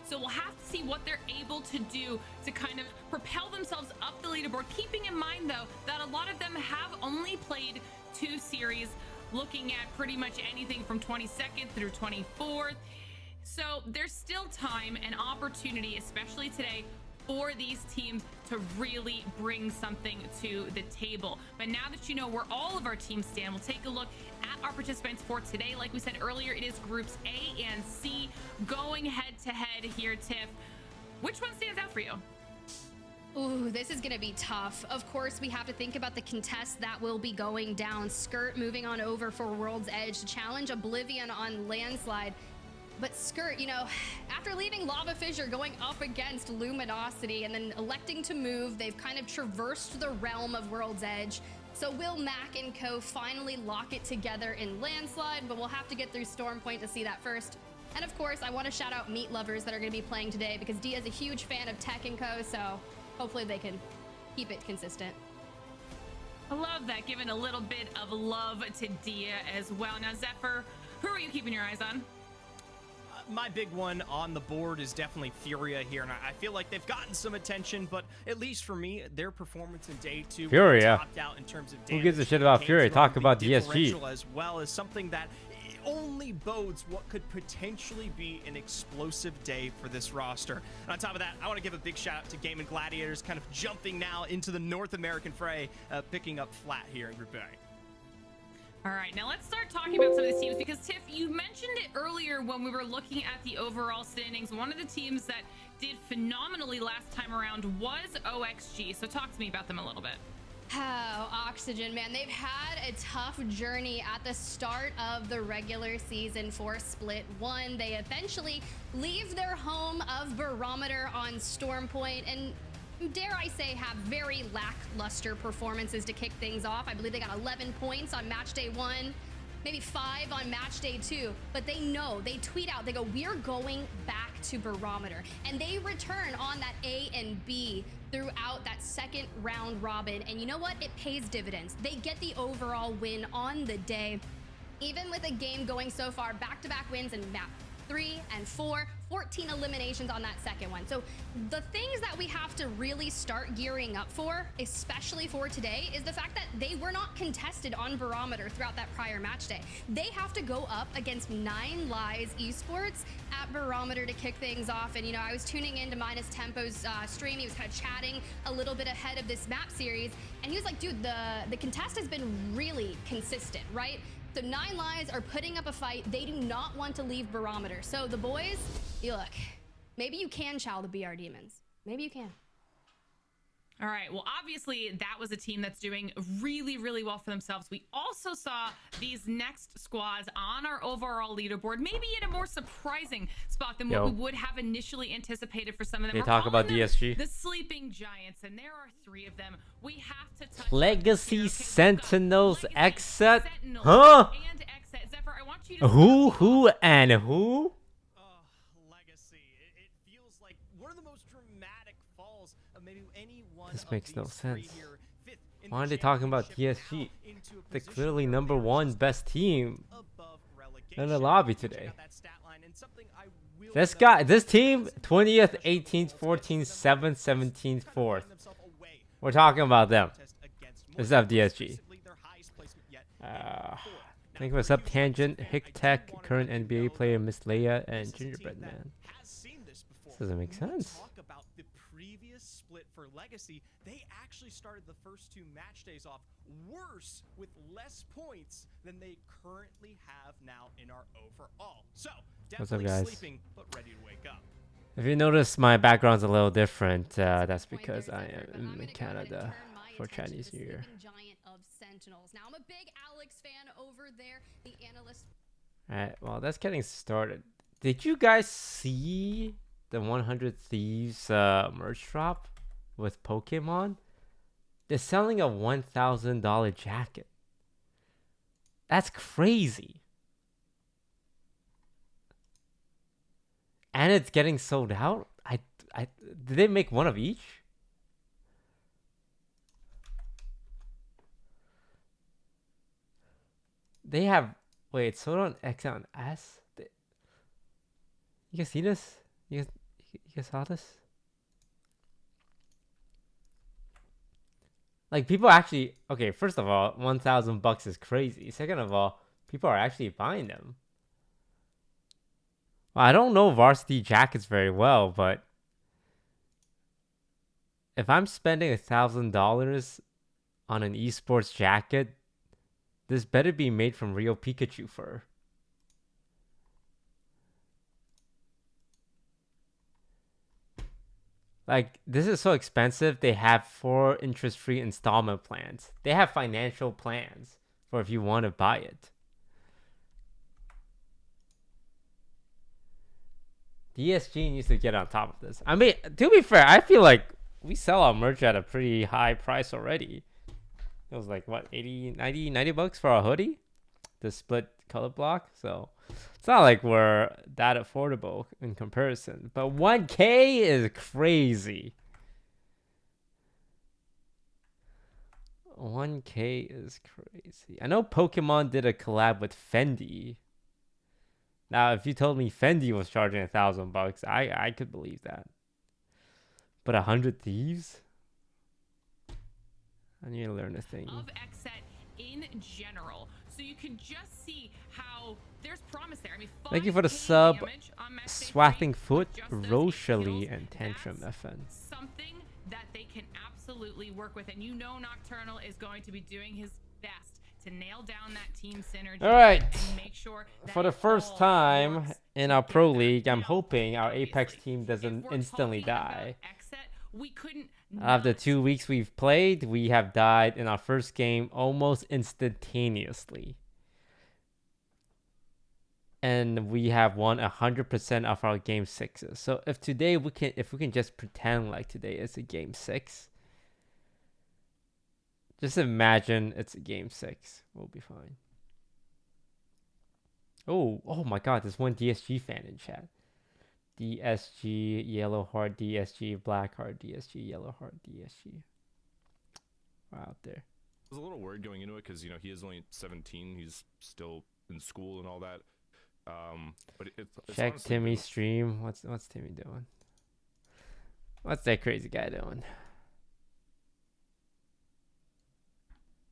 So we'll have to see what they're able to do to kind of propel themselves up the leaderboard, keeping in mind though that a lot of them have only played 2 series, looking at pretty much anything from 22nd through 24th. So there's still time and opportunity, especially today, for these teams to really bring something to the table. But now that you know where all of our teams stand, we'll take a look at our participants for today. Like we said earlier, it is groups A and C going head to head here. Tiff, which one stands out for you? Ooh, this is gonna be tough. Of course, we have to think about the contest that will be going down. Skirt moving on over for World's Edge to challenge Oblivion on Landslide. But Skirt, you know, after leaving Lava Fissure, going up against Luminosity and then electing to move, they've kind of traversed the realm of World's Edge. So will Mac and co finally lock it together in Landslide? But we'll have to get through Storm Point to see that first. And of course, I want to shout out Meat Lovers that are going to be playing today because Dia is a huge fan of Tech and co, so hopefully they can keep it consistent. I love that, giving a little bit of love to Dia as well. Now, Zephyr, who are you keeping your eyes on? My big one on the board is definitely Furia here, and I feel like they've gotten some attention, but at least for me, their performance in day 2 Furia. topped out in terms of Who gives a shit about Furia? Talk about DSG. As well as something that only bodes what could potentially be an explosive day for this roster. And on top of that, I want to give a big shout out to Game and Gladiators, kind of jumping now into the North American fray, picking up flat here in Group A. All right, now let's start talking about some of these teams because Tiff, you mentioned it earlier when we were looking at the overall standings. One of the teams that did phenomenally last time around was OXG. So talk to me about them a little bit. Oh, Oxygen, man. They've had a tough journey at the start of the regular season for Split 1. They eventually leave their home of Barometer on Storm Point and, dare I say, have very lackluster performances to kick things off. I believe they got 11 points on match day 1, maybe 5 on match day 2, but they know, they tweet out, they go, we're going back to Barometer, and they return on that A and B throughout that second round robin, and you know what? It pays dividends. They get the overall win on the day. Even with a game going so far, back-to-back wins in map 3 and 4, 14 eliminations on that second one. So the things that we have to really start gearing up for, especially for today, is the fact that they were not contested on Barometer throughout that prior match day. They have to go up against 9 Lives Esports at Barometer to kick things off. And you know, I was tuning into Minus Tempo's stream. He was kind of chatting a little bit ahead of this map series, and he was like, dude, the contest has been really consistent, right? So 9 Lives are putting up a fight. They do not want to leave Barometer. So the boys, look, maybe you can chow the BR Demons. Maybe you can. All right, well, obviously that was a team that's doing really, really well for themselves. We also saw these next squads on our overall leaderboard, maybe in a more surprising spot than what we would have initially anticipated for some of them. They talk about DSG. The Sleeping Giants, and there are 3 of them. We have to touch Legacy Sentinels, Xset, Sentinels huh? And Xset. Zephyr, I want you to Who, and who? Legacy. It feels like one of the most dramatic falls of maybe any one. This makes no sense. Why are they talking about DSG? They're clearly #1 best team in the lobby today. This team, 20th, 18th, 14th, 7th, 17th, 4th. We're talking about them. Let's have DSG. Think of a sub tangent, Hick Tech, current NBA player Miss Leia, and Gingerbread Man. This doesn't make sense. Split for Legacy, they actually started the first 2 match days off worse with less points than they currently have now in our overall. So definitely sleeping but ready to wake up. If you notice, my background's a little different. That's because I am in Canada for Chinese New Year. Now I'm a big Alex fan over there. The analyst. Alright, well, that's getting started. Did you guys see the 100 Thieves merch drop with Pokemon? They're selling a $1,000 jacket. That's crazy. And it's getting sold out. Did they make one of each? They have, wait, sold on X and S. You can see this. You You guys saw this? Like, people actually... Okay, first of all, $1,000 is crazy. Second of all, people are actually buying them. Well, I don't know varsity jackets very well, but... if I'm spending $1,000 on an esports jacket, this better be made from real Pikachu fur. Like, this is so expensive, they have 4 interest-free installment plans. They have financial plans for if you want to buy it. DSG needs to get on top of this. I mean, to be fair, I feel like we sell our merch at a pretty high price already. It was like, what, 80, 90 bucks for a hoodie? The split color block. So it's not like we're that affordable in comparison. But 1K is crazy. 1K is crazy. I know Pokemon did a collab with Fendi. Now, if you told me Fendi was charging $1,000, I could believe that. But 100 Thieves? I need to learn a thing. Of Xset in general, so you can just see how there's promise there. I mean, thank you for the 5K swathing damage on match day Swathing 3 Foot, with just those 8 Rochely, kills. and Tantrum That's FN. something that they can absolutely work with, and you know Nocturnal is going to be doing his best to nail down that team synergy. All right. And make sure that For the it first all time works in our pro together. league, I'm Now, hoping our Apex obviously, team if doesn't we're instantly talking about die. Xset, we couldn't Out of the not 2 weeks we've played, we have died in our first game almost instantaneously. And we have won 100% of our game 6s. So if we can just pretend like today is a game 6, just imagine it's a game 6. We'll be fine. Oh my god, there's one DSG fan in chat. DSG, yellow heart, DSG, black heart, DSG, yellow heart, DSG. We're out there. I was a little worried going into it because, you know, he is only 17. He's still in school and all that. But it's Check honestly Timmy's been- stream. What's Timmy doing? What's that crazy guy doing?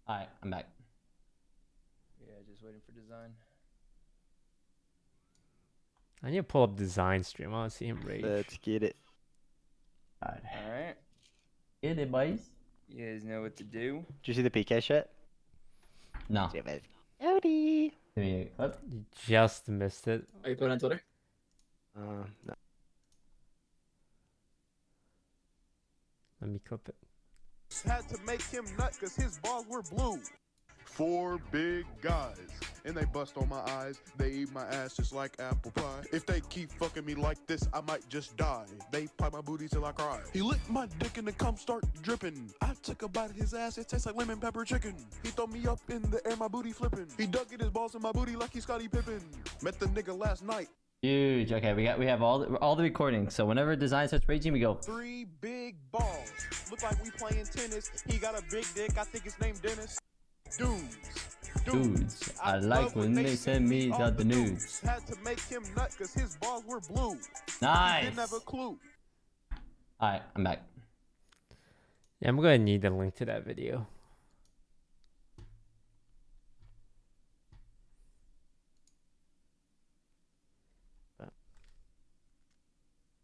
Alright, I'm back. Yeah, just waiting for design. I need to pull up design stream. I want to see him rage. Let's get it. Alright. Alright. Get it, boys? You guys know what to do. Did you see the PK shit? No. Damn it. Odie. Give me a clip. You just missed it. Are you put on Twitter? No. Let me clip it. Had to make him nut cause his balls were blue. 4 big guys, and they bust on my eyes. They eat my ass just like apple pie. If they keep fucking me like this, I might just die. They pipe my booty till I cry. He licked my dick and the cum start dripping. I took a bite of his ass, it tastes like lemon pepper chicken. He throw me up in the air, my booty flipping. He dug in his balls in my booty like he's Scottie Pippen. Met the nigga last night. Huge. Okay, we have all the recordings. So whenever design starts raging, we go. 3 big balls. Look like we playing tennis. He got a big dick, I think his name Dennis. Dudes, I like when they send me the nudes. Had to make him nut cause his balls were blue. Nice. Didn't have a clue. Alright, I'm back. Yeah, I'm gonna need the link to that video.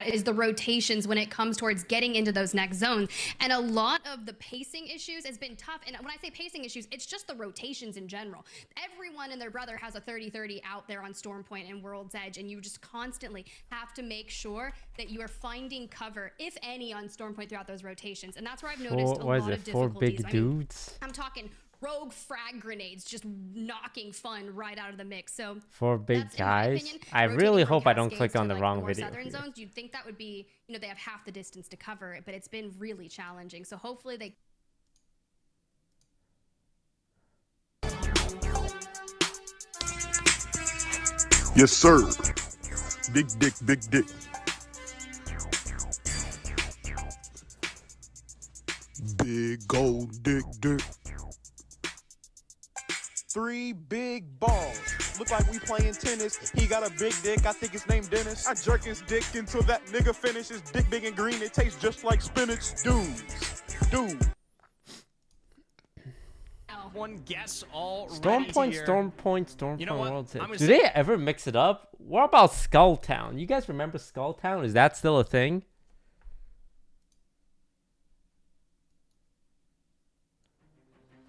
Is the rotations when it comes towards getting into those next zones. And a lot of the pacing issues has been tough. And when I say pacing issues, it's just the rotations in general. Everyone and their brother has a 30-30 out there on Storm Point and World's Edge, and you just constantly have to make sure that you are finding cover, if any, on Storm Point throughout those rotations. And that's where I've noticed a lot of 4 difficulties. big I mean, dudes? I'm talking rogue frag grenades, just knocking fun right out of the mix. So 4 big that's, in my guys? opinion, I rotating really from hope I don't Cascades click to, on the like, wrong more video southern here. zones. You'd think that would be, you know, they have half the distance to cover it, but it's been really challenging. So hopefully they. Yes, sir. Big dick, big dick. Big old dick, dick. 3 big balls. Look like we playing tennis. He got a big dick, I think his name Dennis. I jerk his dick until that nigga finishes. Dick big and green, it tastes just like spinach. Dude. One guess already Storm Point, here. Storm Point, You know what? World's I'm Edge. gonna Do say- they ever mix it up? What about Skulltown? You guys remember Skulltown? Is that still a thing?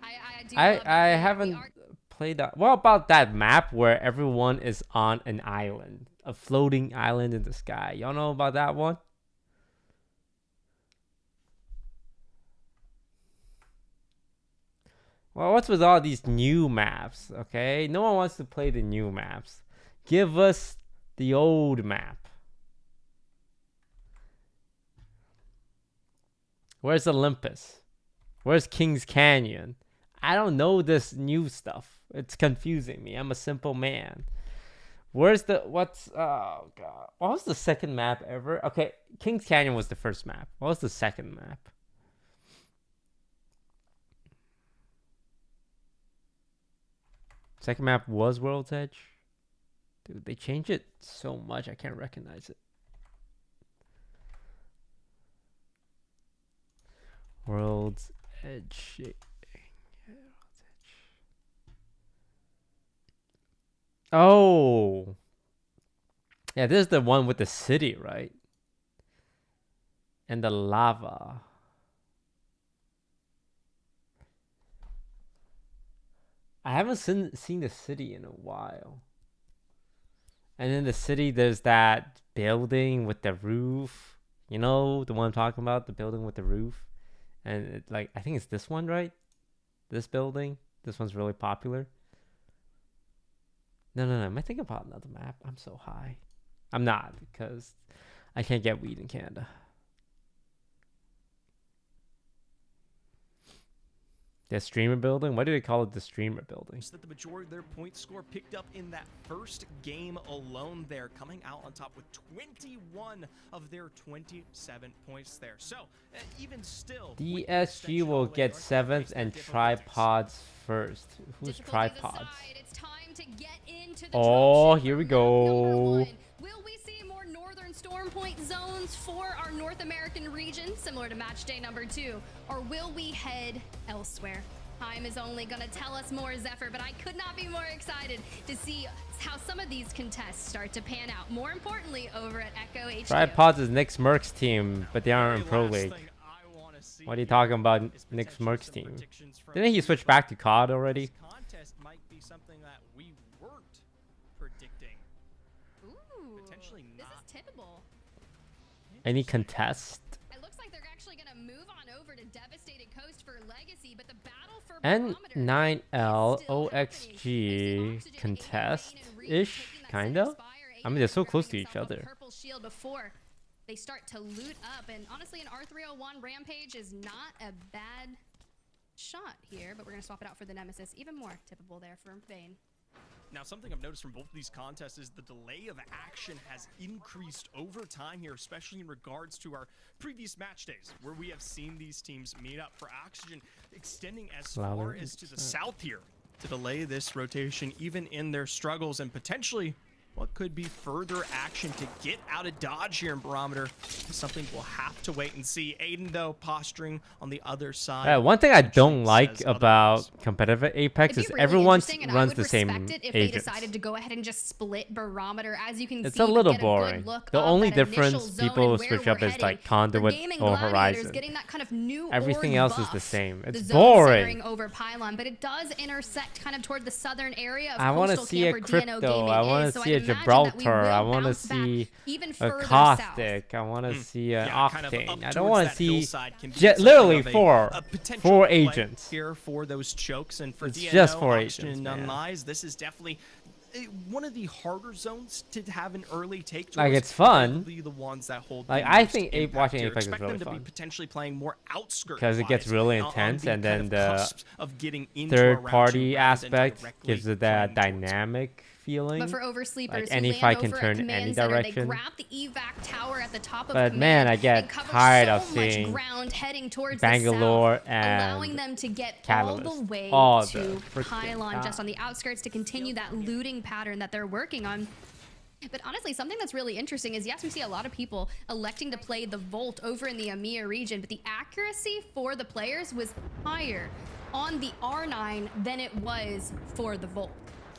I do I love that we haven't are- played that. What about that map where everyone is on an island, a floating island in the sky? Y'all know about that one? Well, what's with all these new maps? Okay, no one wants to play the new maps. Give us the old map. Where's Olympus? Where's Kings Canyon? I don't know this new stuff. It's confusing me. I'm a simple man. Where's the oh god. What was the second map ever? Okay, Kings Canyon was the first map. What was the second map? Second map was World's Edge. Dude, they changed it so much I can't recognize it. World's Edge. Oh. Yeah, this is the one with the city, right? And the lava. I haven't seen the city in a while. And in the city, there's that building with the roof. You know, the one I'm talking about? The building with the roof. And it, like, I think it's this one, right? This building. This one's really popular. No. Am I thinking about another map? I'm so high. I'm not, because I can't get weed in Canada. The streamer building? Why do they call it the streamer building? That the majority of their point score picked up in that first game alone there, coming out on top with 21 of their 27 points there. So, even still... DSG will get 7th and tripods first. Who's Difficulties tripods? aside, it's time to get into the Oh, dropship here we for map number go. 1. Will we see more northern storm point zones for our North American region, similar to match day number 2? Or will we head elsewhere? Time is only going to tell us more, Zephyr, but I could not be more excited to see how some of these contests start to pan out. More importantly, over at Echo HQ. Tripods is Nick Smirk's team, but they aren't in Pro League. What are you talking about, Nick Smirk's team? Didn't he switch back to COD already? This contest might be something that we weren't predicting. Ooh, Potentially this not. is tippable. Any contest? It looks like they're actually going to move on over to Devastated Coast for Legacy, but the battle for Barometer N9L is still happening. OXG We've seen Oxygen contest again, Vayne and Reed ish, taking that kind center of. spire. I mean, they're so Aiden close to grabbing each himself a other. purple shield before they start to loot up, and honestly, an R301 Rampage is not a bad shot here, but we're going to swap it out for the Nemesis. Even more tippable there for Vayne. Now, something I've noticed from both of these contests is the delay of action has increased over time here, especially in regards to our previous match days, where we have seen these teams meet up. For Oxygen extending as far as to the south here to delay this rotation, even in their struggles, and potentially what could be further action to get out of Dodge here in Barometer. Something we'll have to wait and see. Aiden, though, posturing on the other side. One thing I don't Says like about otherwise. competitive Apex It'd is be really everyone interesting, and I runs would the same respect it if agents. they decided to go ahead and just split Barometer. As you can It's see, a little get a boring. good look The of only that initial difference zone people and where switch we're up is heading. like For Conduit Gaming or Gladiators, Horizon. getting that kind of new Everything org else is the buff, same. It's the zone boring. centering over Pylon, but it does intersect kind of toward the southern area of I want to coastal see a camp where DNO Crypto. Gaming I want is, to so see a I'd imagine that we Gibraltar. will I want to bounce back see even a further Caustic. I want to see an Yeah, kind of Octane. up I don't towards want to that see hillside can be something literally of a four potential four play agents. here for those chokes, and for It's DNO, just four Oxygen agents, and man. Unlies, this is definitely one of the harder zones to have an early take. Like, towards, it's fun. probably the ones that hold Like, the I most think impact watching here. Apex is Expect really them to fun. be potentially playing more outskirts 'Cause it gets wise really on intense, the and kind then of the cusp of getting into a third round party two rather than aspect directly gives it playing that towards it. dynamic feeling. But for Oversleepers, Like who any land fight can over at turn Command any Center, direction. They grab the evac tower at the top of But Command man, I get and cover tired so of much seeing ground heading towards Bangalore the south, allowing and them to get Catalyst all the way all to the freaking Pylon, just time. on the outskirts, to continue that looting pattern that they're working on. But honestly, something that's really interesting is, yes, we see a lot of people electing to play the Volt over in the EMEA region, but the accuracy for the players was higher on the R9 than it was for the Volt.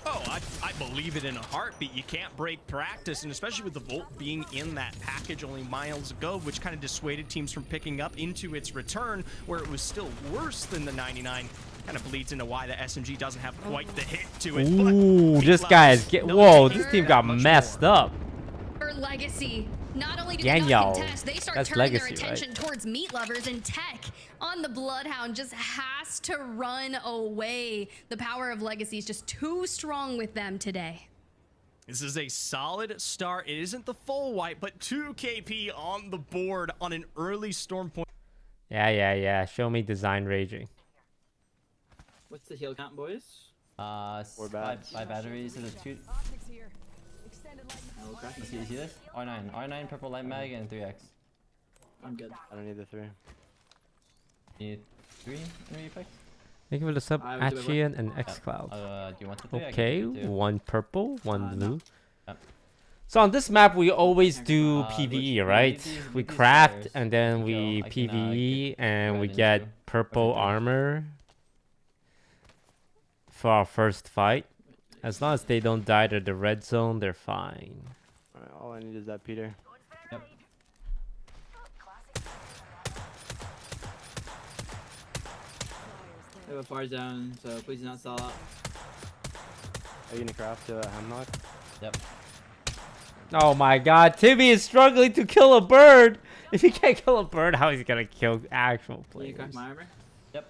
Oh, I believe it in a heartbeat. You can't break practice, and especially with the Volt being in that package only miles ago, which kind of dissuaded teams from picking up into its return, where it was still worse than the 99. Kind of bleeds into why the SMG doesn't have quite the hit to it. Ooh, But this Pink guy is Clouds, no whoa, taking this team that got much messed more. up. For Legacy, not only do they Daniel, not contest, they start that's turning Legacy, their attention towards meat lovers, and Tech on the Bloodhound just has to run away. The power of Legacy is just too strong with them today. This is a solid start. It isn't the full wipe, but 2 KP on the board on an early storm point. Yeah. Show me design raging. What's the heal count, boys? Five batteries and a 2. Okay. You see this? R9 purple light mag and 3x. I'm good. I don't need the 3. You need 3 energy packs? Thank you for the sub, I will do it, Achian and Xcloud. Do you want the 3? I can Okay, give you 2. one purple, one No. blue. Yep. So on this map, we always do which- PVE, which right? these- We with these craft players, and then I we can, PVE get and we red get into purple perfect. armor for our first fight. As long as they don't die to the red zone, they're fine. Alright, all I need is that Peter. Yep. I have a far zone, so please do not stall out. Are you gonna craft to Hemlock? Yep. Oh my god, Timmy is struggling to kill a bird! If he can't kill a bird, how is he gonna kill actual Will you crack players? my armor? Yep.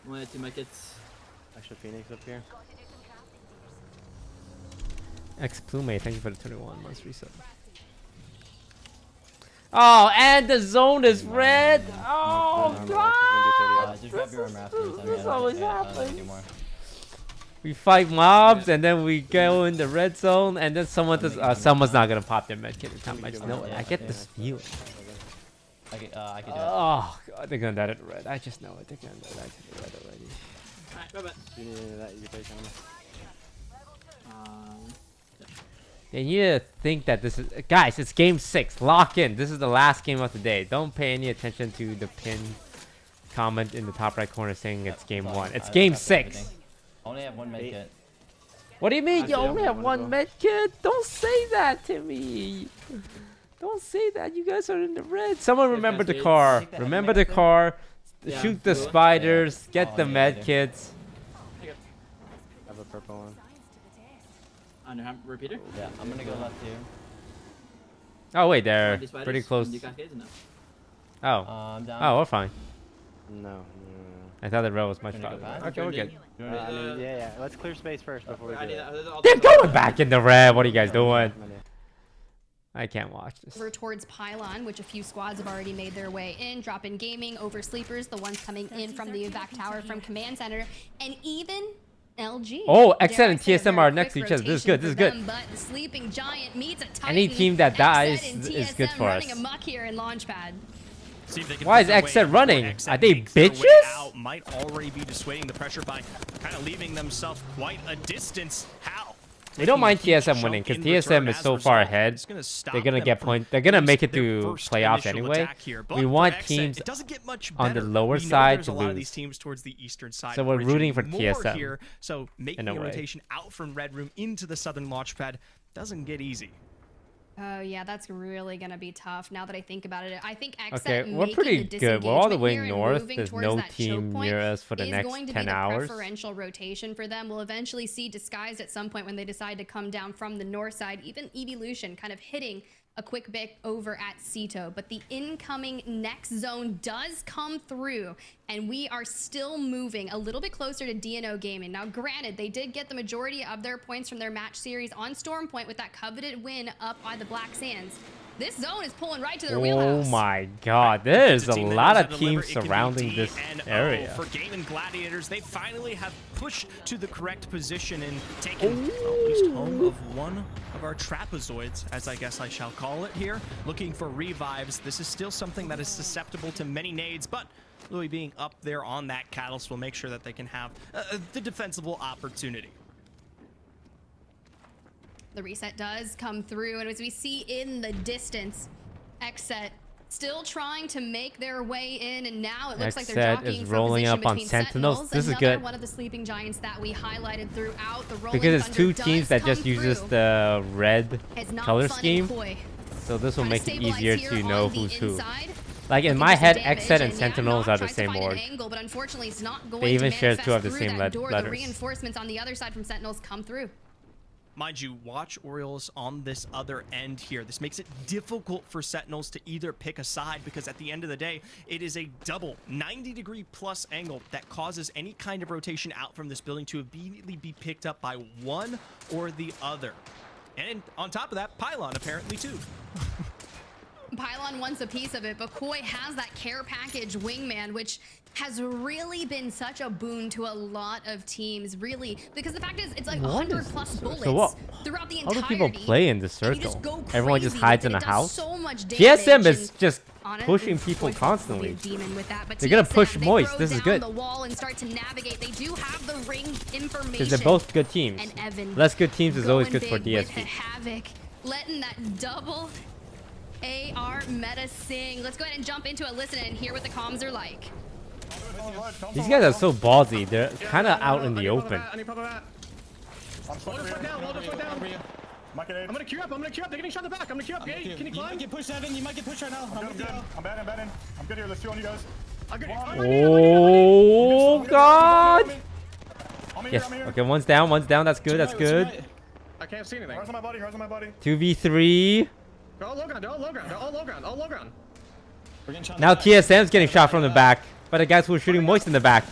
One of 2 medkits. Extra Phoenix up here. X Plume, thank you for the 21 months reset. Oh, and the zone is red! Oh god! Just grab your armor afterwards. I mean, This always I don't happens. need more. We fight mobs and then we go in the red zone and then someone does, someone's not gonna pop their medkit in time. I just know it. I get this feeling. I can do it. Oh god, they're gonna die to the red. I just know it. They're gonna die to the red already. Alright, bye bye. Do you need any of that? You can take some. They need to think that this is guys. It's game 6. Lock in. This is the last game of the day. Don't pay any attention to the pin comment in the top right corner saying it's game 1. It's game 6. I only have 1 medkit. What do you mean? I You see, only I have wanna one go. medkit? Don't say that to me. Don't say that. You guys are in the red. Someone remember the cascades. car. Take that Remember the medkit. car. Yeah, Shoot the blue. spiders. Yeah. Get the Oh, yeah, I do. medkits. I have a purple one. Under repeater? Yeah, I'm gonna go left here. Oh wait, they're Do spiders? pretty close. Do cascades or no? Oh, I'm down. oh, we're fine. No. I thought the red was much Wanna go farther. back? Okay, we're good. You I wanna- mean, yeah. Let's clear space first before we I do need that. that. They're going back in the red. What are you guys doing? I can't watch this. Over towards Pylon, which a few squads have already made their way in. Drop in Gaming, Oversleepers, the ones coming in from the evac tower from Command Center, and even LG. Oh, Dare XN I and say a TSM very are next to quick each other. This is rotation good, this is for good. them, But the Sleeping Giant meets a Titan. Any team that dies XN and is good TSM for running us. amok here in Launchpad. See if they can Why find is their way XZ out running? before XZ Are they makes their way bitches? out. Might already be dissuading the pressure by kind of leaving themselves quite a distance. How? We don't mind Taking a TSM huge winning chunk because in return TSM is as so a far result. ahead. It's gonna stop They're gonna them get from point. They're gonna make it their to first playoffs initial anyway. attack here. But We for want XZ, teams it doesn't get much on the better. lower We know side there's to a lot of lose. these teams towards the eastern side. So of we're Bridging rooting for more TSM here. So making in a a way. rotation out from Red Room into the southern launchpad doesn't get easy. Oh yeah, that's really gonna be tough. Now that I think about it, I think XZ Okay, we're making pretty the good. We're all the disengagement way here and north. moving There's towards no that choke team point near us for the is next going to 10 be the hours. preferential rotation for them. We'll eventually see Disguised at some point when they decide to come down from the north side. Even Evolution kind of hitting a quick bit over at Cito, but the incoming next zone does come through, and we are still moving a little bit closer to DNO Gaming. Now, granted, they did get the majority of their points from their match series on Storm Point with that coveted win up by the Black Sands, This zone is pulling right to their Oh wheelhouse. my god, there's a It's team that lot knows of how to deliver. teams It can be surrounding D this and O. area. For Game and Gladiators, they finally have pushed to the correct position and taken at least home of one of our trapezoids, as I guess I shall call it here. Looking for revives. This is still something that is susceptible to many nades, but Louis being up there on that catalyst will make sure that they can have the defensible opportunity. The reset does come through, and as we see in the distance, Xset still trying to make their way in, and now it looks like they're Xset jockeying is for rolling position up on between Sentinels. This is another good. one of the sleeping giants that we highlighted throughout the Rolling Because it's Thunder two teams does that come just uses through. the red It's not color fun and scheme. coy. So this will Trying to make it stabilize easier here to know on the who's who. inside. Like in Looking my for some head, damage, Xset and yeah, Sentinels Nog are the tries to same find an board. angle, but unfortunately it's not going They even to share two of the manifest same through that door. letters. The reinforcements on the other side from Sentinels come through. Mind you, watch Orioles on this other end here. This makes it difficult for Sentinels to either pick a side because at the end of the day, it is a double 90-degree plus angle that causes any kind of rotation out from this building to immediately be picked up by one or the other. And on top of that, Pylon apparently too. Pylon wants a piece of it, but Koi has that care package wingman, which has really been such a boon to a lot of teams, really, because the fact is, it's like 100 plus bullets what? throughout the How entirety. do people play in this and you just circle? go Everyone just crazy hides with in it. a It does house. so much TSM damage, is and just honestly, pushing people Koi's supposed to be a constantly. demon with that, but They're gonna TSM, push they Moist. throw This is down good. the wall and start to navigate. They do have the ring information. Because they're both good teams. And Evan Less good teams is always going good for big with the DSG. Havoc, letting that double AR meta sing. Let's go ahead and jump into it, listen and hear what the comms are like. These guys are so ballsy. They're kind of out in the open. I'm gonna queue up. They're getting shot in the back. I'm gonna queue up. Can you climb? You might get pushed, Evan. You might get pushed right now. I'm good. I'm bad in. I'm good here. There's two on you guys. Oh god! I'm here. Yes. Okay, one's down. That's good. That's good. I can't see anything. How's my body? 2v3. They're all low ground. We're getting shot. Now TSM's getting shot from the back by the guys who were shooting Moist in the back.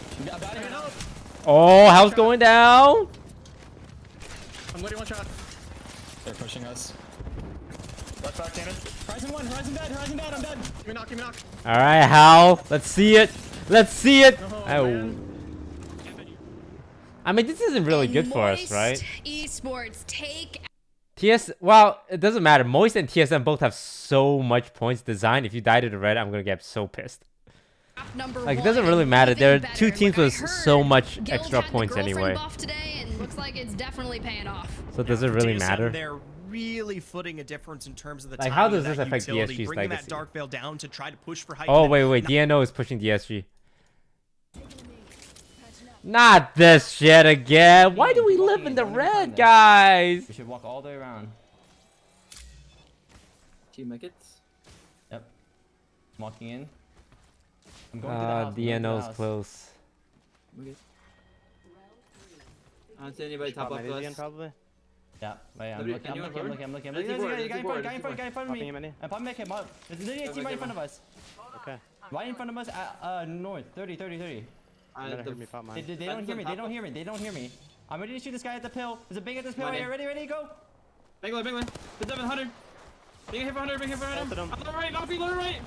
Oh, house going down. I'm letting one shot. They're pushing us. Left back cannon. Horizon dead, I'm dead. Give me knock. All right, Hal. Let's see it. Oh. I mean, this isn't really good for us, right? Esports take. Well, it doesn't matter. Moist and TSM both have so much points designed. If you die to the red, I'm gonna get so pissed. Like, it doesn't really matter. There are two teams with so much extra points anyway. Today and looks like it's definitely paying off. So does it really TSM, matter? They're really footing a difference in terms of the Like, timing how does of this that affect utility, DSG's bringing legacy? that Dark Veil down to try to push for height. Oh, wait. DNO is pushing DSG. Not this shit again. Why do we live in the red, guys? We should walk all the way around. Team Mickets. Yep. Walking in. I'm going to the house. DNO's close. Okay. I don't see anybody top up to us. Probably. Yeah, right, I'm Nobody- looking. anyone There's forward? a There's a board, guy in front of me. Popping him in here. I'm popping back him up. There's literally a team right in front of us. Okay. Right in front of us at north. 30. You never heard me pop mine. They don't hear me. I'm ready to shoot this guy at the pill. There's a big at this pill here. Ready, go. Big one. It's 700. Big hit for 100. Ulted him. On the right, not below the right.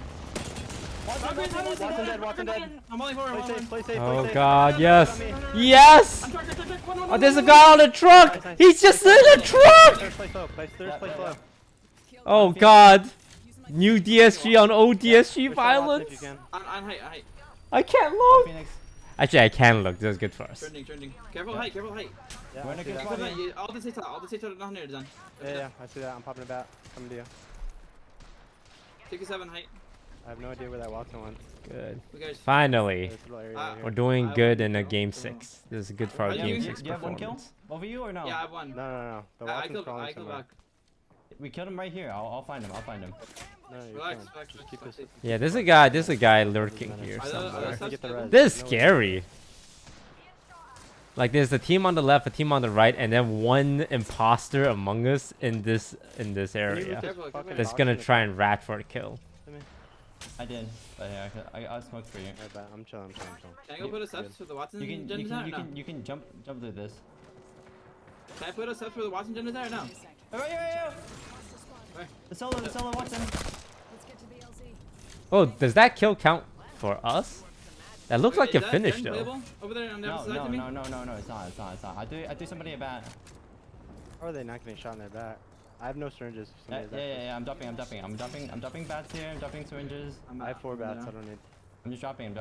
Watson dead. I'm only forward. Play safe. Oh god, yes. Yes! Oh, there's a guy on the truck! He's just in the truck! Third place low. Oh god. New DSG on old DSG violence? On height. I can't look. Phoenix. Actually, I can look. This is good for us. Trending. Careful height. We're in a good spot here. All the six are down here, done. Yeah, I see that. I'm popping it back. Coming to you. 67 height. I have no idea where that Watson went. Good. We guys. Finally. This little area right We're here. doing good in a game 6. This is good for our Do game you 6 Do you have one kill? performance. Over you or no? Yeah, I have one. No. The I Watson's killed crawling I killed somewhere. back. We killed him right here. I'll find him. No, you Relax. can't. Just keep this. Yeah, there's a guy lurking here somewhere. Get the res. This is No, scary. Like, there's a team on the left, a team on the right, and then one imposter among us in this area Careful. that's gonna try and rat for a kill. I did. But yeah, I smoked for you. Alright, bet. I'm chilling. Can I go put a steps for the Watson You gen design or no? can jump through this. Can I put a steps for the Watson gen design or no? Right. Where? The solo, watch him. Oh, does that kill count for us? That looks like a Is that finish Jen though. playable over there on the No, opposite side no, to me? no, it's not. I do somebody a bat. How are they not getting shot in their back? I have no syringes. if Yeah, somebody has I'm dumping bats here. I'm dumping syringes. access. I have 4 bats. I don't need. I'm just dropping.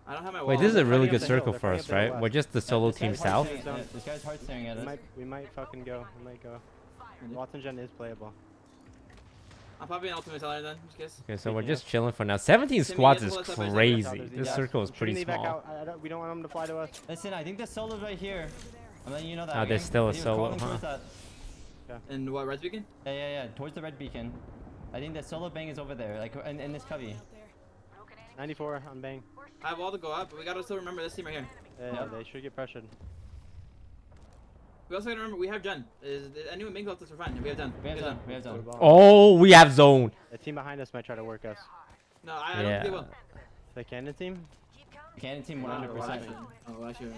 I don't have my wall. Wait, this is a really fighting good up the hill, circle they're for fighting us, up the right? hill We're just the solo This team guy's south. hard staring- This guy's hard staring at us. We might fucking go. We might go. Watson Gen is playable. I'm probably an ultimate seller then, just in case. Okay, so we're just chilling for now. 17 squads is crazy. This circle is pretty Shooting the evac small. out. We don't want them to fly to us. Listen, I think the solo's right here. I'm letting you know that. Oh, there's okay? still a He was solo, crawling towards huh? that. And what, red beacon? Yeah, towards the red beacon. I think the solo bang is over there, like in this covey. 94 on bang. I have wall to go up, but we gotta still remember this team right here. Yeah, they should get pressured. We also gotta remember we have Jen. Is anyone being close to us? We're fine. We have Jen. We have done. Oh, we have zone. The team behind us might try to work us. No, I don't think they will. The cannon team? Cannon team Oh, 100%. well, actually,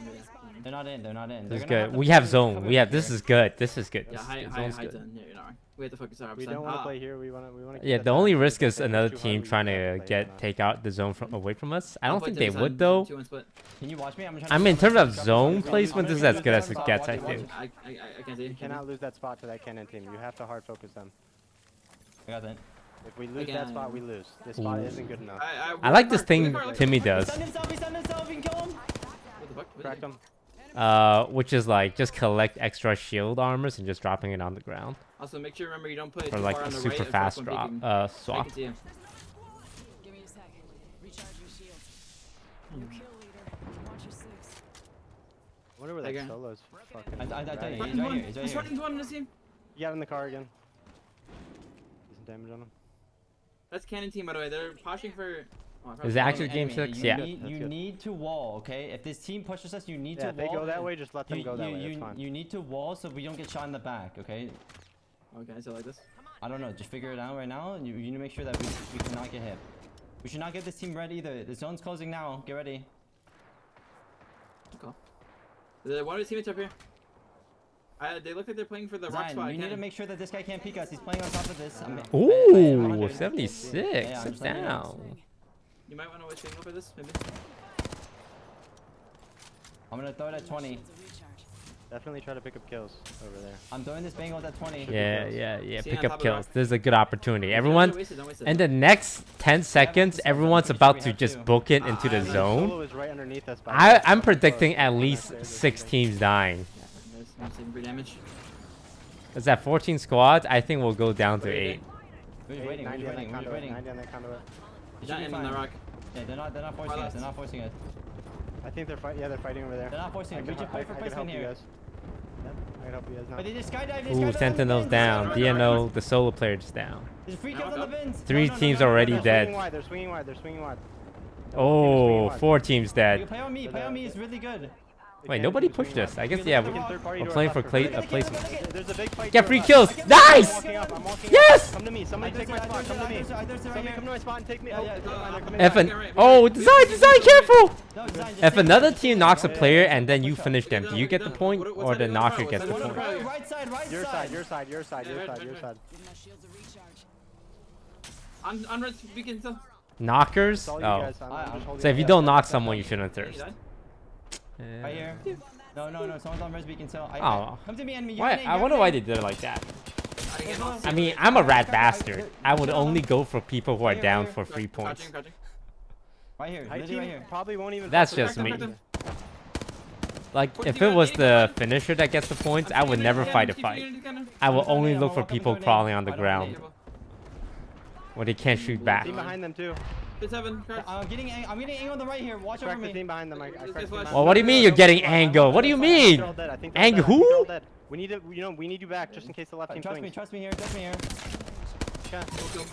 They're not in. This They're is gonna good. have to We have push zone. cover We have. here. This is good. This is good. Yeah, This high zone's good. Jen. Yeah, you're not wrong. We have to focus our We don't want to play here. We want to. Yeah, the only risk is another team trying to take out the zone from away from us. I don't think they would though. Can you watch me? I mean, in terms of zone placement, this is as good as it gets, I think. I can't see. You cannot lose that spot to that cannon team. You have to hard focus them. I got that. If we lose that spot, we lose. This spot isn't good enough. I like this thing Timmy does. He stunned himself, you can kill him. What the fuck? Cracked them. Which is like just collect extra shield armors and just dropping it on the ground Also, make sure remember you don't put it for too like far a on the super right of fast when drop. peeking. I Swap. can see him. Give me a sec. Recharge your shields. New kill leader. Watch your six. I wonder where Again. that solo's fucking. I tell you, right. he's right here. He's right He's here. running one in this team. You got in the car again. Decent damage on him. That's cannon team, by the way. They're poshing for. Oh, I Is probably- it actually Enemy, game 6? You Yeah. need, That's you good. need to wall, okay? If this team pushes us, you need Yeah, to if they wall. go that way, just let them go that way. That's fine. You need to wall so we don't get shot in the back, okay? Okay, so like this. I don't know, just figure it out right now. And you need to make sure that we cannot get hit. We should not get this team red either. The zone's closing now. Get ready. Cool. One of the teammates up here. They look like they're playing for the rock Zion, spot. you need to make sure that this guy can't peek us. He's playing on top of this. Ooh, 100. 76. Yeah, I'm Sit just letting you know. down. You might want to always signal for this, maybe. I'm gonna throw it at 20. Definitely try to pick up kills over there. I'm throwing this bangle at 20. Yeah. See Pick on up top of kills. rock. This is a good opportunity. Everyone, Don't waste it, don't waste it. in the next 10 seconds, everyone's about to just book it into the Solo zone. is right underneath us. I'm predicting at least 6 teams dying. There's no saving for damage. Is that 14 squads? I think we'll go down to 8. We're just waiting. 90 on that conduit. waiting. 90 on that conduit. It Not should be in on the fine. rock. Yeah, they're not forcing us. left. They're not forcing us. I think they're fighting. Yeah, they're fighting over there. They're not forcing us. We just play for I can placement help you here. guys. Yeah, I can help you guys now. But they just skydived. Ooh, Sentinel's down. DNO, the solo player's down. There's free kills on the vents. 3 teams already They're dead. swinging wide. They're swinging wide. They're swinging wide. Oh, 4 teams dead. Play on me. Play on me. It's really good. Wait, nobody pushed us. I guess, yeah, we're playing for placement. There's a big fight. Get to free our kills. left. Nice! I'm walking Yes! up. Come to me. Somebody take my spot. Come to me. Somebody come to my spot and take me. Oh, they're coming If back. an oh, design, careful! If another team knocks a player and then you finish them, do you get the point or the knocker gets the point? Right side. Your side. Your side. Your side. Your side. Your side. Give my shields a recharge. On red beacon still. Knockers? It's all you Oh. guys. I'm just holding So if you it. don't knock someone, you shouldn't You thirst. died? Right here. No. Someone's on res beacon. So Oh. come to me, enemy. Why? I wonder why they did it like that. I didn't get knocked. I mean, I'm a rat bastard. I would only go for people who are down for free points. Crouching. Right here. High Literally team right here. probably won't even. That's fuck with just us. me. Like, if it was the finisher that gets the points, I would never fight a fight. I will only look for people crawling on the ground where they can't shoot back. Team behind them too. Hit 7. Crouch. I'm getting angle on the right here. Watch over Crack the me. team behind them. I cracked the team behind Well, what do you mean you're getting angle? What do you mean? They're all dead. I think Ang they're all dead. I think who? they're all dead. We need to, we need you back just in case the left team swings. Trust me here.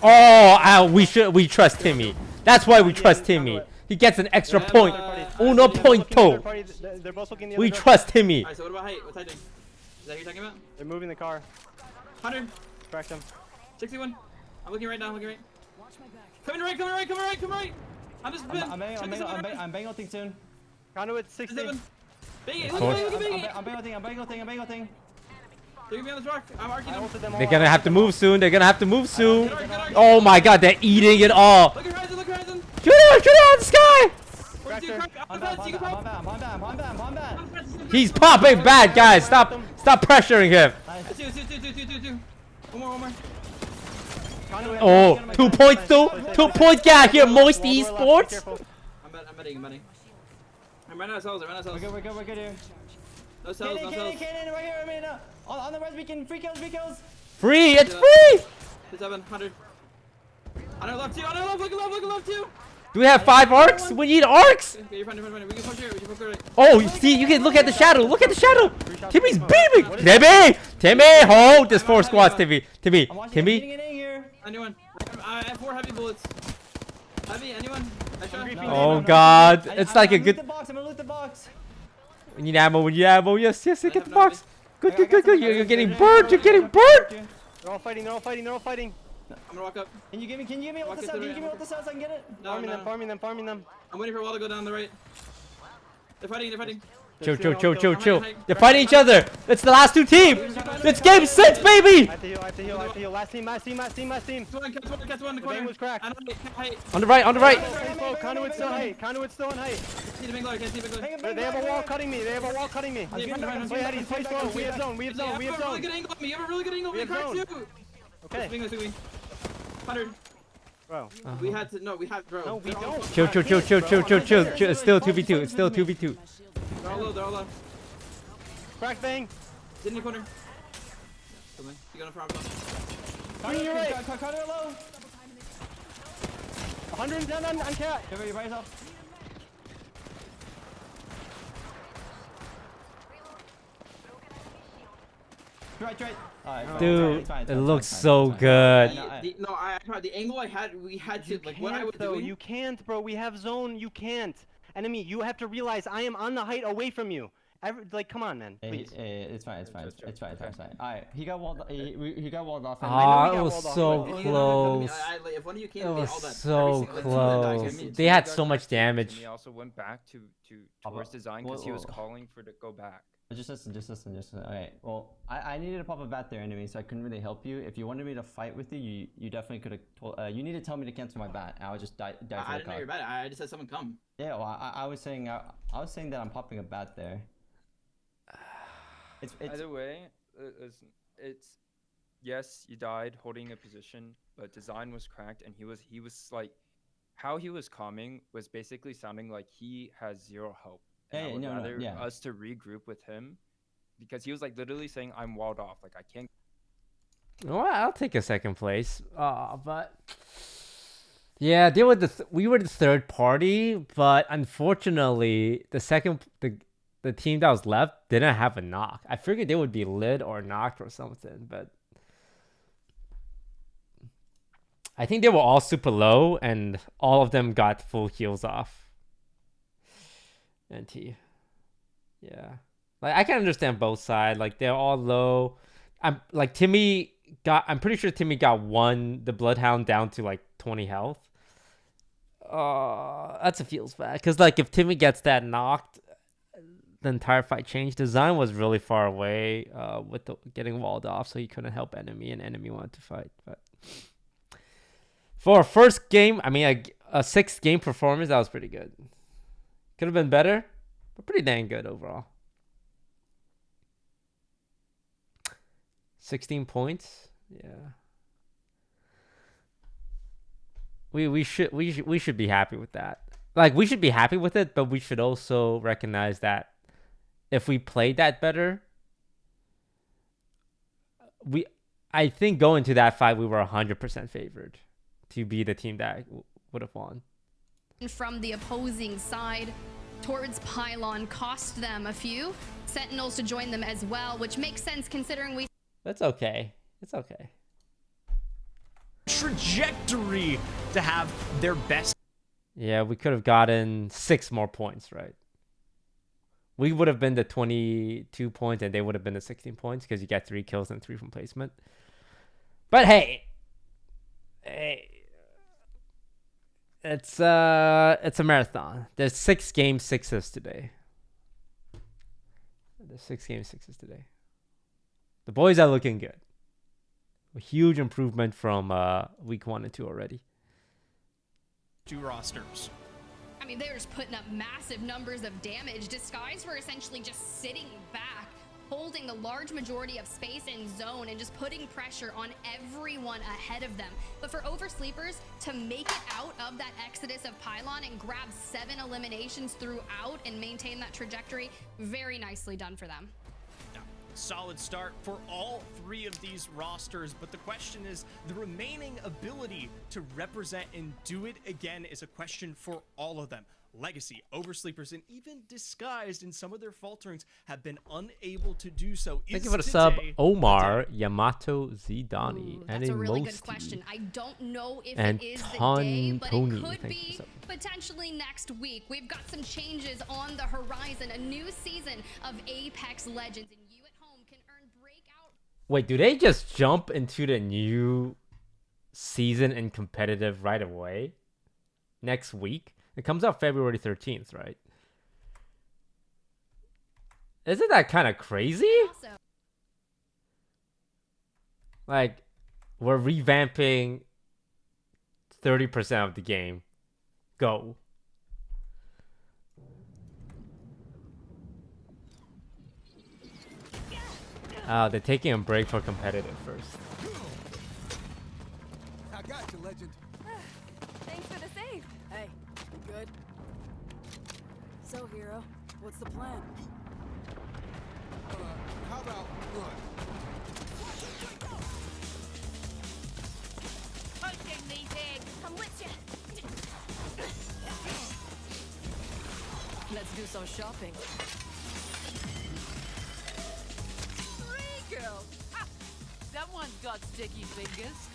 Oh, we trust Timmy. That's why we trust Timmy. He gets an extra point. Uno punto. They're both looking the other We direction. trust Timmy. Alright, so what about height? What's height doing? Is that who you're talking about? They're moving the car. 100. Crack them. 61. I'm looking right now. I'm looking right. Watch my back. Coming right. Coming right. Coming right. Coming right. I'm just been. I'm bangle thing soon. Conduit 60. 7. Bang it. Of Look course. at it. I'm bangle thing. They're gonna be on this rock. I'm arcing them. They're gonna have to move soon. They're gonna have to move soon. Oh my god, they're eating it all. Look at Horizon, look at Horizon. Shoot out the sky. He's popping bad, guys. Stop pressuring him. Two. One more. Oh, 2 points though. 2 points. Get out here, Moist Esports. I'm betting. I'm running out of cells. We're good here. No cells. Cannon, right here. I mean, on the res beacon. Free kills. Free, it's free. 700. On our left, too. Look left, too. Do we have 5 arcs? We need arcs. Okay, you're fine. We can push here. Right. Oh, you see, you can look at the shadow. Timmy's beaming. Timmy, hold this 4 squads, Timmy. Anyone? I have 4 heavy bullets. Heavy, anyone? Oh god, it's like a good. I'm gonna loot the box. We need ammo. Yes, get the box. Good. You're getting burnt. They're all fighting. I'm gonna walk up. Can you give me all the cells? Can you give me all the cells so I can get it? Farming them. I'm waiting for a wall to go down the right. They're fighting. Chill. They're fighting each other. It's the last 2 teams. It's game 6, baby. I have to heal. Last team. Catch one. The game was cracked. On the right. Conduit's still in height. Can't see the Bangalore. They have a wall cutting me. Play heady, play slow. We have zone. You have a really good angle on me. You have a really good angle. We have zone. Too. Okay. Swing. 100. Bro. We had, bro. No, we don't. Chill. It's still 2v2. They're all low. Crack bang. He's in the corner. Come on. You got him from Carter, you're right. Carter low. 110 on cat. Cover your yourself. Right. Alright, Dude, fine, it looks so good. I tried. The angle I had, we had to, like, what I was doing. You can't, bro. We have zone. You can't. Enemy, you have to realize I am on the height away from you. Like, come on, man. Please. It's fine. Alright, he got walled. He got walled off. Oh, it was so close. If one of you can't, It was all that, so close. They had so much damage. He also went back towards design because he was calling for to go back. Just listen. Okay, well, I needed to pop a bat there anyway, so I couldn't really help you. If you wanted me to fight with you, you definitely could have told. You need to tell me to cancel my bat. I would just die for the I didn't know your bat. I just said someone come. Yeah, well, I was saying that I'm popping a bat there. It's Either way, it's yes, you died holding a position, but design was cracked, and he was like, how he was calming was basically sounding like he has 0 help. And I would rather us to regroup with him, because he was like literally saying, I'm walled off, like I can't. Well, I'll take a 2nd place. But yeah, we were the 3rd party, but unfortunately, the team that was left didn't have a knock. I figured they would be lit or knocked or something, but I think they were all super low, and all of them got full heals off. NT. Yeah. Like, I can understand both sides. Like, they're all low. I'm pretty sure Timmy got the Bloodhound down to like 20 health. That's a feels bad. Because, like, if Timmy gets that knocked, the entire fight changed. Design was really far away with getting walled off, so he couldn't help enemy, and enemy wanted to fight. But for a first game, I mean, a 6th game performance, that was pretty good. Could have been better, but pretty dang good overall. 16 points. Yeah. We should be happy with that. Like, we should be happy with it, but we should also recognize that if we played that better, I think going to that fight, we were 100% favored to be the team that would have won. From the opposing side towards Pylon cost them a few Sentinels to join them as well, which makes sense considering That's okay. It's okay. Trajectory to have their best. Yeah, we could have gotten 6 more points, right? We would have been the 22 points, and they would have been the 16 points because you get 3 kills and 3 from placement. But hey, it's a marathon. There's 6 game 6s today. There's 6 game 6s today. The boys are looking good. A huge improvement from week 1 and 2 already. 2 rosters. I mean, they were just putting up massive numbers of damage. Disguised were essentially just sitting back, holding the large majority of space in zone and just putting pressure on everyone ahead of them. But for Oversleepers to make it out of that exodus of Pylon and grab 7 eliminations throughout and maintain that trajectory, very nicely done for them. Solid start for all 3 of these rosters, but the question is the remaining ability to represent and do it again is a question for all of them. Legacy, Oversleepers, and even Disguised in some of their falterings have been unable to do so. Thank you for the sub, Omar, Yamato, Zidani, and That's a really good Mosti. question. I don't know if And it is the day, but Tony, it could thank you be for the potentially next week. We've got some changes on the horizon, a new season of Apex Legends, and you at home can earn breakout. Wait, do they just jump into the new season in competitive right away? Next week? It comes out February 13th, right? Isn't that kind of crazy? Also, Like, we're revamping 30% of the game. Go. They're taking a break for competitive first. I got you, legend. Thanks for the save. Hey, you good? So, hero, what's the plan? How about run? Hunting these eggs. I'm with you. Let's do some shopping. Free girl. Ah, someone's got sticky fingers.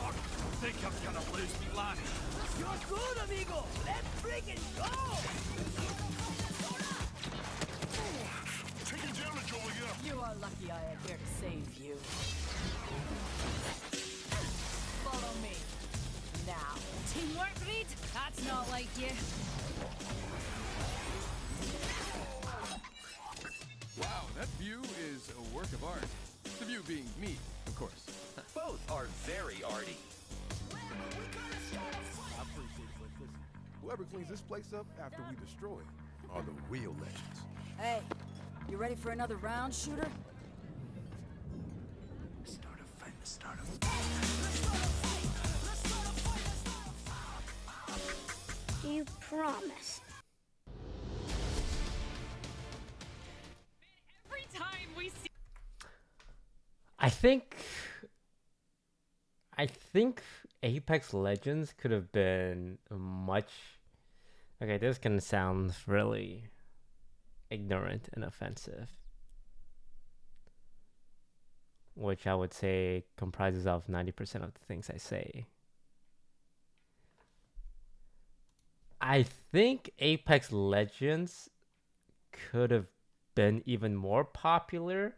I think I'm gonna lose me lunch. You're good, amigo. Let's freaking go. Taking damage over here. You are lucky I am here to save you. Follow me. Now. Teamwork, Reed? That's not like you. Wow, that view is a work of art. The view being me, of course. Both are very arty. I appreciate it, but listen, whoever cleans this place up after we destroy it are the real legends. Hey, you ready for another round, shooter? Start a fight, start a You promise. Every time we see I think Apex Legends could have been much... Okay, this can sound really ignorant and offensive, which I would say comprises of 90% of the things I say. I think Apex Legends could have been even more popular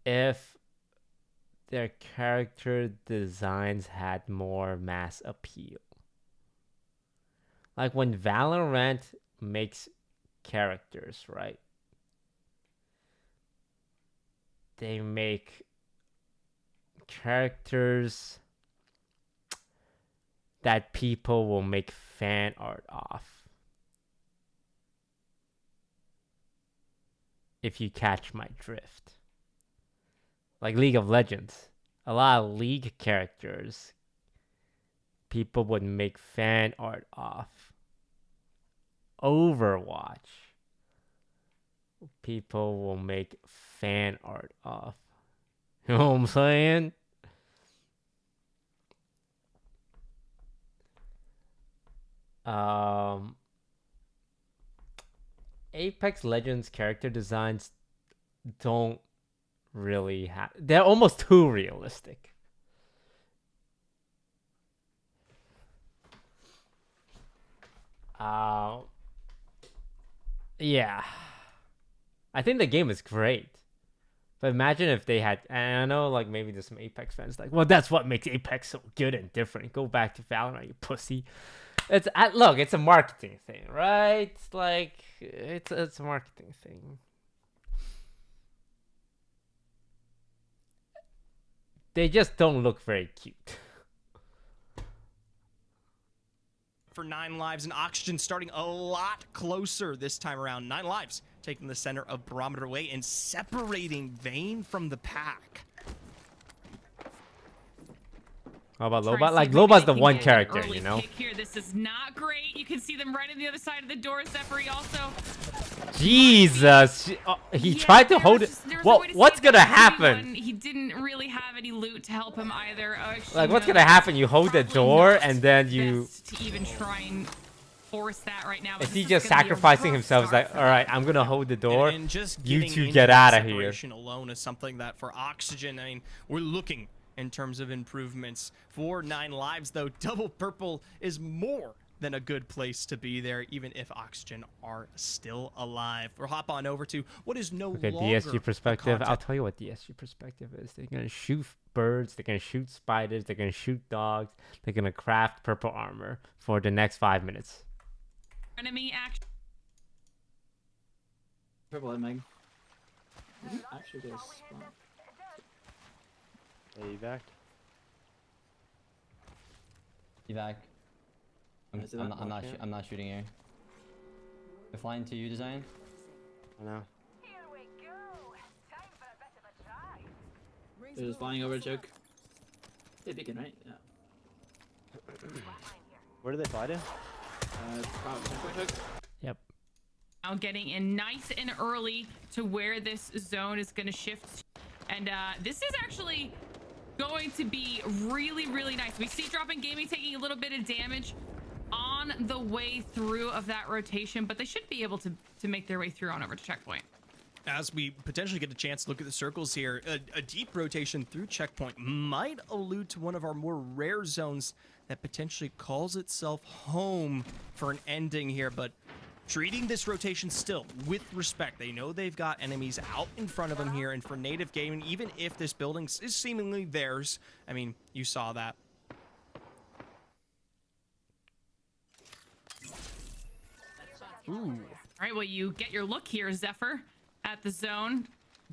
if their character designs had more mass appeal. Like when Valorant makes characters, right? They make characters that people will make fan art off. If you catch my drift. Like League of Legends. A lot of League characters people would make fan art off. Overwatch. People will make fan art off. You know what I'm saying? Apex Legends character designs don't really have... They're almost too realistic. Yeah. I think the game is great. But imagine if they had, and I know like maybe there's some Apex fans like, well, that's what makes Apex so good and different. Go back to Valorant, you pussy. Look, it's a marketing thing, right? Like it's a marketing thing. They just don't look very cute. For 9 lives, and Oxygen starting a lot closer this time around. 9 lives taking the center of Barometer away and separating Vayne from the pack. How about Loba? Like Loba's the one character, you know. Here, this is not great. You can see them right on the other side of the door. Zephyr also. Jesus, he tried to hold it. What's gonna happen? He didn't really have any loot to help him either. Like, what's gonna happen? You hold the door and then you. To even try and force that right now. Is he just sacrificing himself? He's like, all right, I'm gonna hold the door. And just you getting two into get out of here. separation alone is something that for Oxygen, I mean, we're looking in terms of improvements. For 9 lives, though, double purple is more than a good place to be there, even if Oxygen are still alive. We'll hop on over to what is no longer DSG perspective. I'll tell you what DSG perspective is. They're gonna shoot birds. They're gonna shoot spiders. They're gonna shoot dogs. They're gonna craft purple armor for the next 5 minutes. Enemy action. Purple head, Meg. Actually, there's spawn. Evac. Evac. I'm not shooting here. They're flying to you, Design. I know. They're just flying over a choke. They beacon, right? Yeah. Where do they fly to? Choke. Yep. Now getting in nice and early to where this zone is going to shift. And this is actually going to be really, really nice. We see Dropping Gaming taking a little bit of damage on the way through of that rotation, but they should be able to make their way through on over to checkpoint. As we potentially get a chance to look at the circles here, a deep rotation through checkpoint might allude to one of our more rare zones that potentially calls itself home for an ending here, but treating this rotation still with respect. They know they've got enemies out in front of them here, and for Native Gaming, even if this building is seemingly theirs, I mean, you saw that. Ooh. All right, well, you get your look here, Zephyr, at the zone.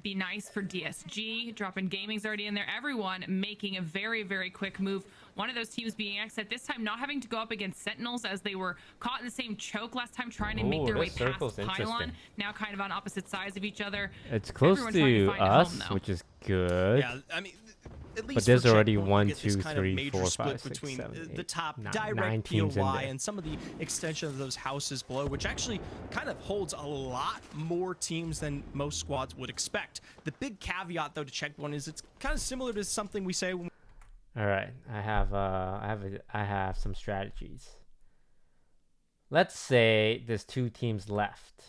Be nice for DSG. Dropping Gaming's already in there. Everyone making a very, very quick move. One of those teams being X at this time, not having to go up against Sentinels as they were caught in the same choke last time, trying to make their way past Pylon. Now kind of on opposite sides of each other. It's close to us, which is good. Yeah, I mean, at least but there's already Checkpoint, 1, we'll 2, 3, 4, 5, 6, between 7, 8, the top 9 direct teams in POI there. and some of the extension of those houses below, which actually kind of holds a lot more teams than most squads would expect. The big caveat, though, to Checkpoint is it's kind of similar to something we say when All right, I have some strategies. Let's say there's 2 teams left.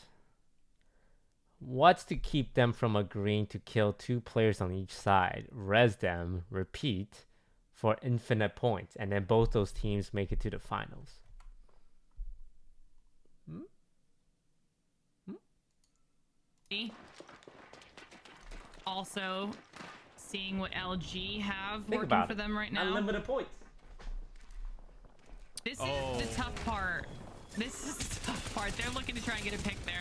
What's to keep them from agreeing to kill 2 players on each side, res them, repeat for infinite points, and then both those teams make it to the finals? Also, seeing what LG have working for them right now. Unlimited points. This is the tough part. This is the tough part. They're looking to try and get a pick there.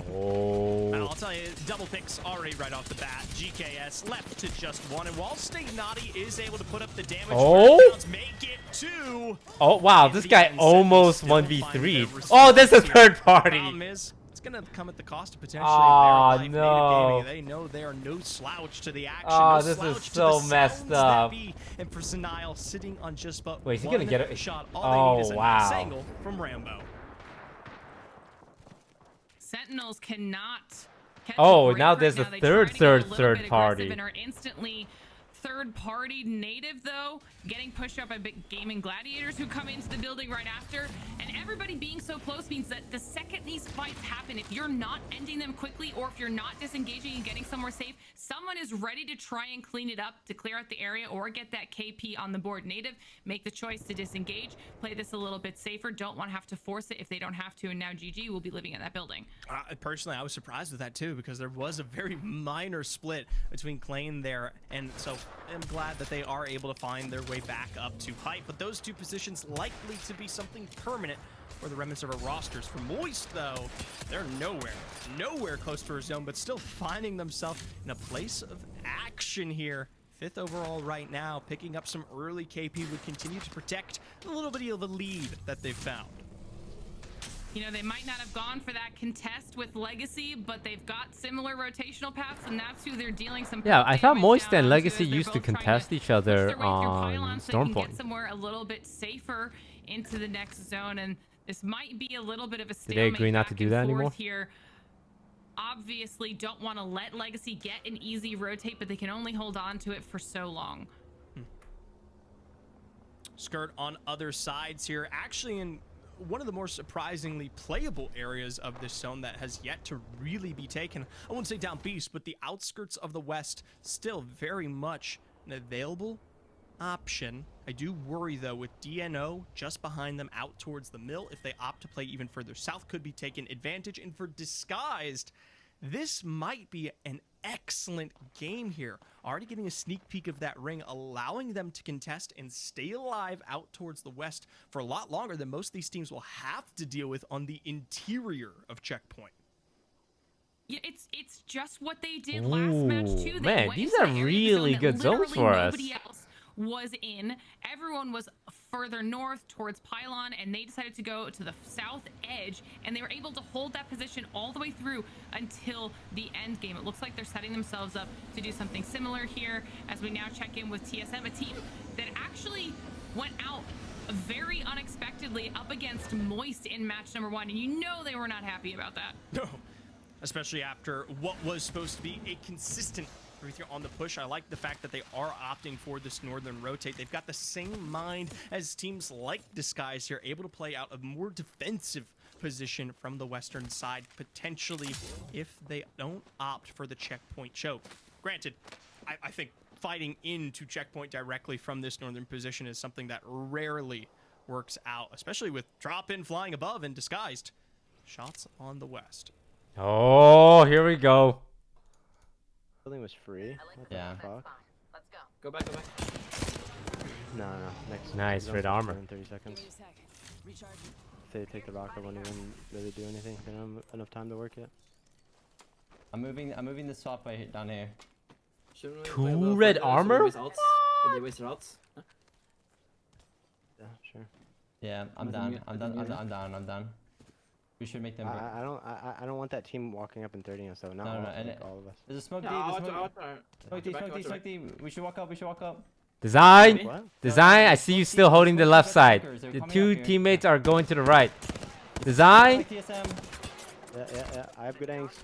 And I'll tell you, double picks already right off the bat. GKS left to just 1, and while Stay Naughty is able to put up the damage, make it 2. Oh wow, this guy almost 1v3. Oh, this is third party. Problem is, it's gonna come at the cost of potentially their life. Native Gaming, they know they are no slouch to the action. Oh, this is so messed up. And for Zenile sitting on just about wait, is he gonna get it? Shot. All they need is a nice wow. angle from Rambo. Sentinels cannot catch oh, a now break there's right a now. They third try to get a little bit third party. aggressive and are instantly third party. Native, though, getting pushed up by big gaming gladiators who come into the building right after, and everybody being so so close means that the second these fights happen, if you're not ending them quickly or if you're not disengaging and getting somewhere safe, someone is ready to try and clean it up to clear out the area or get that KP on the board. Native make the choice to disengage, play this a little bit safer, don't want to have to force it if they don't have to, and now GG will be living in that building. Personally, I was surprised with that too, because there was a very minor split between Klein there, and so I'm glad that they are able to find their way back up to height. But those two positions likely to be something permanent for the remnants of our rosters. For Moist, though, they're nowhere close to our zone, but still finding themselves in a place of action here. 5th overall right now, picking up some early KP would continue to protect a little bit of a lead that they've found. You know, they might not have gone for that contest with Legacy, but they've got similar rotational paths, and that's who they're dealing some. Yeah, I thought Moist and Legacy they're used to both trying contest each other on pylons so they can get Stormpoint. somewhere a little bit safer into the next zone, and this might be a little bit of a Did stalemate. they agree not to back do and that forth anymore? Here. Obviously, don't want to let Legacy get an easy rotate, but they can only hold on to it for so long. Skirt on other sides here, actually in one of the more surprisingly playable areas of this zone that has yet to really be taken. I wouldn't say down beast, but the outskirts of the west still very much an available option. I do worry though with DNO just behind them out towards the mill. If they opt to play even further south, could be taken advantage. And for Disguised, this might be an excellent game here. Already getting a sneak peek of that ring, allowing them to contest and stay alive out towards the west for a lot longer than most of these teams will have to deal with on the interior of Checkpoint. Yeah, it's just what they did last match too. They Man, went these into are the area of the really zone that good zones literally for us. nobody else was in. Everyone was further north towards Pylon, and they decided to go to the south edge, and they were able to hold that position all the way through until the end game. It looks like they're setting themselves up to do something similar here as we now check in with TSM, a team that actually went out very unexpectedly up against Moist in match number 1, and you know they were not happy about that. No, especially after what was supposed to be a consistent on the push. I like the fact that they are opting for this northern rotate. They've got the same mind as teams like Disguise here, able to play out a more defensive position from the western side, potentially, if they don't opt for the checkpoint choke. Granted, I think fighting into checkpoint directly from this northern position is something that rarely works out, especially with drop-in flying above and Disguised. Shots on the west. Oh, here we go. Building was free. Yeah. Fuck? Let's go. Go back, go back. No. Next. Nice, zone's red over armor. In 30 seconds. Give me a sec. Recharging. If they take the rock, I won't even really do anything. They don't have enough time to work yet. I'm moving the swap right down here. Shouldn't we Two play a little red further so they armor? waste ults? Did they waste their ults? Huh? Yeah, sure. Yeah, I'm done. We should make them. I don't want that team walking up and 30 us though. No, Like and all of us. There's a smoke D. Yeah, Smoke D. We should walk up. Design! What? Design, I see you still holding the left side. They're The coming two up here. teammates are going to the right. Design! TSM. Yeah. I have good angles.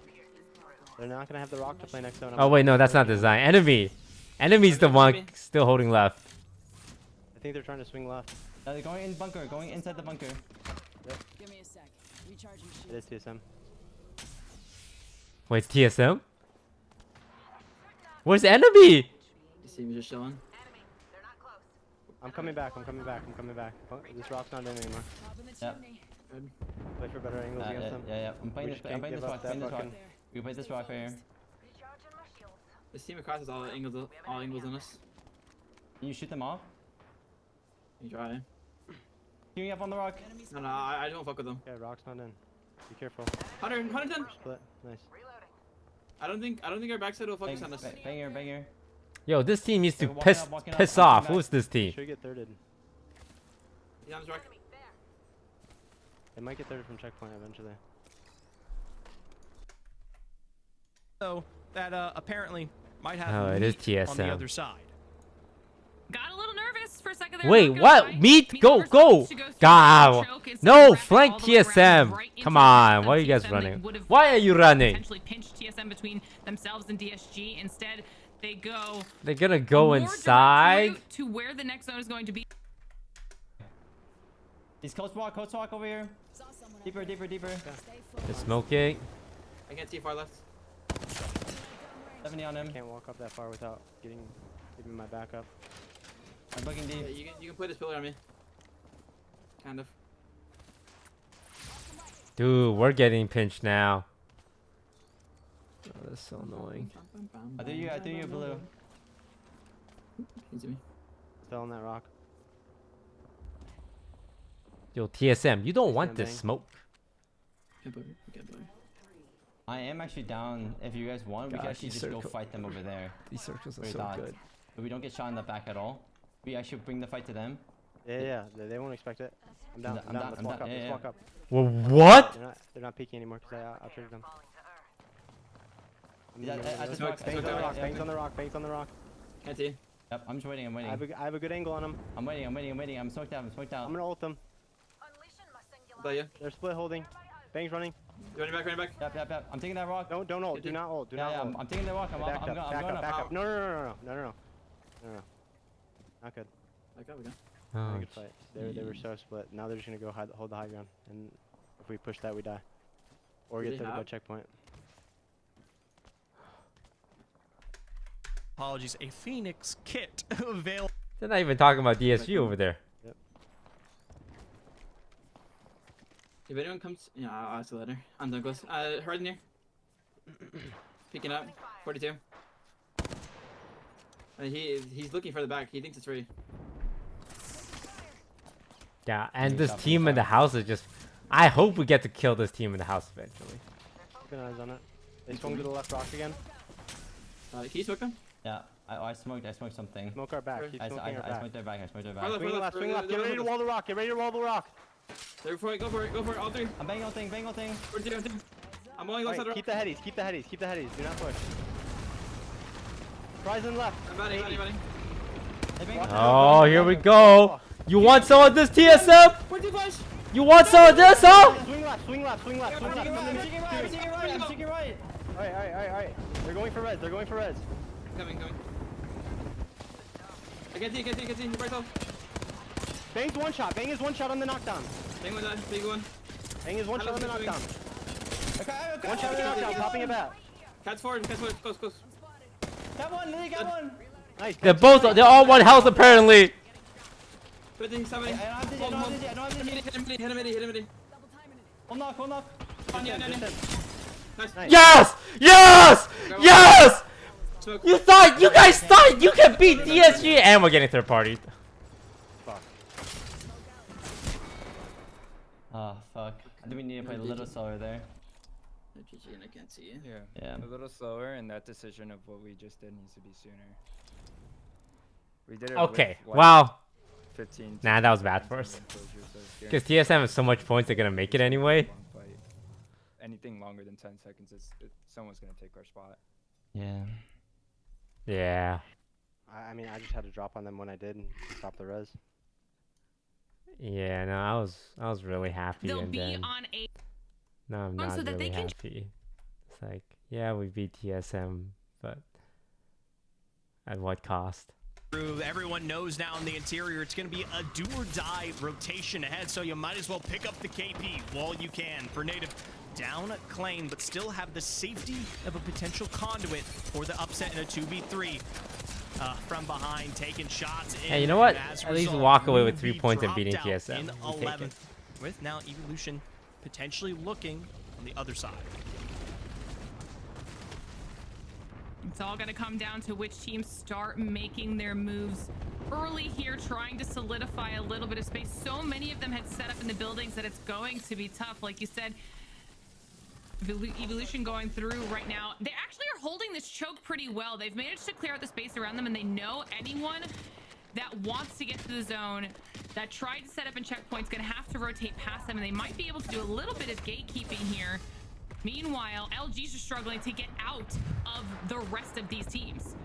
They're not gonna have the rock to play next zone. Oh wait, no, that's not design. Enemy! Enemy's the one still holding left. I think they're trying to swing left. They're going in bunker. Going inside the bunker. Give me a sec. Recharging It shield. is TSM. Wait, it's TSM? Where's enemy? You see me just chilling? I'm coming back. Oh, this rock's not in anymore. Top in the Yeah. chimney. Wait for better angles against them. Yeah. I'm playing We this. just I'm can't playing this give up rock. that Playing this rock. fucking- We play this rock right here. This team across has all angles in us. Can you shoot them off? You try. Queue me up on the rock. No, I don't fuck with them. Yeah, rock's not in. Be careful. 110. Split. Nice. I don't think our backside will focus on us. Banger. Yo, this team needs to They're walking up, walking up, piss walking off. back. Who's this team? Should get thirded. He's on his rock. They might get thirded from checkpoint eventually. So that apparently might have Oh, it is meat on the TSM. other side. Got a little nervous for a second there. Wait, not gonna what? lie. Meat? Go! Never's supposed to go through the Go! choke instead No, of wrapping flank all the way around TSM. right into Come the on, rest why are of you guys TSM. They running? would've Why are you running? Potentially pinch TSM between themselves and DSG. Instead, they go They're gonna go more direct inside. route to where the next zone is going to be. He's coast walk over here. Saw something. Deeper, deeper, deeper. It's smoking. I can't see far left. 70 on him. Can't walk up that far without giving my backup. I'm bugging Yeah, deep. you can put this pillar on me. Kind of. Dude, we're getting pinched now. Oh, that's so annoying. I think you blue. Can you see me? Still on that rock. Yo, TSM, you don't want TSM this bang. smoke. Can't put me. Can't put me. I am actually down. If you guys want, we can Gosh, actually these just go circle- fight them over there. These circles are Very so dots. good. But we don't get shot in the back at all. We actually bring the fight to them. Yeah. They won't expect it. I'm down. I'm down. Let's walk up. Yeah, Let's yeah. walk up. Well, what? They're not peeking anymore because I triggered them. Yeah, at this rock, Bangs on the rock. Bangs on the rock. Bangs on the rock. Can't see. Yep, I'm just waiting. I'm waiting. I have a good angle on them. I'm waiting. I'm smoked out. I'm gonna ult them. What about you? They're split holding. Bangs running. You running back? Yep. I'm taking that rock. Don't ult. Do not ult. Do not ult. I'm taking the rock. I'm Back going up. up. No. Not good. Back up, we go. Not a Oh, good fight. They were so split. Now they're just gonna go hold the high ground, and if we push that, we die, or Do get they 30 by have- checkpoint. Apologies, a Phoenix kit available. they're not even talking about DSG over there. If anyone comes, yeah, I'll ask you later. I'm done close. Hard near. Picking up. 42. He's looking for the back. He thinks it's free. Yeah, and this team in the house is just... I hope we get to kill this team in the house eventually. Keep an eyes on it. They swung to the left rock again. Can you smoke him? Yeah, I smoked something. Smoke our back. Keep I smoking our back. smoked their back. Far left, Swing far left. Swing far left. Get ready to wall the rock. Get ready to wall the rock. There for it. Go for it. All three. I'm banging on thing. 42. I'm only left side. Keep the headies. Keep the headies. Do not push. Horizon left. I'm batting. Oh, here we go. You want some of this, TSM? 42 flash. You want some of this, huh? Swing left. I'm taking right. Alright. They're going for res. Coming. I can't see. Right off. Bang's one shot. Bang is one shot on the knockdown. Big one. Bang is one shot on the knockdown. Okay. One shot on the knockdown. Popping a bat. Cat's forward. Close. Got one. Lily got one. Nice. They're all one health apparently. 50, 70. I don't have this. Hit him. One knock. Yeah. Yes! Smoke. You guys thought you can beat DSG, and we're getting third party. Oh fuck. I think we need to play a little slower there. GG and I can't see you. Yeah. A little slower, and that decision of what we just did needs to be sooner. We did it. Okay, with, like, well, 15. nah, that was bad for us. Because TSM has so much points, they're gonna make it anyway. Anything longer than 10 seconds, someone's gonna take our spot. Yeah. Yeah. I mean, I just had to drop on them when I did and stop the res. Yeah, no, I was really happy, They'll and be then on a no, I'm not so that really they can happy. It's like, yeah, we beat TSM, but at what cost? Everyone knows now in the interior it's going to be a do or die rotation ahead, so you might as well pick up the KP while you can. For Native down claim, but still have the safety of a potential conduit for the upset in a 2v3. From behind, taking shots. Hey, you know what? As a At least result, walk away with will 3 be points and dropped beating out TSM. in We'll take it. 11th, with now Evolution potentially looking on the other side. It's all going to come down to which teams start making their moves early here, trying to solidify a little bit of space. So many of them had set up in the buildings that it's going to be tough. Like you said, Evolution going through right now. They actually are holding this choke pretty well. They've managed to clear out the space around them, and they know anyone that wants to get to the zone, that tried to set up in checkpoints, going to have to rotate past them, and they might be able to do a little bit of gatekeeping here. Meanwhile, LGs are struggling to get out of the rest of these teams.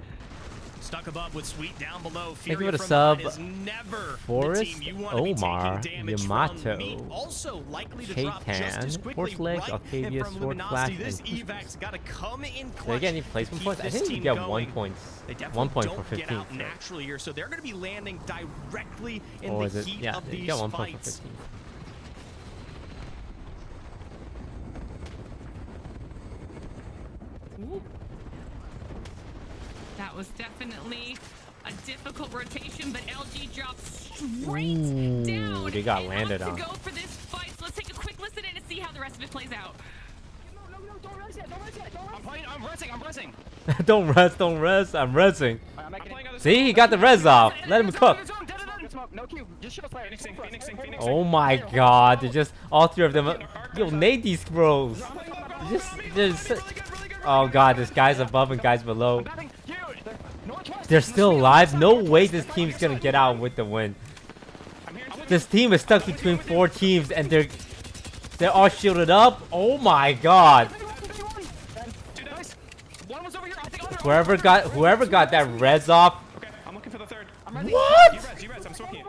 Stuck above with Sweet down below. Thank you Fury for the from sub, behind is never Forrest, the team you want to be Omar, taking damage from. Meat Yamato, also likely to drop just as Chaitan, quickly, Horse Legs, right? Octavia, And from Sword Luminosity, Flash, this and evac's got to come in clutch. Did I get any placement to points? keep I this think we team get going. 1 point. They 1 definitely point don't for get 15. out naturally here, so they're going to be landing directly in Or the is it? heat Yeah, of you these get 1 point for fights. 15. Ooh. That was definitely a difficult rotation, but LG drops straight down. They got and landed up on. to go for this fight. So let's take a quick listen in and see how the rest of it plays out. No, don't rest yet, don't rest yet, don't rest. I'm resting. Don't rest. I'm resting. I'm playing other See, he got the res off. Let him cook. No Q, just show Slayer. Phoenixing. Oh my god, they're just all three of them. Yo, nade these bros. Just, oh god, this guy's above and guy's below. They're still alive. No way this team's gonna get out with the win. This team is stuck between 4 teams and they're all shielded up. Oh my god. Whoever got that res off. Okay, I'm looking for the third. What? You res, I'm smoking.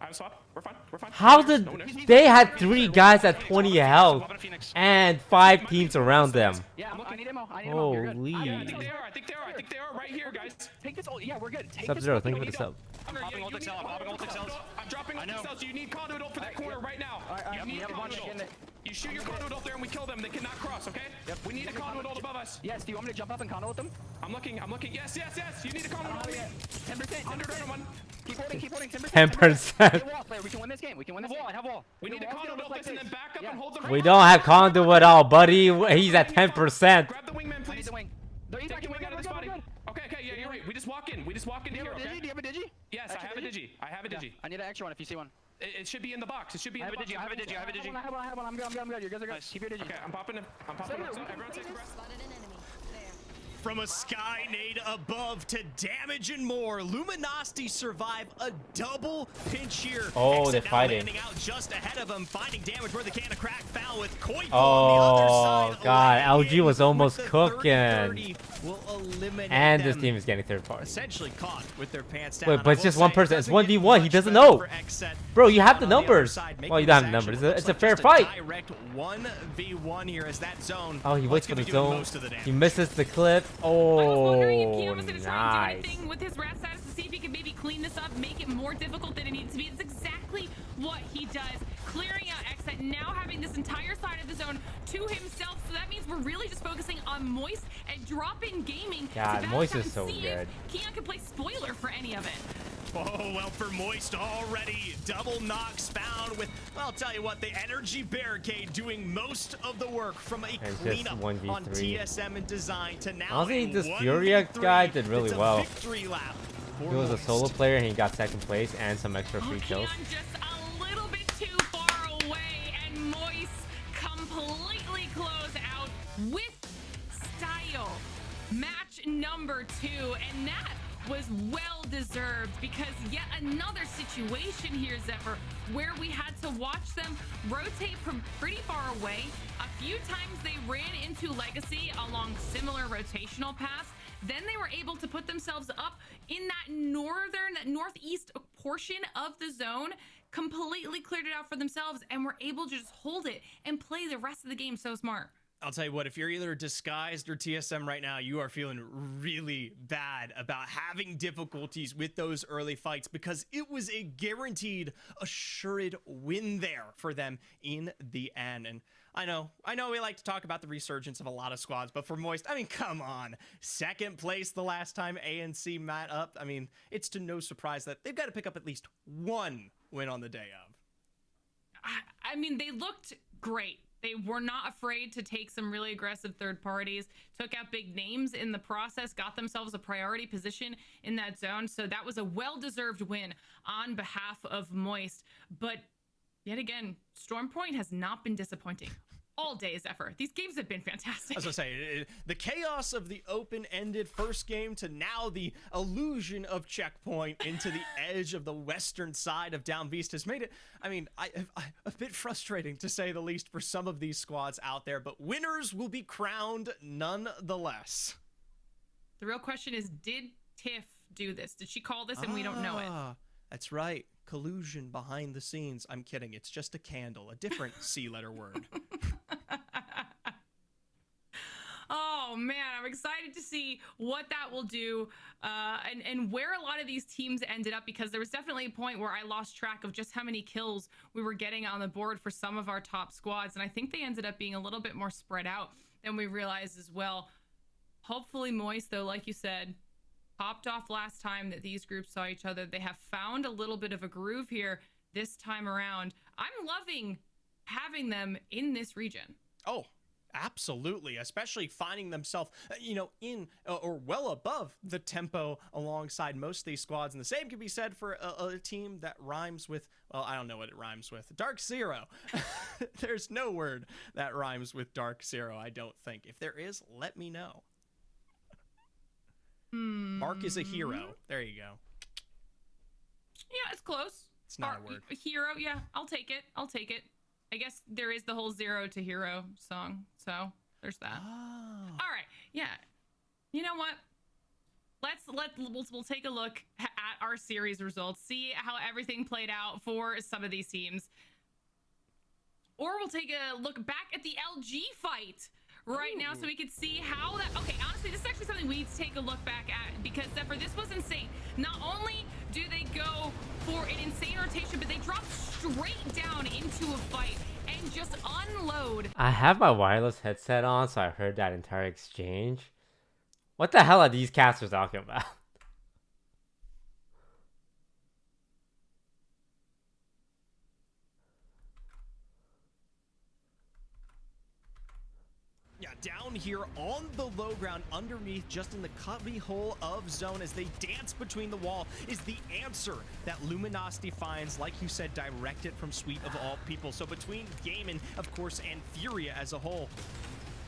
I have a swap. We're fine. How did they had 3 guys at 20 health and 5 teams around them? Yeah, I need ammo. Holy. I think they are right here, guys. Take this. Yeah, we're good. Take Sub-Zero, thank you for the sub. I'm dropping ult cells. I'm dropping ult cells. You need conduit ult for that corner right now. You need conduit ult. You shoot your conduit ult there and we kill them. They cannot cross, okay? Yep. We need a conduit ult above us. Yes, do you want me to jump up and conduit them? I'm looking. Yes. You need a conduit ult. 10%. Keep holding. 10%. We can win this game. I have wall. We need a conduit ult this and then back up and hold them. We don't have conduit at all, buddy. He's at 10%. Grab the wingman, please. Take the wing out of this body. Okay, yeah, you're right. We just walk in here, okay? Do you have a digi? Yes, I have a digi. I need an extra one if you see one. It should be in the box. I have a digi. I have one. I'm good. You guys are good. Keep your digi. Okay, I'm popping him. Everyone take a breath. From a sky nade above to damage and more, Luminosity survive a double pinch here. Oh, Exit they're now fighting. landing out just ahead of him, finding damage where they can. A crack foul with Koipo on the other Oh side. god, LG was almost With the cooking. 30-30 will eliminate And this them. team is getting third party. Essentially caught with their pants down. Wait, but I it's will just say one it person. It's doesn't get 1v1. He much doesn't better know. for Xset. Bro, you have the On other numbers. side, Well, you making don't have the this numbers. action It's a look fair like fight. just a direct 1v1 here as that zone. Oh, he waits for looks the to be doing zone. most of the damage. He misses the clip. Oh, nice. With his rat status to see if he can maybe clean this up, make it more difficult than it needs to be. It's exactly what he does. Clearing out Xset, now having this entire side of the zone to himself. So that means we're really just focusing on Moist and drop-in gaming. God, Moist is so good. Keon can play spoiler for any of it. Oh, well, for Moist already. Double knocks found with, well, I'll tell you what, the energy barricade doing most of the work from a And cleanup just 1v3. on TSM and design to now Honestly, a this 1v3. Furia guy did really It's a well. victory lap for He was a Moist. solo player and he got second place and some extra free kills. Just a little bit too far away, and Moist completely close out with style. Match number 2, and that was well deserved because yet another situation here, Zephyr, where we had to watch them rotate from pretty far away. A few times they ran into Legacy along similar rotational paths. Then they were able to put themselves up in that northeast portion of the zone, completely cleared it out for themselves, and were able to just hold it and play the rest of the game so smart. I'll tell you what, if you're either Disguised or TSM right now, you are feeling really bad about having difficulties with those early fights because it was a guaranteed, assured win there for them in the end. And I know we like to talk about the resurgence of a lot of squads, but for Moist, I mean, come on. Second place the last time ANC met up. I mean, it's to no surprise that they've got to pick up at least one win on the day of. I mean, they looked great. They were not afraid to take some really aggressive third parties, took out big names in the process, got themselves a priority position in that zone. So that was a well-deserved win on behalf of Moist. But yet again, Storm Point has not been disappointing all day, Zephyr. These games have been fantastic. As I say, the chaos of the open-ended first game to now the illusion of checkpoint into the edge of the western side of Down Beast has made it, I mean, a bit frustrating to say the least for some of these squads out there, but winners will be crowned nonetheless. The real question is, did Tiff do this? Did she call this and we don't know it? That's right. Collusion behind the scenes. I'm kidding. It's just a candle, a different C-letter word. Oh man, I'm excited to see what that will do and where a lot of these teams ended up, because there was definitely a point where I lost track of just how many kills we were getting on the board for some of our top squads, and I think they ended up being a little bit more spread out than we realized as well. Hopefully Moist, though, like you said, popped off last time that these groups saw each other. They have found a little bit of a groove here this time around. I'm loving having them in this region. Oh, absolutely, especially finding themselves, in or well above the tempo alongside most of these squads. And the same can be said for a team that rhymes with, well, I don't know what it rhymes with. Dark Zero. There's no word that rhymes with Dark Zero, I don't think. If there is, let me know. Mark is a hero. There you go. Yeah, it's close. It's not a word. Hero, yeah, I'll take it. I guess there is the whole Zero to Hero song, so there's that. Oh. All right, yeah. You know what? We'll take a look at our series results, see how everything played out for some of these teams, or we'll take a look back at the LG fight right now so we can see how that. Okay, honestly, this is actually something we need to take a look back at, because Zephyr, this was insane. Not only do they go for an insane rotation, but they drop straight down into a fight and just unload. I have my wireless headset on, so I heard that entire exchange. What the hell are these casters talking about? Yeah, down here on the low ground underneath, just in the cubby hole of zone as they dance between the wall, is the answer that Luminosity finds, like you said, directed from Sweet of all people. So between Gaiman, of course, and Furia as a whole,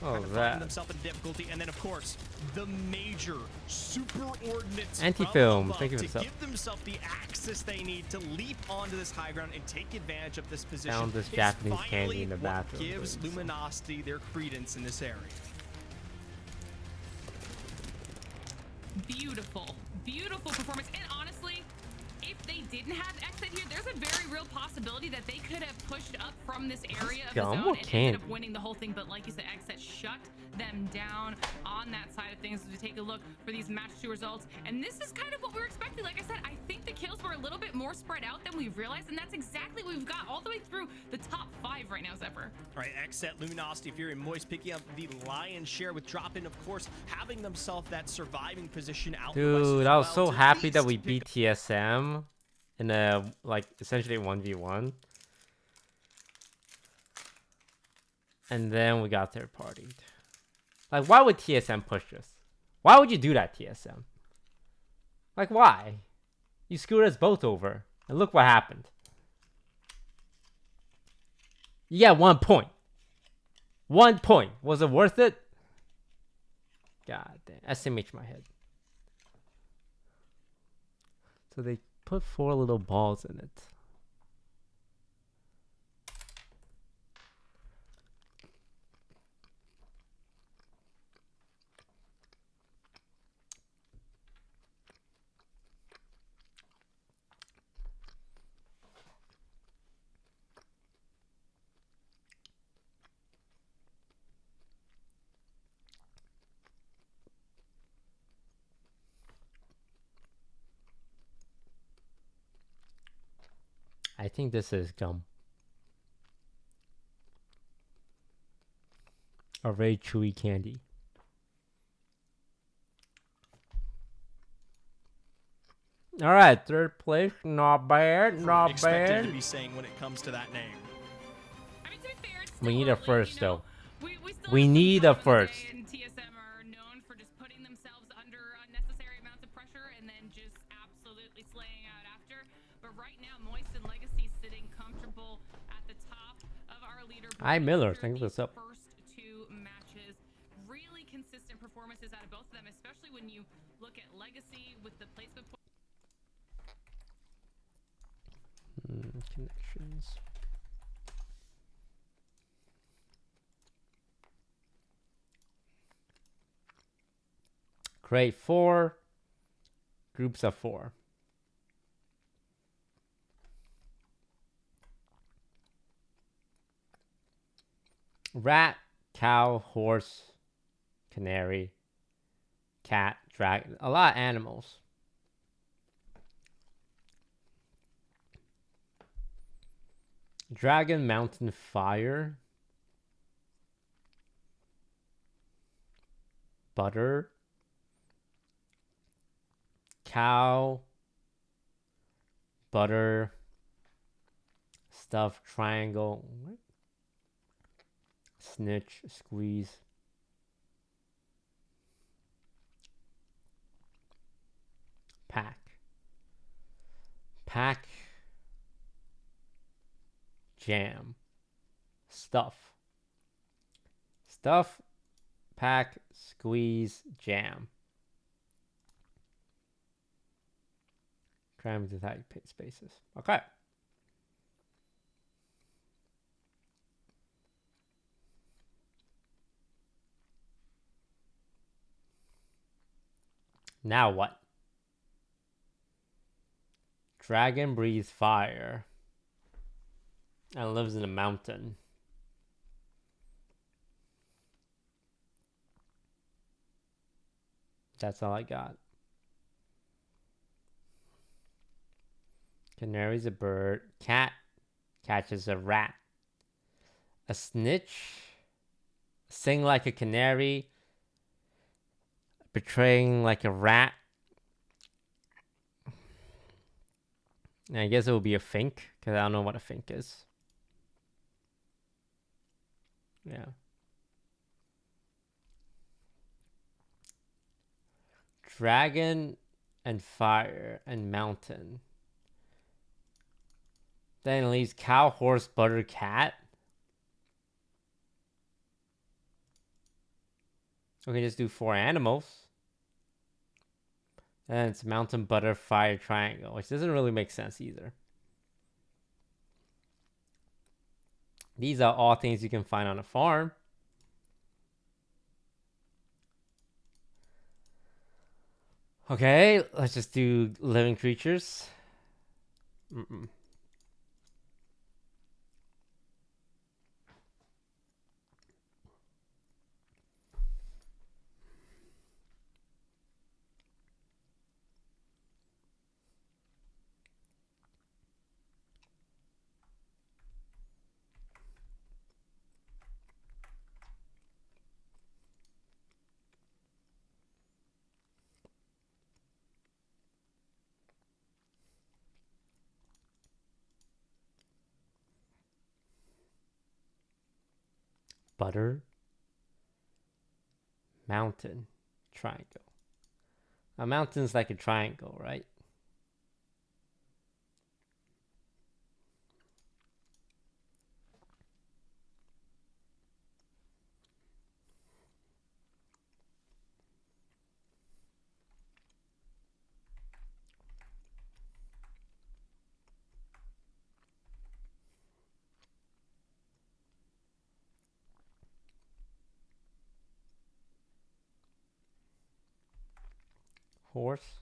Oh, find themselves in difficulty. And then, of course, the major super ordinates Anti-film, from thank you above for to the give themselves the access they need to leap onto this high ground and take advantage of this position. Found this is Japanese finally candy in the what bathroom, gives please. Luminosity their credence in this area. Beautiful, beautiful performance. And honestly, if they didn't have exit here, there's a very real possibility that they could have pushed up from this area of the Gum zone or and ended candy? up winning the whole thing. But like you said, exit shut them down on that side of things as we take a look for these match 2 results. And this is kind of what we were expecting. Like I said, I think the kills were a little bit more spread out than we realized, and that's exactly what we've got all the way through the top 5 right now, Zephyr. All right, Xset, Luminosity, Fury, and Moist picking up the lion's share with drop-in, of course, having themselves that surviving position out. Dude, I was so happy that we beat TSM in a, like, essentially 1v1. And then we got third-partied. Like, why would TSM push us? Why would you do that, TSM? Like, why? You screwed us both over. And look what happened. You got 1 point. 1 point. Was it worth it? God damn. SMH my head. So they put 4 little balls in it. I think this is gum. A very chewy candy. All right, third place, not bad, not Expected bad. to be saying when it comes to that name. I mean, to be fair, it's We still need a early, first you know? though. We still We have some need time a in the first. day, and TSM are known for just putting themselves under unnecessary amounts of pressure and then just absolutely slaying out after. But right now, Moist and Legacy sitting comfortable at the top of our leaderboard. Hi Miller, after thank you for these the sub. first 2 matches. Really consistent performances out of both of them, especially when you look at Legacy with the placement. Connections. Create 4 groups of 4. Rat, cow, horse, canary, cat, dragon. A lot of animals. Dragon, mountain, fire. butter, cow, butter, stuff, triangle, what? Snitch, squeeze. Pack. Pack. Jam. Stuff. Stuff. Pack. Squeeze. Jam. Cram into tight spaces. Okay. Now what? Dragon breathes fire and lives in a mountain. That's all I got. Canary's a bird. Cat catches a rat. A snitch. Sing like a canary. Betraying like a rat. And I guess it will be a fink, because I don't know what a fink is. Yeah. Dragon and fire and mountain. Then it leaves cow, horse, butter, cat. We can just do 4 animals. And it's mountain, butter, fire, triangle, which doesn't really make sense either. These are all things you can find on a farm. Okay, let's just do living creatures. Butter, mountain, triangle. A mountain's like a triangle, right? Horse,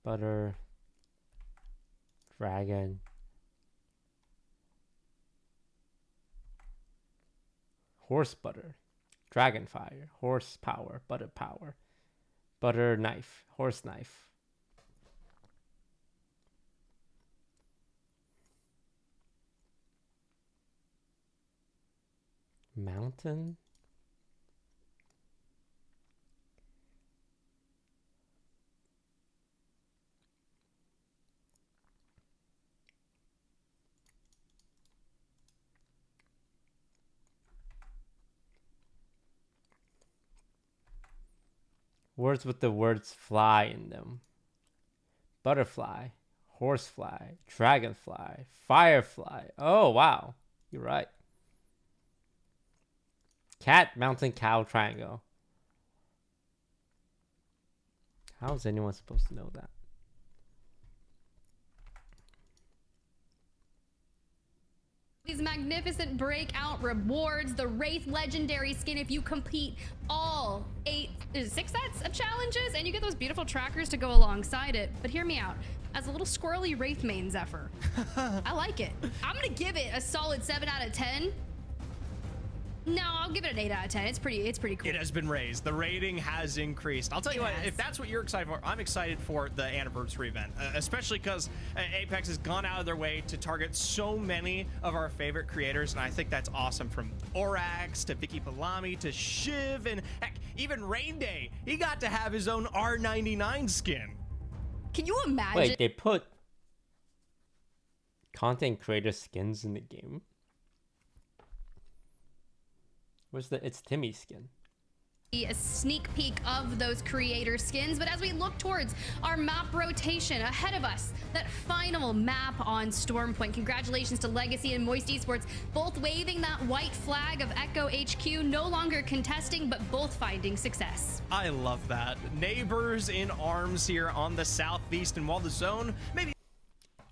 butter, dragon, horse butter, dragon fire, horse power, butter knife, horse knife. Mountain. Words with the words fly in them. Butterfly, horsefly, dragonfly, firefly. Oh, wow. You're right. Cat, mountain, cow, triangle. How is anyone supposed to know that? These magnificent breakout rewards, the Wraith legendary skin if you complete all 6 sets of challenges, and you get those beautiful trackers to go alongside it. But hear me out. As a little squirrely Wraith main Zephyr, I like it. I'm gonna give it a solid 7 out of 10. No, I'll give it an 8 out of 10. It's pretty cool. It has been raised. The rating has increased. I'll tell you what, if that's what you're excited for, I'm excited for the anniversary event, especially because Apex has gone out of their way to target so many of our favorite creators, and I think that's awesome, from Orax to Vicky Palami to Shiv, and heck, Even Rain Day, he got to have his own R99 skin. Can you imagine? Wait, they put content creator skins in the game? Where's the it's Timmy skin? A sneak peek of those creator skins, but as we look towards our map rotation ahead of us, that final map on Stormpoint. Congratulations to Legacy and Moist Esports, both waving that white flag of Echo HQ, no longer contesting, but both finding success. I love that. Neighbors in arms here on the southeast, and while the zone maybe.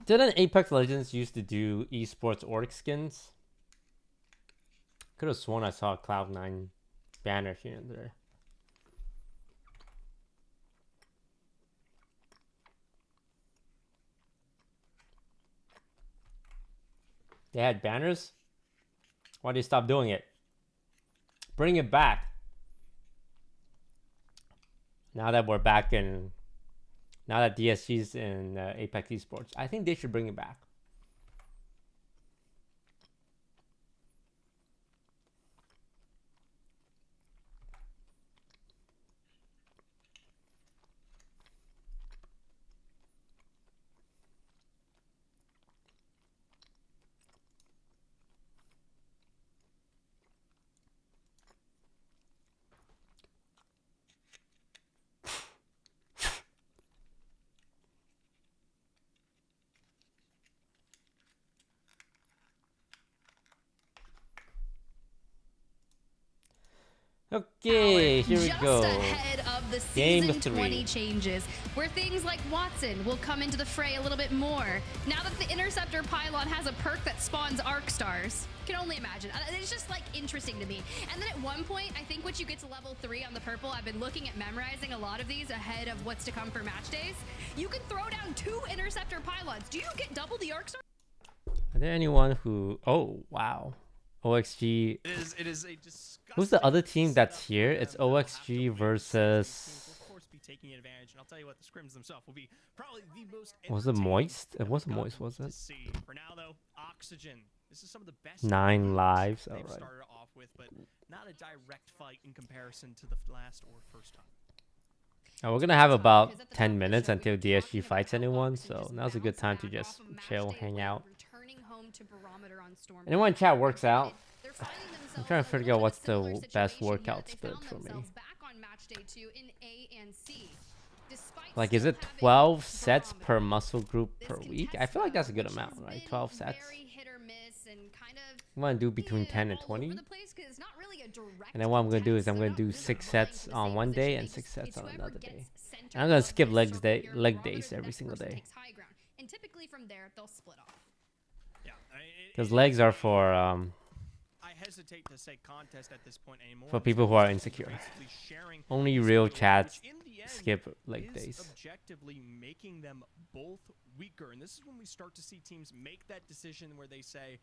Didn't Apex Legends used to do esports org skins? Could have sworn I saw a Cloud9 banner here and there. They had banners? Why did you stop doing it? Bring it back. Now that we're back in, now that DSG's in Apex Esports, I think they should bring it back. Okay, here we go. Just ahead of the season 20 changes, where things like Watson will come into the fray a little bit more. Now that the Interceptor Pylon has a perk that spawns Arc Stars, can only imagine. It's just like interesting to me. And then at one point, I think once you get to level 3 on the purple, I've been looking at memorizing a lot of these ahead of what's to come for match days. You can throw down 2 Interceptor Pylons. Do you get double the Arc Star? Are there anyone who? Oh wow, OXG. It is a disgusting. Who's the other team that's here? It's OXG versus. Of course, be taking advantage, and I'll tell you what, the scrims themselves will be probably the most. Was it Moist? It wasn't Moist, was it? For now, though, Oxygen. This is some of the best. 9 lives. All they've right. started off with, but not a direct fight in comparison to the last or first time. We're gonna have about 10 minutes until DSG fights anyone, so now's a good time to just chill, hang out. Anyone in chat works out? I'm trying to figure out what's the best workout split for me. Like, is it 12 sets per muscle group per week? I feel like that's a good amount, right? 12 sets. I'm gonna do between 10 and 20. And then what I'm gonna do is I'm gonna do 6 sets on one day and 6 sets on another day. And I'm gonna skip leg days every single day. And typically from there they'll split off. Because legs are for I hesitate to say contest at this point anymore. for people who are insecure. Only real chats skip leg days. Objectively making them both weaker, and this is when we start to see teams make that decision where they say,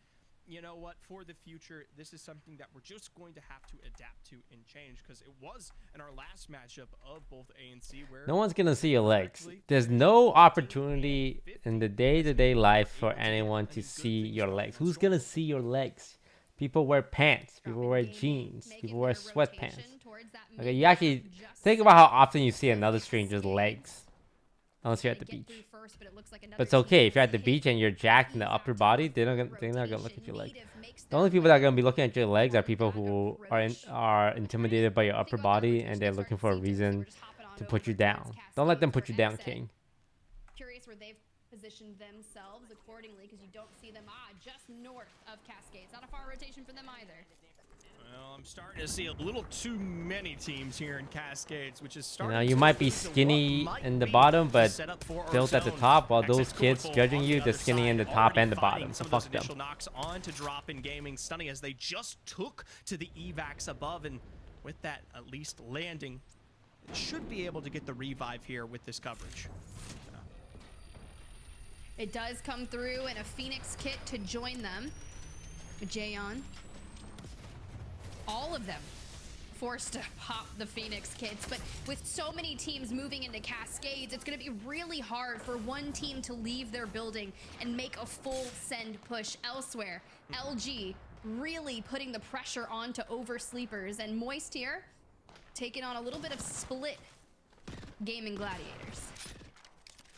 you know what, for the future, this is something that we're just going to have to adapt to and change, because it was in our last matchup of both A and C where No one's gonna see your legs. There's no opportunity in the day-to-day life for anyone to see your legs. Who's gonna see your legs? People wear pants. People wear jeans. People wear sweatpants. Okay, you actually think about how often you see another stranger's legs. Unless you're at the beach. But it's okay if you're at the beach and you're jacked in the upper body. They're not gonna look at your leg. The only people that are gonna be looking at your legs are people who are intimidated by your upper body and they're looking for a reason to put you down. Don't let them put you down, King. Curious where they've positioned themselves accordingly, because you don't see them just north of Cascades. Not a far rotation for them either. Well, I'm starting to see a little too many teams here in Cascades, which is You starting know, you might be skinny in the bottom, but built at the top, while those kids judging you, they're skinny in the top and the bottom. So fuck them. Knocks on to drop in gaming, stunning as they just took to the evacs above, and with that at least landing, they should be able to get the revive here with this coverage. It does come through in a Phoenix kit to join them. Jayon. All of them forced to pop the Phoenix kits, but with so many teams moving into Cascades, it's going to be really hard for one team to leave their building and make a full send push elsewhere. LG really putting the pressure on to Oversleepers, and Moist here taking on a little bit of split gaming gladiators.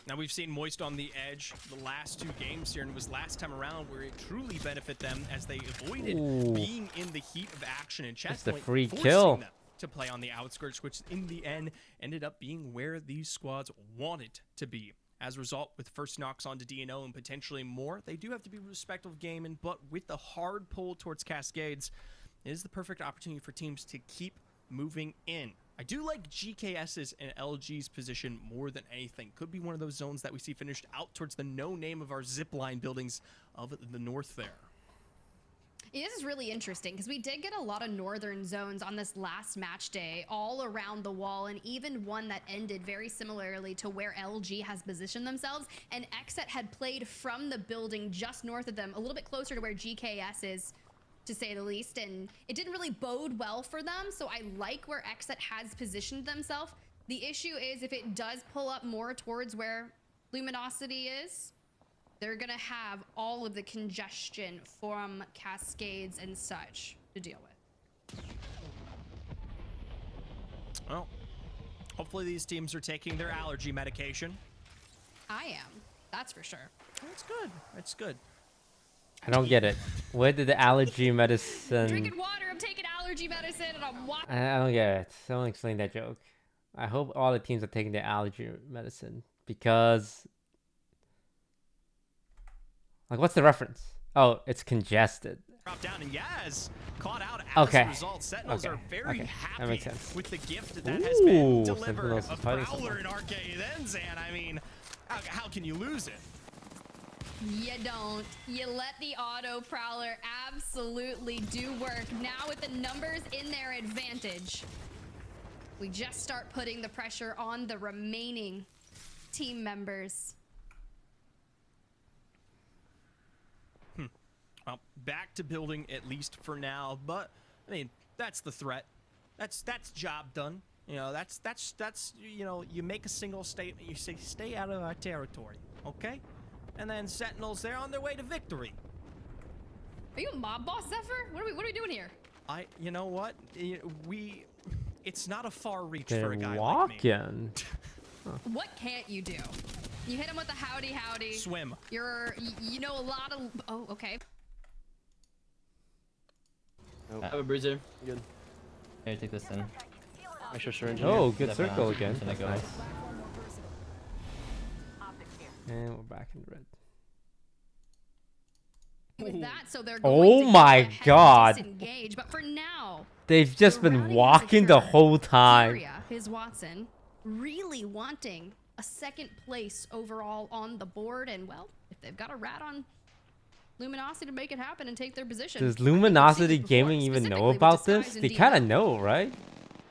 Now we've seen Moist on the edge the last 2 games here, and it was last time around where it truly benefited them as they avoided being in the heat of action and That's the checkpoint, free forcing kill. them to play on the outskirts, which in the end ended up being where these squads wanted to be. As a result, with first knocks onto DNO and potentially more, they do have to be respectful of gaming, but with the hard pull towards Cascades, it is the perfect opportunity for teams to keep moving in. I do like GKS's and LG's position more than anything. Could be one of those zones that we see finished out towards the no name of our zipline buildings of the north there. Yeah, this is really interesting because we did get a lot of northern zones on this last match day all around the wall, and even one that ended very similarly to where LG has positioned themselves, and Exet had played from the building just north of them, a little bit closer to where GKS is, to say the least, and it didn't really bode well for them. So I like where Exet has positioned themselves. The issue is if it does pull up more towards where Luminosity is, they're gonna have all of the congestion from Cascades and such to deal with. Well, hopefully these teams are taking their allergy medication. I am, that's for sure. That's good. That's good. I don't get it. Where did the allergy medicine? Drinking water, I'm taking allergy medicine, and I'm watching. I don't get it. Someone explain that joke. I hope all the teams are taking their allergy medicine because, like, what's the reference? Oh, it's congested. Drop down, and Yaz caught out as a result. Sentinels are very happy that makes sense. with the gift that has been delivered. Sentinels A is fighting Prowler someone. in Arcade ends, and I mean, how can you lose it? You don't. You let the auto prowler absolutely do work. Now with the numbers in their advantage, we just start putting the pressure on the remaining team members. Well, back to building at least for now, but I mean, that's the threat. That's job done. You know, that's you know, you make a single statement, you say stay out of our territory, okay? And then Sentinels, they're on their way to victory. Are you a mob boss, Zephyr? What are we doing here? You know what? It's not a far reach They're for a guy walking. like me. What can't you do? You hit him with the howdy. Swim. You know a lot of. Oh, okay. I have a bruiser. Good. Here, take this in. Make sure syringe. Oh, good Definitely circle not. again. Should I That's go? nice. And we're back in red. With that, so they're Oh going to my go ahead and God. disengage, but for now, They've just been routing is walking the secured. whole time. Furia, his Watson, really wanting a second place overall on the board, and well, if they've got a rat on Luminosity to make it happen and take their position. Does Luminosity Gaming even know about this? They kind of know, right?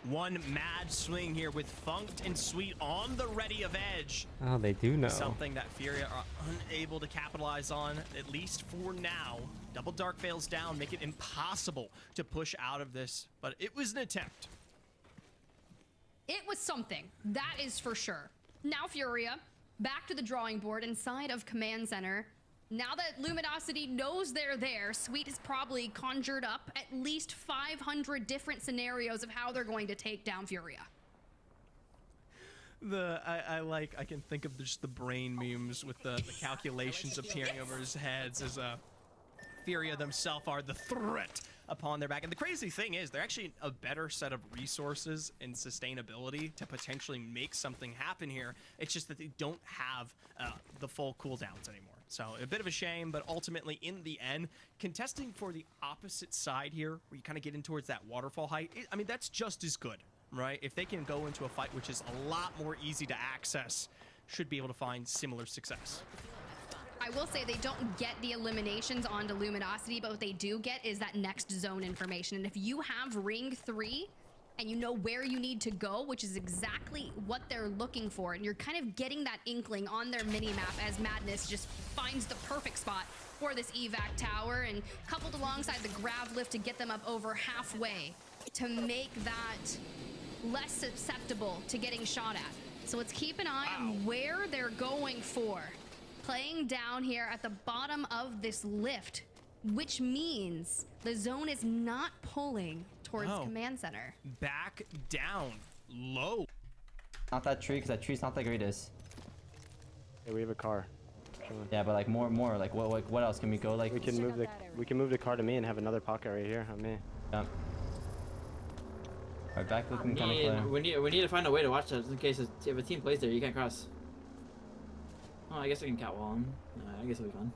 One mad swing here with Funked and Sweet on the ready of edge. Oh, they do know. Something that Furia are unable to capitalize on, at least for now. Double Dark fails down, make it impossible to push out of this, but it was an attempt. It was something, that is for sure. Now Furia, back to the drawing board inside of Command Center. Now that Luminosity knows they're there, Sweet has probably conjured up at least 500 different scenarios of how they're going to take down Furia. I can think of just the brain memes with the calculations appearing over his heads as Furia themselves are the threat upon their back. And the crazy thing is they're actually a better set of resources and sustainability to potentially make something happen here. It's just that they don't have the full cooldowns anymore. So a bit of a shame, but ultimately in the end, contesting for the opposite side here, where you kind of get in towards that waterfall height, I mean, that's just as good, right? If they can go into a fight which is a lot more easy to access, should be able to find similar success. I will say they don't get the eliminations onto Luminosity, but what they do get is that next zone information. And if you have Ring 3 and you know where you need to go, which is exactly what they're looking for, and you're kind of getting that inkling on their mini-map as Madness just finds the perfect spot for this evac tower, and coupled alongside the grav lift to get them up over halfway to make that less susceptible to getting shot at. So let's keep an eye on where they're going for. Playing down here at the bottom of this lift, which means the zone is not pulling towards command center. Back down low. Not that tree, because that tree's not the greatest. Yeah, we have a car. Yeah, but like more. Like what else can we go? Like we can move the car to me and have another pocket right here on me. Yeah. Alright, back looking kind of clear. We need to find a way to watch that, just in case if a team plays there, you can't cross. Oh, I guess I can catwall him. I guess it'll be fun.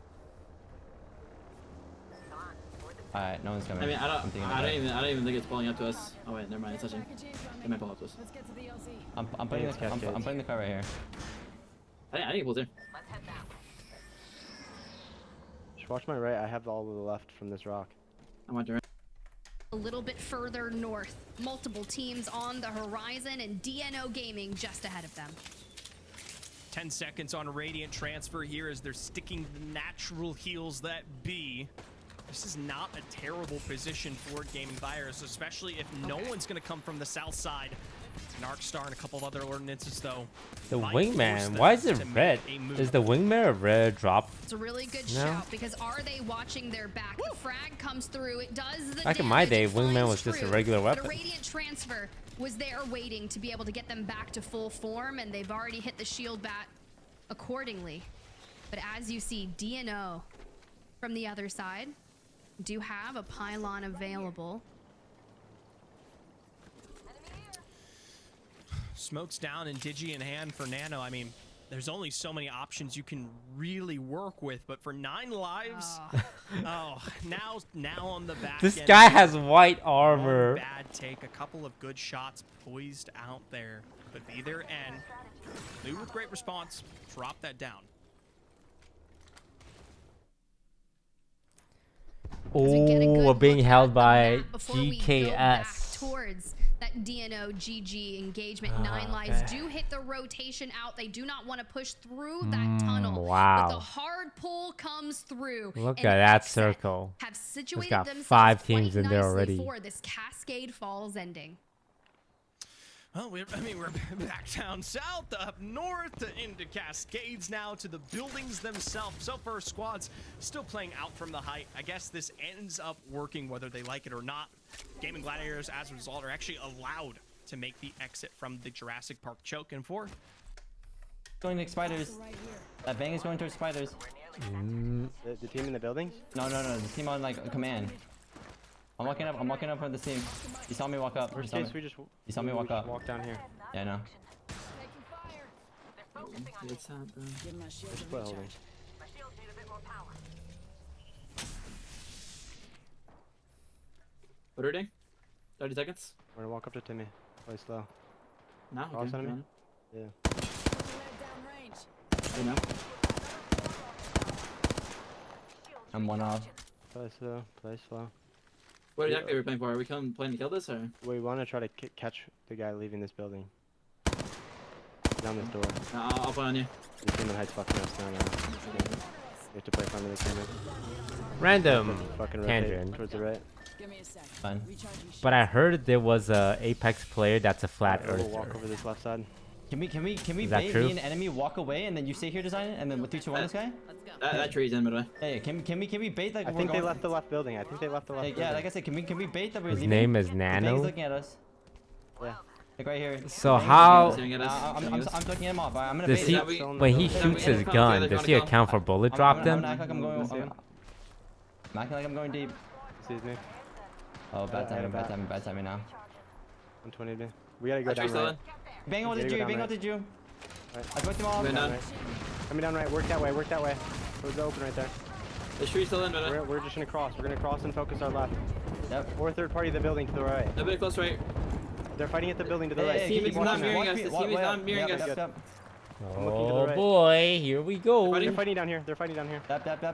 Alright, no one's coming. I mean, I don't even think it's pulling up to us. Oh wait, never mind, it's touching. It might pull up to us. I'm putting the car right here. I think it pulls in. Just watch my right. I have all of the left from this rock. I want to. A little bit further north, multiple teams on the horizon, and DNO Gaming just ahead of them. 10 seconds on Radiant transfer here as they're sticking the natural heals that be. This is not a terrible position for Gaming Virus, especially if no one's going to come from the south side. An Arcstar and a couple of other ordinances, though. The wingman, why is it red? Is the wingman a red drop? It's a really good shout, because are they watching their back? The frag comes through, it does the Back in my day, wingman was just a regular weapon. The Radiant transfer was there waiting to be able to get them back to full form, and they've already hit the shield bat accordingly. But as you see, DNO from the other side do have a pylon available. Smokes down and Digi in hand for Nano. I mean, there's only so many options you can really work with, but for 9 lives, now on the back This end, guy has white armor. Bad take, a couple of good shots poised out there, but be their end. New with great response, drop that down. Oh, we're being held by GKS. Towards that DNO GG engagement. 9 lives do hit the rotation out. They do not want to push through that tunnel. Wow. But the hard pull comes through. Look at that circle. Have situated It's got themselves 5 teams in quite there nicely already. for this Cascade Falls ending. Well, we're back down south, up north, into Cascades now, to the buildings themselves. So far, squads still playing out from the height. I guess this ends up working whether they like it or not. Gaming Gladiators, as a result, are actually allowed to make the exit from the Jurassic Park choke. And for Going to spiders. That bang is going towards spiders. The team in the buildings? No. The team on like command. I'm walking up on the team. You saw me walk up. You saw me walk up. Walk down here. Yeah, I know. What's that, bro? They're split holding. What are we doing? 30 seconds? We're gonna walk up to Timmy. Play slow. No? Cross Okay, enemy? Yeah. You know? I'm 1 off. Play slow. Play slow. What exactly are we playing for? Are we playing to kill this, or? We want to try to catch the guy leaving this building. Down this door. I'll play on you. The team in height's fucking us down now. We have to play front of the camera. Random fucking tangent. Towards the right. Fine. But I heard there was a Apex player that's a flat We'll earther. walk over this left side. Can we Is that bait true? me an enemy, walk away, and then you stay here design it, and then with 3, 2, 1 this guy? That tree's in, by the way. Hey, can we bait like I think they left the left building. I think they left the left building. Yeah, like I said, can we bait that we're His leaving? name is The bang's Nano. looking at us. Yeah. Like right here. So The bang's how- looking at us. I'm taking him off. I'm gonna Does bait he, it. when he shoots his gun, does he account for bullet drop I'm then? gonna act like I'm going. I'm acting like I'm going deep. Excuse me. Oh, bad timing now. 120 to me. We gotta go down right. Bang ulted you, bang ulted you. Right. I put them all. Coming down right. Work that way. Work that way. Doors open right there. The tree's still in, by the way. We're just gonna cross. We're gonna cross and focus our left. Yep. Or third party of the building to the right. Nobody close right. They're fighting at the building to the right. This team is not mirroring us. This team is not mirroring us. Oh boy, here we go. They're fighting down here. They're fighting down here.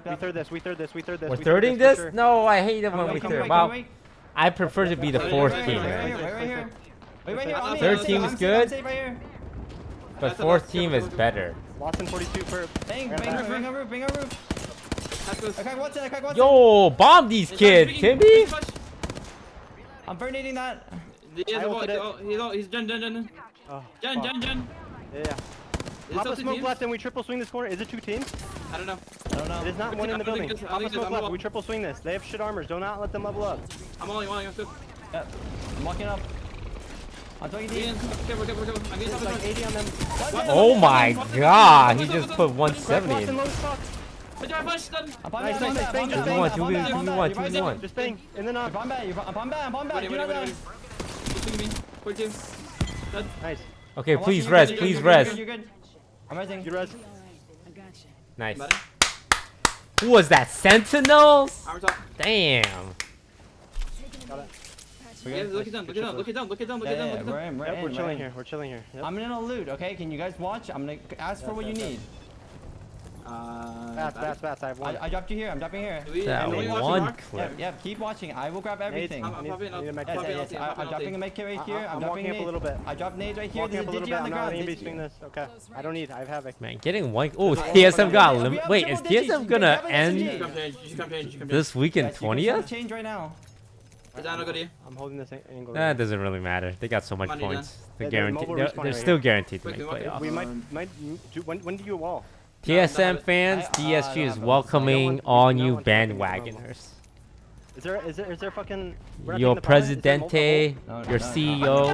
We third this. We third this. We third this. We're we third thirding this this? for sure. No, I hate it when we Come third. away, Well, come away. I prefer to be the fourth team, Right man. here. Wait, right here. on me. Third I'm team safe, is good. I'm safe right here. But fourth team is better. Watson 42 for. Bang on roof. I cracked Watson. Yo, bomb these kids, Timmy. I'm burnating that. He's Jen. Oh, Jen. Yeah. Pop a smoke left and we triple swing this corner. Is it 2 teams? I don't know. It is not one in the building. Pop a smoke left. We triple swing this. They have shit armors. Do not let them level up. I'm only one. Yep. I'm walking up. I'm talking to you. Careful. I'm getting top of Like 80 on them. Oh my god, he just put 170 in. I drive push, done. I'm Nice, bomb nice, back, nice, bomb nice. back, Two bomb back, v bomb one, back. two v one. Just bang. And then You're bomb back, I'm bomb back, Ready. you know that. Just swing me. 42. Done. Nice. Okay, I'm please watching you, rest, you're good, please you're rest. good, You're good. I'm resting. Good res. Nice. Got it. Who was that? Sentinels? Armor top. Damn. Got it. Yeah, look it down. Yeah, we're in, Yep, we're in. chilling here. We're chilling here. Yep. I'm gonna loot, okay? Can you guys watch? I'm gonna ask for what you need. Bats. I have one. I dropped you here. I'm dropping here. That one clip. Yep, keep watching. I will grab everything. I'm popping up. Yes. I'm dropping a med kit right here. I'm dropping walking up a little bit. I dropped nades right here. Walking There's up a a little digi bit. on the I'm not ground. gonna be between this. Okay. I don't need. I have havoc. Man, getting one. Oh, TSM got limit. Wait, is TSM gonna end You come change. this weekend Yes, you can start 20th? change right now. Down, I'll go to you. I'm holding this angle. That doesn't really matter. They got so much Money done. points. They're Yeah, they're guaranteed. mobile They're, respawn they're right still here. guaranteed to Quick, make quick, playoffs. We might do. When do you wall? TSM no, fans, DSG is no, welcoming no, all no new one's looking at the bandwagoners. Is there fucking? we're not Yo taking the power? Is there Presidente, No, your no.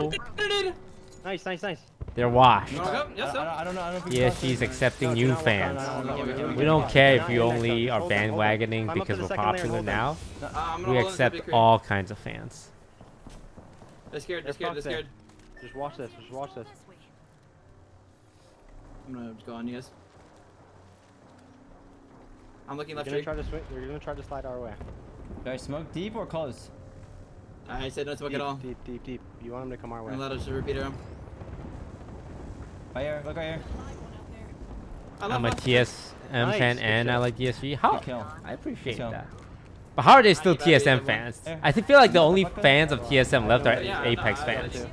CEO, Nice. they're washed. You wanna go? Yes, sir. I don't know. I don't know if we can DSG is cross accepting No, new no, fans. no. We don't care if you Not only next are time. Hold them. bandwagoning Climb up because to the we're second layer and popular hold them. now. I'm gonna We hold on to accept the big all kinds of fans. They're scared. Just watch this. I'm gonna go on you guys. I'm looking They're left gonna tree. try to swing. They're gonna try to slide our way. Do I smoke deep or close? I said no smoke at all. Deep. You want them to come our way. I'm allowed to just repeat it. Right here. Look right here. I'm a TSM Nice, fan good and I shot. like DSG. How? Good kill. I appreciate Good kill. that. But how are they still I need that, TSM one. fans? Yeah. I feel like the only Fuck that. fans of TSM left are Yeah, Apex I fans. too.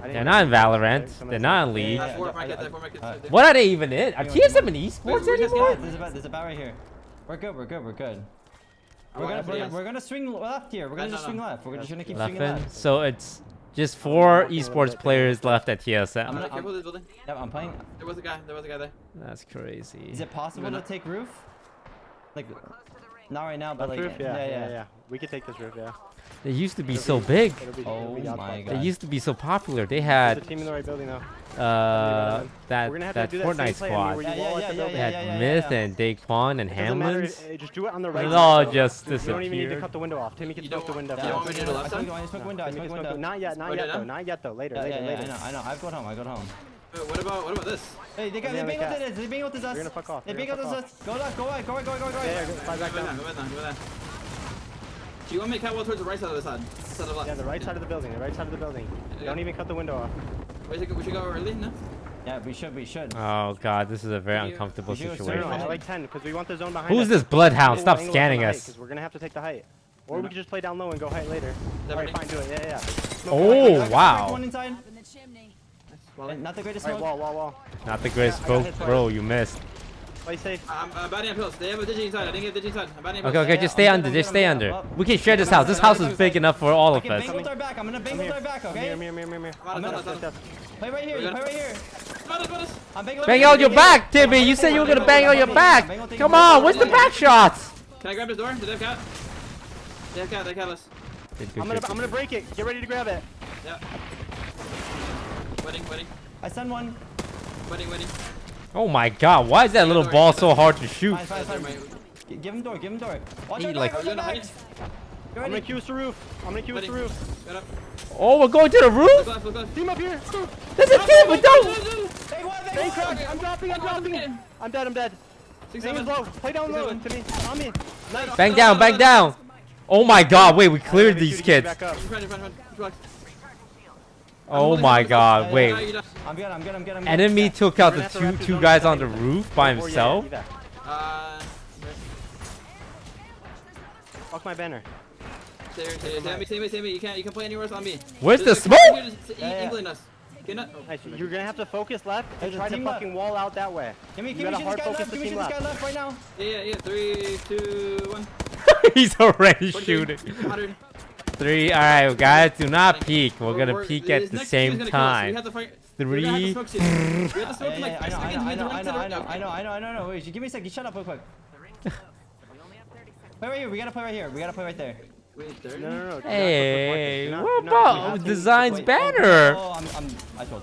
They're not in Valorant. They're not in League. I have 4 markets there, 4 markets there. What are they even in? Are TSM in esports we're just anymore? There's a bat right here. We're good. I want everybody else. We're gonna swing left here. We're gonna just swing left. We're just gonna keep Left swinging in. left. So it's just 4 esports players left at I'm TSM. gonna careful this building. Yep, I'm playing. There was a guy there. That's crazy. Is it possible to take roof? Like, not right now, but Left like, roof? Yeah. We could take this roof. Yeah. They used to be so big. Oh my They god. used to be so popular. They There's a had team in the right building though. that We're gonna have that to do that same Fortnite play, I mean, squad. where you Yeah, wall yeah, at the yeah, building. They had yeah, Myth yeah. and Daquan and It doesn't matter. Hamlins. Just do it on the right It side. all though. just You don't even need to disappeared. cut the window off. Timmy can You smoke the don't- window. you want me to do the left side? I smoke window. I Timmy smoke can smoke window. Not yet though. Later. I know. I go home. What about this? Hey, they Yeah, bang they out cat. this. They bang out this us. They're gonna fuck off. They They're bang out gonna this fuck us. Go left. Go right. Yeah, slide back Go down. there. Do you want me to catwalk towards the right side of the side? Side of left. Yeah, the right side of the building. Don't even cut the window off. We should go early, no? Yeah, we should. Oh god, this is a very uncomfortable you should- No, situation. I like 10 because we want the zone behind us. Who's this bloodhound? Stop Angle scanning on the height, us. 'cause we're gonna have to take the height. Or we could just play down low and go height later. Alright, ready? fine, do it. Yeah. Smoke Oh, the height. wow. One inside. Not the greatest Alright, smoke. wall. Not the greatest I got smoke, hit bro. You missed. Play safe. I'm batting on pills. They have a digi inside. I didn't get a digi inside. I'm batting on Okay, pills. okay, just stay under. Just stay under. We can share this house. This house is big enough for all I of can us. bang with our back. I'm gonna bang with our back, okay? Mirror. I'm on. Play right here. You play right here. I'm banging Bang out your back, Timmy. You said you were gonna bang out your back. Come on, where's the back shots? Can I grab his door? Do they have cat? They have catalyst. I'm gonna break it. Get ready to grab it. Yeah. Waiting. I send one. Waiting. Oh my god, why is that little ball so hard to shoot? Fine. Give him door. Watch He out, like- watch We're out, gonna back. hide. Get I'm ready. gonna cue the roof. Waiting. Got up. Oh, we're going to the Look roof? left. Team up here. There's a team, but don't! Bang crack. I'm dropping. I'm dead. Bang is low. Play down low. Timmy, on me. Nice. Bang down. Oh my god, wait, we cleared these kids. Back up. In front. Relax. Oh my god, wait. I'm good. Enemy took out We're the gonna have to two zone guys this on the side roof by before you himself? evac. Fuck my banner. Stay me. You can play anywhere else on me. Where's the There's a guy smoke? here just England us. Get up. Nice. You're gonna have to focus left and There's a try to team left. fucking wall out that way. Give me You shoot gotta this hard guy focus left. the Give me team shoot this guy left. left right now. Yeah. 3, 2, 1. He's already 43, shooting. 100. 3, alright, guys, do not peek. We're gonna We're- peek at this the next team is same gonna kill us. We time. have to fight. 3. We have to smoke shit. We have to smoke in like 5 seconds. We have to run to the right. I know. Wait, give me a second. Shut up real quick. Play right here. We gotta play right here. We gotta play right there. Wait, third? No. Hey, Do not- what do not- do about not- Design's Wait, banner? Oh, I trolled.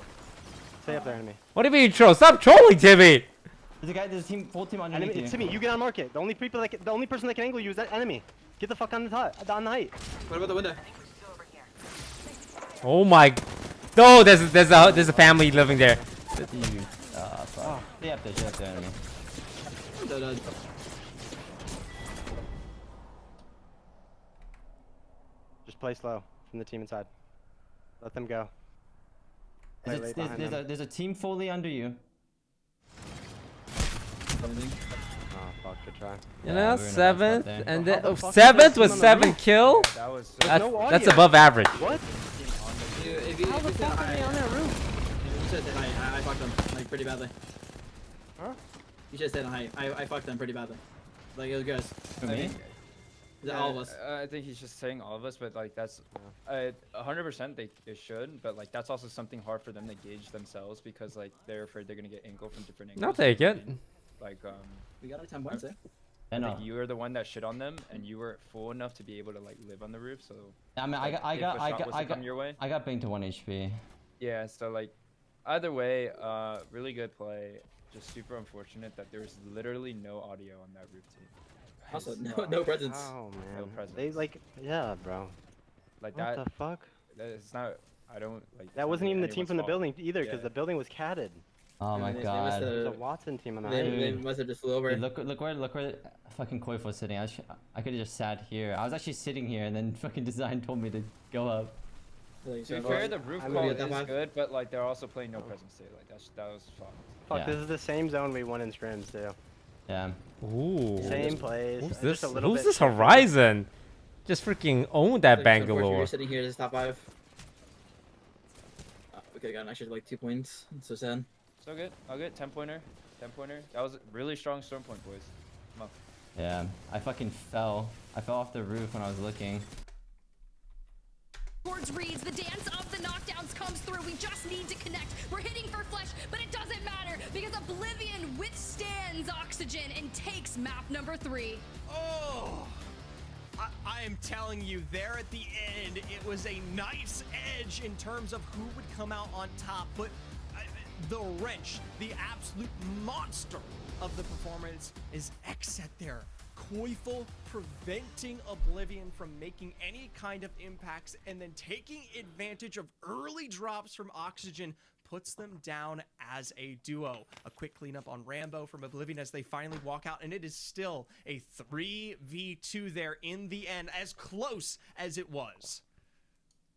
Stay up there, enemy. What do you mean you troll? Stop trolling, Timmy! There's a full team underneath Enemy, you. it's Timmy. You get on market. The only person that can angle you is that enemy. Get the fuck on the height. What about the window? Oh my! No, there's a family living there. Fuck. Stay up there, enemy. Dead. Just play slow from the team inside. Let them go. Play late behind them. There's a team fully under you. Oh fuck, good try. You know, we're in a nice spot seventh, there. and Well, then how the fuck is seventh there with a team on the 7 roof? kill. That was That's no above audio. average. What? If you How the fuck are they on that roof? You should have said hi. I fucked them like pretty badly. Huh? You should have said hi. I fucked them pretty badly. Like it was good. For me? All of us. I think he's just saying all of us, but like that's 100% they should, but like that's also something hard for them to gauge themselves because like they're afraid they're gonna get angle from different angles. I'll take it. Like We got our 10 points, eh? I I know. think you were the one that shit on them, and you were full enough to be able to like live on the roof. So I mean, like, if a shot was to come your way. I got banged to 1 HP. Yeah, so like either way, really good play. Just super unfortunate that there was literally no audio on that roof team. Also, no presence. Oh man. No presence. They like, yeah, bro. Like What that. the fuck? It's not. I don't like. it's That not wasn't even the team anyone's from the fault. building either, because Yeah. the building was catted. Oh my They must god. have- There's a Watson team on the They height. must have just flew over. Dude, look where fucking Koif was sitting. I could have just sat here. I was actually sitting here, and then fucking Design told me to go up. Like, To be fair, the roof I'm call gonna be at is that good, but like they're also playing no presence state. Like that was fun. Fuck, Yeah. this is the same zone we won in scrims too. Yeah. Ooh. Same place. Who's just this? a little Who's bit this shifted. Horizon? Just freaking own that Like, so unfortunately, Bangalore. You're sitting here as top 5. We could have gotten actually like 2 points. It's so sad. So good. I'll get 10-pointer. 10-pointer. That was a really strong storm point, boys. Come on. Yeah. I fucking fell. I fell off the roof when I was looking. Towards reads, the dance of the knockdowns comes through. We just need to connect. We're hitting for flesh, but it doesn't matter because Oblivion withstands Oxygen and takes map number 3. Oh, I am telling you, there at the end, it was a nice edge in terms of who would come out on top, but the wrench, the absolute monster of the performance is Xset there. Koifel preventing Oblivion from making any kind of impacts and then taking advantage of early drops from Oxygen puts them down as a duo. A quick cleanup on Rambo from Oblivion as they finally walk out, and it is still a 3v2 there in the end, as close as it was.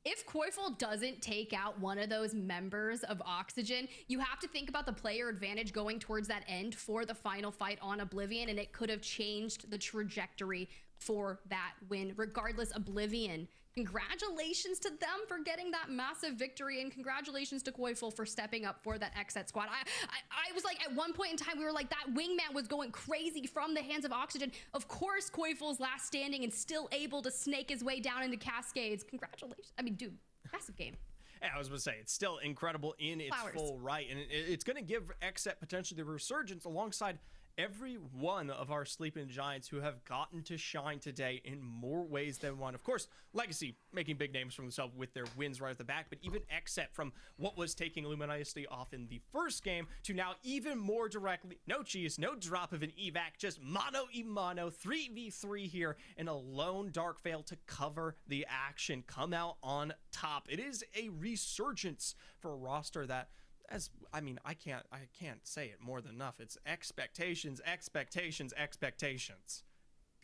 If Koifel doesn't take out one of those members of Oxygen, you have to think about the player advantage going towards that end for the final fight on Oblivion, and it could have changed the trajectory for that win. Regardless, Oblivion, congratulations to them for getting that massive victory, and congratulations to Koifel for stepping up for that Xset squad. I was like, at one point in time, we were like, that wingman was going crazy from the hands of Oxygen. Of course, Koifel's last standing and still able to snake his way down into Cascades. Congratulations. I mean, dude, massive game. Yeah, I was going to say, it's still incredible in its full right, and it's going to give Xset potentially the resurgence alongside every one of our sleeping giants who have gotten to shine today in more ways than one. Of course, Legacy making big names for themselves with their wins right at the back, but even Xset, from what was taking Luminosity off in the first game to now even more directly, no cheese, no drop of an evac, just mano-a-mano, 3v3 here, and a lone Dark Veil to cover the action, come out on top. It is a resurgence for a roster that, I can't say it more than enough. It's expectations, expectations, expectations.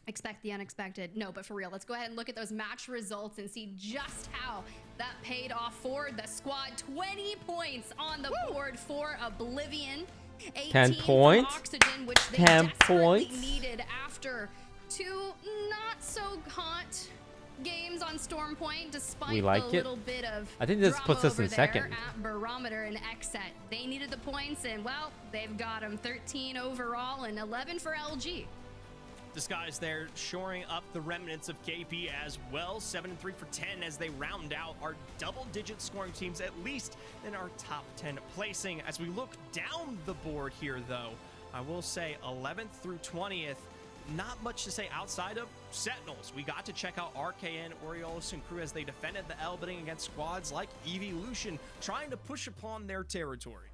Expect the unexpected. No, but for real, let's go ahead and look at those match results and see just how that paid off for the squad. 20 points on the board for Oblivion. 10 points. Oxygen, which they 10 desperately points. needed after 2 not so hot games on Storm Point, despite We like a it. little bit of I think this drama puts us over in there second. at Barometer and Xset. They needed the points, and well, they've got them. 13 overall and 11 for LG. Disguise there, shoring up the remnants of KP as well. 7-3 for 10 as they round out our double-digit scoring teams, at least in our top 10 placing. As we look down the board here, though, I will say 11th through 20th, not much to say outside of Sentinels. We got to check out RKN, Orioles, and crew as they defended the L, bidding against squads like Evolution, trying to push upon their territory.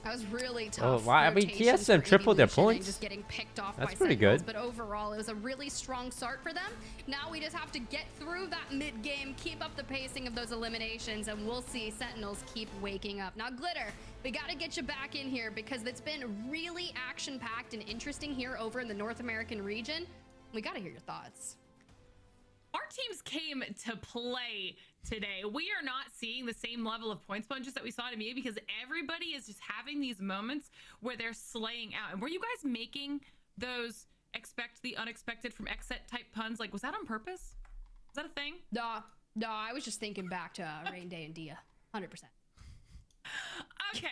That was really tough. Oh, wow. I mean, TS have tripled their points. Just getting picked off That's by pretty Sentinels, good. But overall, it was a really strong start for them. Now we just have to get through that mid game, keep up the pacing of those eliminations, and we'll see Sentinels keep waking up. Now, Glitter, we got to get you back in here because it's been really action-packed and interesting here over in the North American region. We got to hear your thoughts. Our teams came to play today. We are not seeing the same level of point sponges that we saw at EMEA because everybody is just having these moments where they're slaying out. And were you guys making those expect the unexpected from Xset type puns? Like, was that on purpose? Is that a thing? No, I was just thinking back to Rain Day and Dia, 100%. Okay,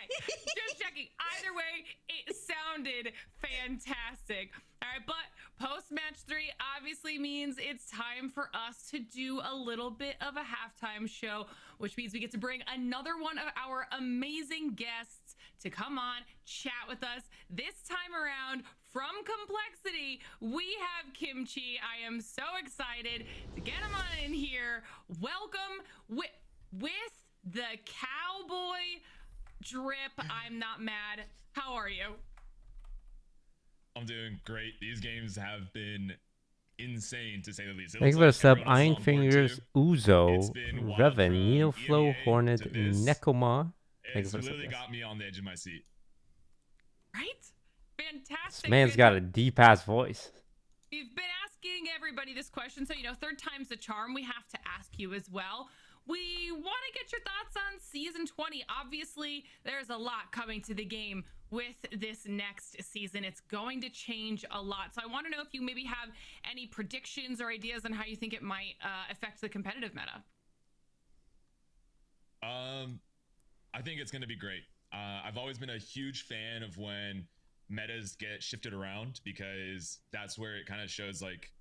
just checking. Either way, it sounded fantastic. All right, but post-match 3 obviously means it's time for us to do a little bit of a halftime show, which means we get to bring another one of our amazing guests to come on, chat with us. This time around, from Complexity, we have Kimchi. I am so excited to get him on in here. Welcome with the cowboy drip. I'm not mad. How are you? I'm doing great. These games have been insane to say the least. Thanks for the sub. Iron Fingers, Uzo, Revan, Neoflow, Hornet, Nekoma. It's literally got me on the edge of my seat. Right? Fantastic. This man's got a deep ass voice. We've been asking everybody this question, so third time's the charm. We have to ask you as well. We want to get your thoughts on season 20. Obviously, there's a lot coming to the game with this next season. It's going to change a lot. So I want to know if you maybe have any predictions or ideas on how you think it might affect the competitive meta. I think it's going to be great. I've always been a huge fan of when metas get shifted around because that's where it kind of shows like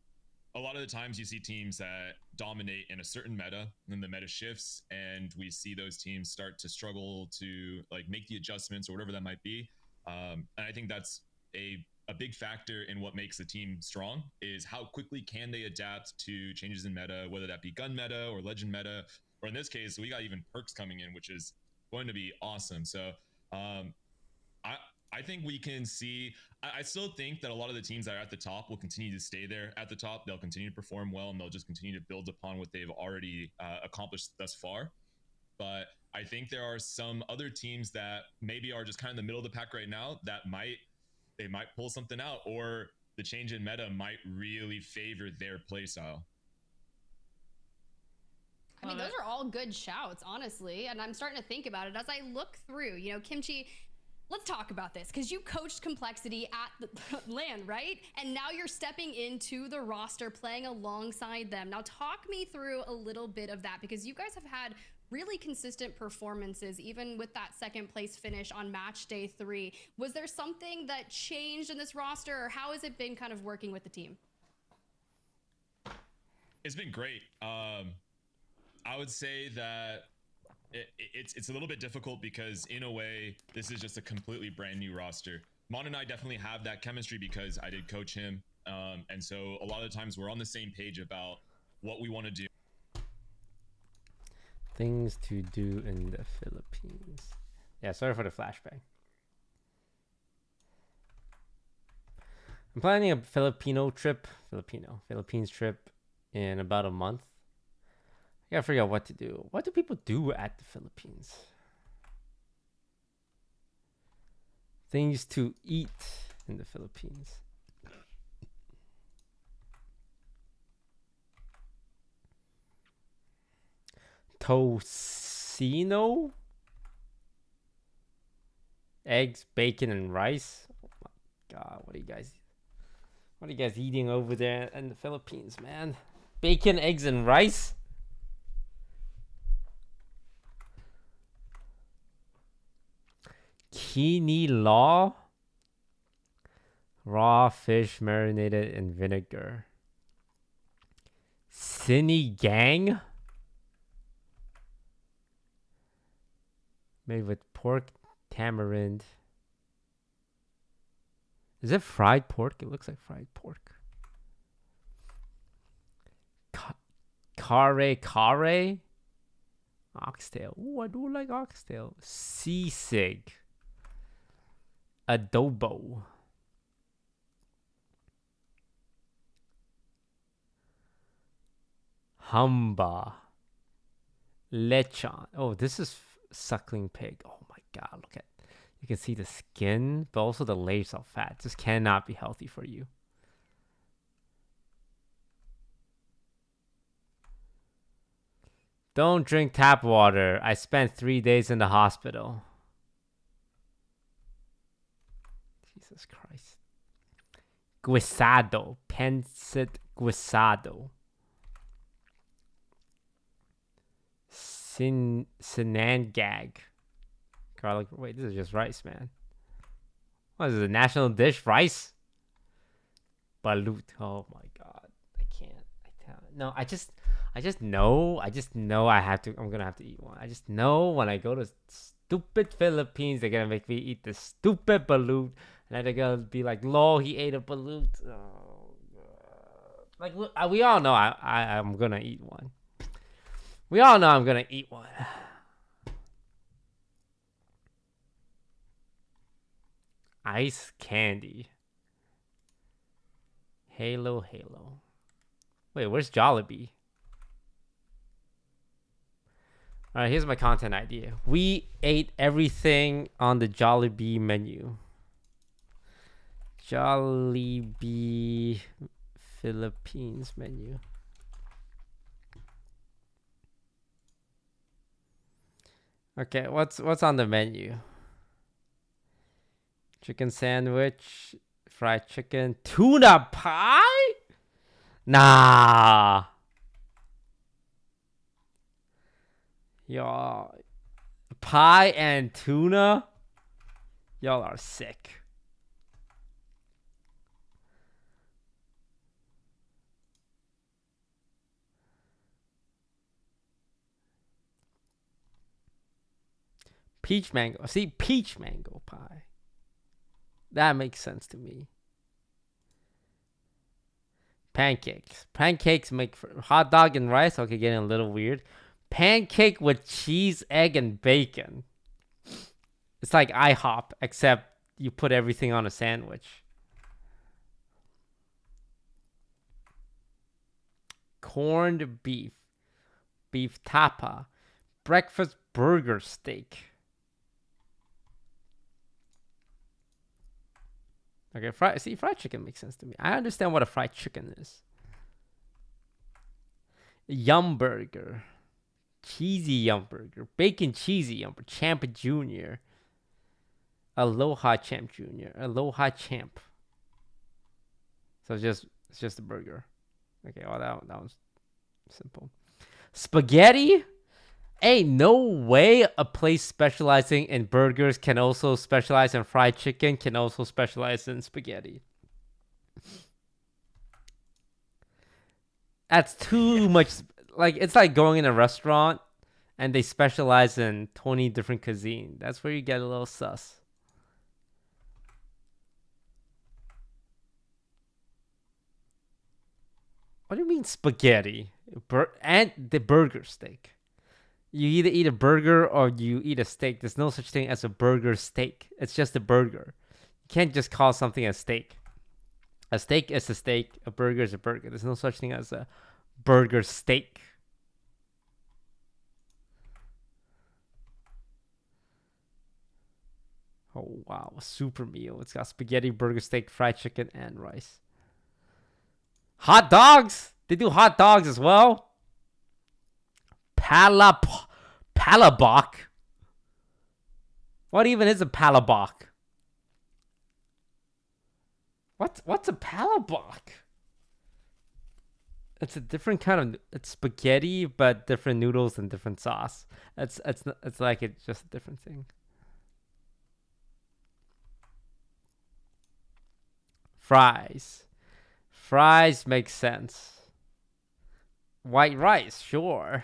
a lot of the times you see teams that dominate in a certain meta, then the meta shifts and we see those teams start to struggle to like make the adjustments or whatever that might be. And I think that's a big factor in what makes a team strong is how quickly can they adapt to changes in meta, whether that be gun meta or legend meta, or in this case, we got even perks coming in, which is going to be awesome. So I think we can see, I still think that a lot of the teams that are at the top will continue to stay there at the top. They'll continue to perform well and they'll just continue to build upon what they've already accomplished thus far. But I think there are some other teams that maybe are just kind of in the middle of the pack right now that they might pull something out, or the change in meta might really favor their play style. I mean, those are all good shouts, honestly. And I'm starting to think about it as I look through, Kimchi, let's talk about this because you coached Complexity at the LAN, right? And now you're stepping into the roster, playing alongside them. Now talk me through a little bit of that because you guys have had really consistent performances, even with that second place finish on match day 3. Was there something that changed in this roster, or how has it been kind of working with the team? It's been great. I would say that it's a little bit difficult because in a way, this is just a completely brand new roster. Mon and I definitely have that chemistry because I did coach him. And so a lot of the times we're on the same page about what we want to do. Things to do in the Philippines. Yeah, sorry for the flashback. I'm planning a Philippines trip in about a month. I gotta figure out what to do. What do people do at the Philippines? Things to eat in the Philippines. Tocino? Eggs, bacon, and rice. Oh my god, what are you guys eating over there in the Philippines, man? Bacon, eggs, and rice? Kinilaw, raw fish marinated in vinegar. Sinigang, made with pork, tamarind, Is it fried pork? It looks like fried pork. Carre? Oxtail. Ooh, I do like oxtail. Sisig. Adobo. Humba. Lechon. Oh, this is suckling pig. Oh my god, look at. You can see the skin, but also the layers of fat. This cannot be healthy for you. Don't drink tap water. I spent 3 days in the hospital. Jesus Christ. Guisado. Pancit guisado. Sinangag. Garlic. Wait, this is just rice, man. What is this, a national dish? Rice? Balut. Oh my god. I can't. No, I just know. I have to. I'm gonna have to eat one. I just know when I go to stupid Philippines, they're gonna make me eat this stupid balut, and then they're gonna be like, "Lol, he ate a balut." Oh, like we all know, I'm gonna eat one. We all know I'm gonna eat one. Ice candy. Halo. Wait, where's Jollibee? Alright, here's my content idea. We ate everything on the Jollibee menu. Jollibee Philippines menu. Okay, what's on the menu? Chicken sandwich, fried chicken, tuna pie? Nah. Y'all, pie and tuna? Y'all are sick. Peach mango. See, peach mango pie. That makes sense to me. Pancakes. Pancakes make for hot dog and rice. Okay, getting a little weird. Pancake with cheese, egg, and bacon. It's like IHOP, except you put everything on a sandwich. Corned beef. Beef tapa. Breakfast burger steak. Okay, fried chicken makes sense to me. I understand what a fried chicken is. Yum burger. Cheesy yum burger. Bacon cheesy yum burger. Champ Jr. Aloha Champ Jr. Aloha Champ. So it's just a burger. Okay, well that was simple. Spaghetti? Ain't no way a place specializing in burgers can also specialize in fried chicken, can also specialize in spaghetti. That's too much. Like, it's like going in a restaurant and they specialize in 20 different cuisine. That's where you get a little sus. What do you mean spaghetti? And the burger steak. You either eat a burger or you eat a steak. There's no such thing as a burger steak. It's just a burger. You can't just call something a steak. A steak is a steak. A burger is a burger. There's no such thing as a burger steak. Oh, wow. A super meal. It's got spaghetti, burger, steak, fried chicken, and rice. Hot dogs! They do hot dogs as well. Palabok. What even is a palabok? What's a palabok? It's a different kind of it's spaghetti, but different noodles and different sauce. It's like it's just a different thing. Fries. Fries make sense. White rice, sure.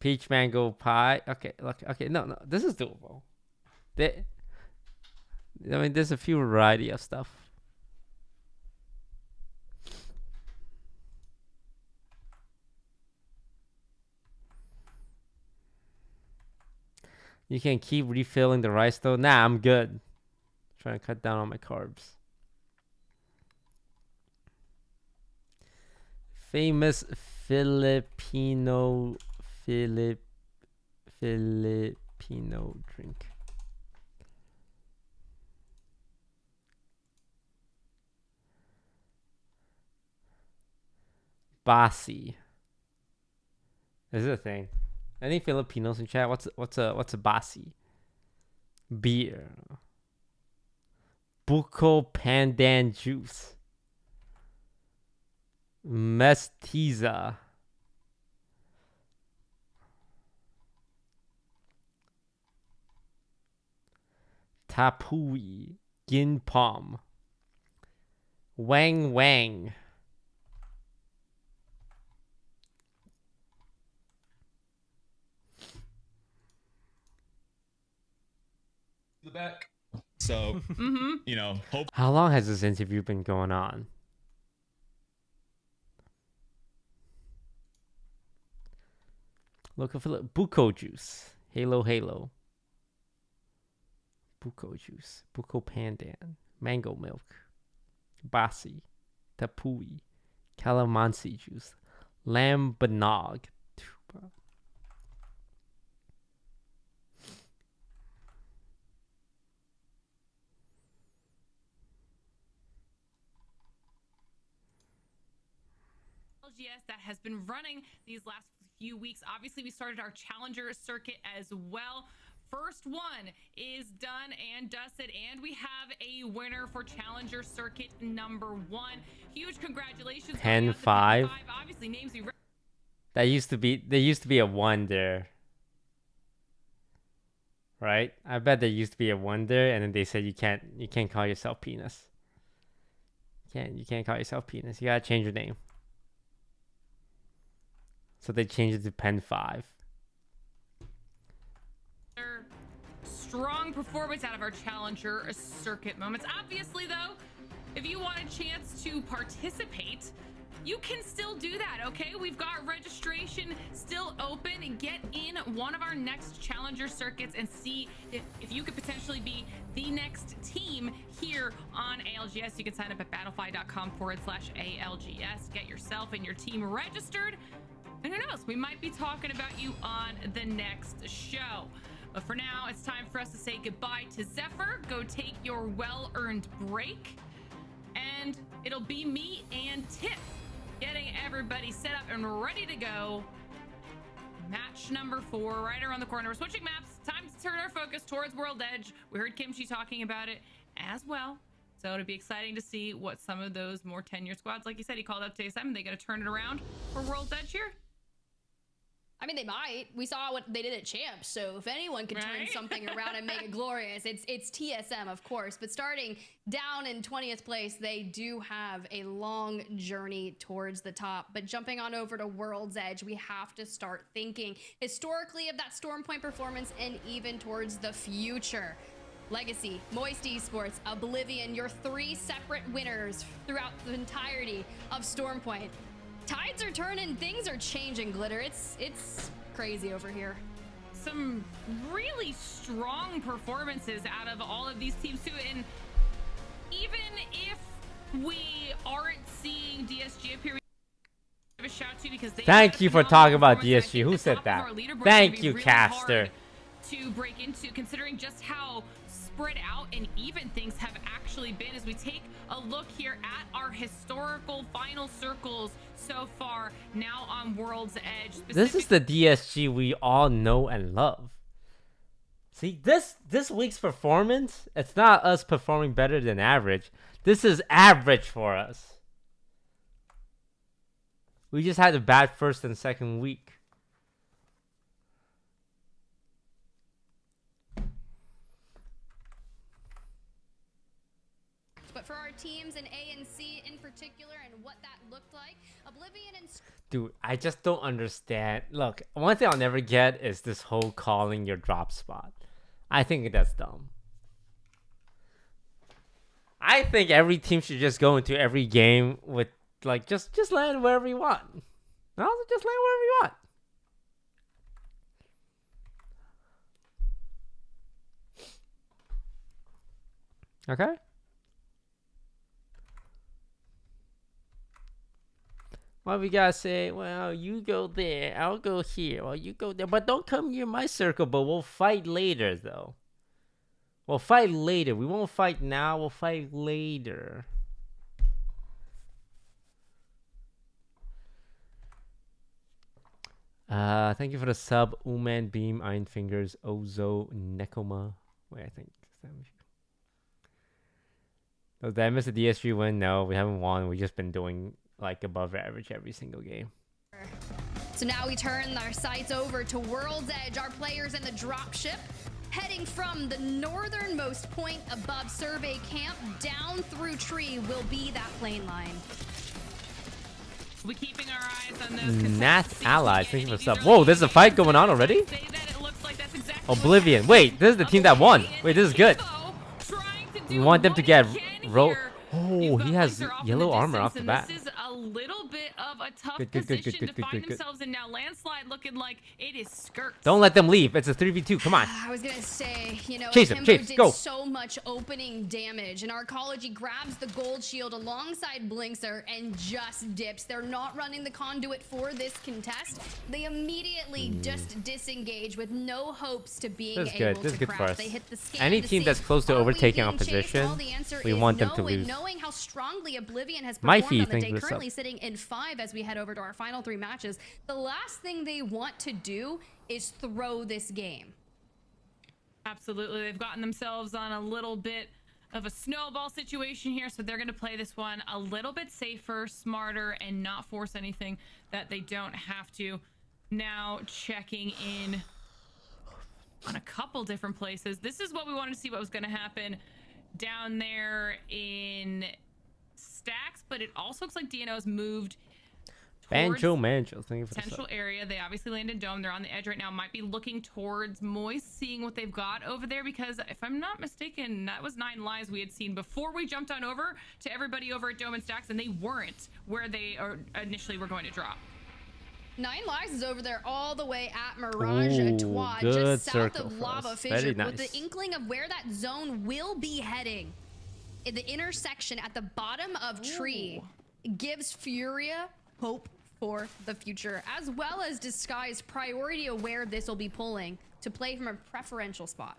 Peach mango pie. Okay, look. Okay, no. This is doable. I mean, there's a few variety of stuff. You can keep refilling the rice though. Nah, I'm good. Trying to cut down on my carbs. Famous Filipino drink. Basi. Is it a thing? Any Filipinos in chat? What's a basi? Beer. Buko pandan juice. Mestiza. Tapui. Ginpom. Wang Wang. The back. So, you know, hope. How long has this interview been going on? Look for Buko juice. Halo Halo. Buko juice. Buko pandan. Mango milk. Basi. Tapui. Calamansi juice. Lamb banog. LGS that has been running these last few weeks. Obviously, we started our challenger circuit as well. First one is done and dusted, and we have a winner for challenger circuit number 1. Huge congratulations. 10-5. Obviously, names we There used to be a 1 there. Right? I bet there used to be a 1 there, and then they said you can't call yourself penis. You can't call yourself penis. You gotta change your name. So they changed it to Pen 5. Strong performance out of our challenger circuit moments. Obviously, though, if you want a chance to participate, you can still do that, okay? We've got registration still open. Get in one of our next challenger circuits and see if you could potentially be the next team here on ALGS. You can sign up at battlefy.com/ALGS. Get yourself and your team registered. And who knows, we might be talking about you on the next show. But for now, it's time for us to say goodbye to Zephyr. Go take your well-earned break. And it'll be me and Tiff getting everybody set up and ready to go. Match number 4 right around the corner. We're switching maps. Time to turn our focus towards World Edge. We heard Kimchi talking about it as well. So it'll be exciting to see what some of those more tenure squads, like you said, he called up today, Simon, they got to turn it around for World Edge here. I mean, they might. We saw what they did at Champs, so if anyone can turn something around and make it glorious, it's TSM, of course. But starting down in 20th place, they do have a long journey towards the top. But jumping on over to World's Edge, we have to start thinking historically of that Storm Point performance and even towards the future. Legacy, Moist Esports, Oblivion, your 3 separate winners throughout the entirety of Storm Point. Tides are turning, things are changing, Glitter. It's crazy over here. Some really strong performances out of all of these teams too, and even if we aren't seeing DSG appear, give a shout to because they thank you for talking about DSG. Who said that? Thank you, Caster. To break into, considering just how spread out and even things have actually been as we take a look here at our historical final circles so far now on World's Edge. This is the DSG we all know and love. See, this week's performance, it's not us performing better than average. This is average for us. We just had a bad first and second week. But for our teams in A and C in particular and what that looked like, Oblivion and... Dude, I just don't understand. Look, one thing I'll never get is this whole calling your drop spot. I think that's dumb. I think every team should just go into every game with like just land wherever you want. No, just land wherever you want. Okay. Why we gotta say, well, you go there, I'll go here, or you go there, but don't come near my circle, but we'll fight later, though. We'll fight later. We won't fight now, we'll fight later. Thank you for the sub, Uman Beam, Iron Fingers, Ozo, Nekoma. Wait, I think. Does that miss a DSG win? No, we haven't won. We've just been doing like above average every single game. So now we turn our sights over to World's Edge. Our players in the dropship heading from the northernmost point above Survey Camp down through Tree will be that plane line. We're keeping our eyes on those Nat Allies, thank you for sub. Whoa, there's a fight going on already? Oblivion. Wait, this is the team that won. Wait, this is good. We want them to get Oh, he has yellow armor off the bat. This is a little bit of a tough position to find themselves in now. Landslide looking like it is skirts. Don't let them leave. It's a 3v2. Come on. I was gonna say, you know, chase him, Kimbo did go. so much opening damage, and Arcology grabs the gold shield alongside Blinkster and just dips. They're not running the conduit for this contest. They immediately just disengage with no hopes to being This is able good. This is to good for craft. us. They hit the scan Any to team see, that's close to are we overtaking our being chased? position, Well, the answer we is want them no, to and lose. knowing how strongly Oblivion has My performed on the thank day, you for the currently sub. sitting in 5 as we head over to our final 3 matches, the last thing they want to do is throw this game. Absolutely. They've gotten themselves on a little bit of a snowball situation here, so they're going to play this one a little bit safer, smarter, and not force anything that they don't have to. Now checking in on a couple different places. This is what we wanted to see what was going to happen down there in Stacks, but it also looks like DNO's moved Banjo Manjo, thank you for the potential sub. area. They obviously landed Dome. They're on the edge right now. Might be looking towards Moist, seeing what they've got over there, because if I'm not mistaken, that was 9 lives we had seen before we jumped on over to everybody over at Dome and Stacks, and they weren't where they initially were going to drop. 9 Lives is over there all the way at Mirage Etoile, just south of Lava Fissure, with the inkling of where that zone will be heading. In the intersection at the bottom of Tree gives Furia hope for the future, as well as Disguised priority aware this will be pulling to play from a preferential spot.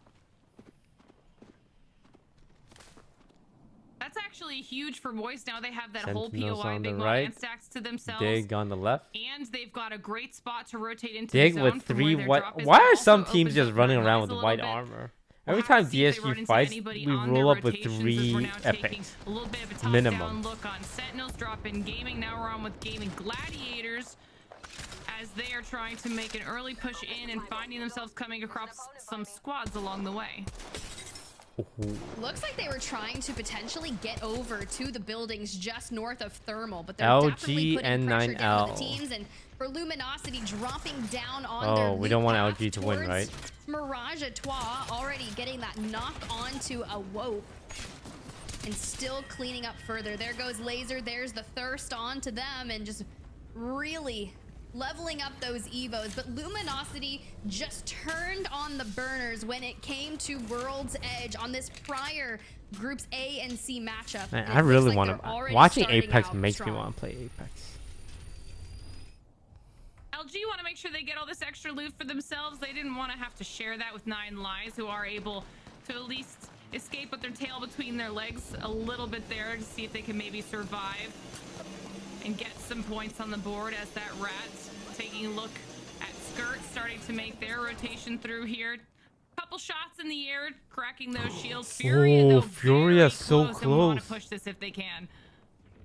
That's actually huge for Moist. Now they have that Sentinels whole POI, on big the right. right. And Stacks to themselves. Dig on the left. And they've got a great spot to rotate into Dig the zone with from 3 where their white. drop is. Why That are some also teams opens just up running their around eyes with a white little bit. armor? We'll Every have time to see if they run DSG into fights, anybody we on their roll up with rotations as 3 we're now taking epics. a little bit of a top Minimum. down look on Sentinels dropping Gaming. Now we're on with Gaming Gladiators as they are trying to make an early push in and finding themselves coming across some squads along the way. Looks like they were trying to potentially get over to the buildings just north of Thermal, but they're LG definitely putting pressure down on the N9L. teams, and for Luminosity dropping down on their Oh, we don't want loop LG to win, towards right? Mirage Etoile already getting that knock onto a Wope and still cleaning up further. There goes Laser, there's the Thirst onto them, and just really leveling up those evos. But Luminosity just turned on the burners when it came to World's Edge on this prior groups A and C matchup. Man, And I it looks really like want they're to. already Watching starting Apex out makes me strong. want to play Apex. LG want to make sure they get all this extra loot for themselves. They didn't want to have to share that with 9 Lives, who are able to at least escape with their tail between their legs a little bit there to see if they can maybe survive and get some points on the board, as that Rat's taking a look at Skirt, starting to make their rotation through here. Couple shots in the air, cracking those shields. Furia, though, Furia so close and want to close. push this if they can.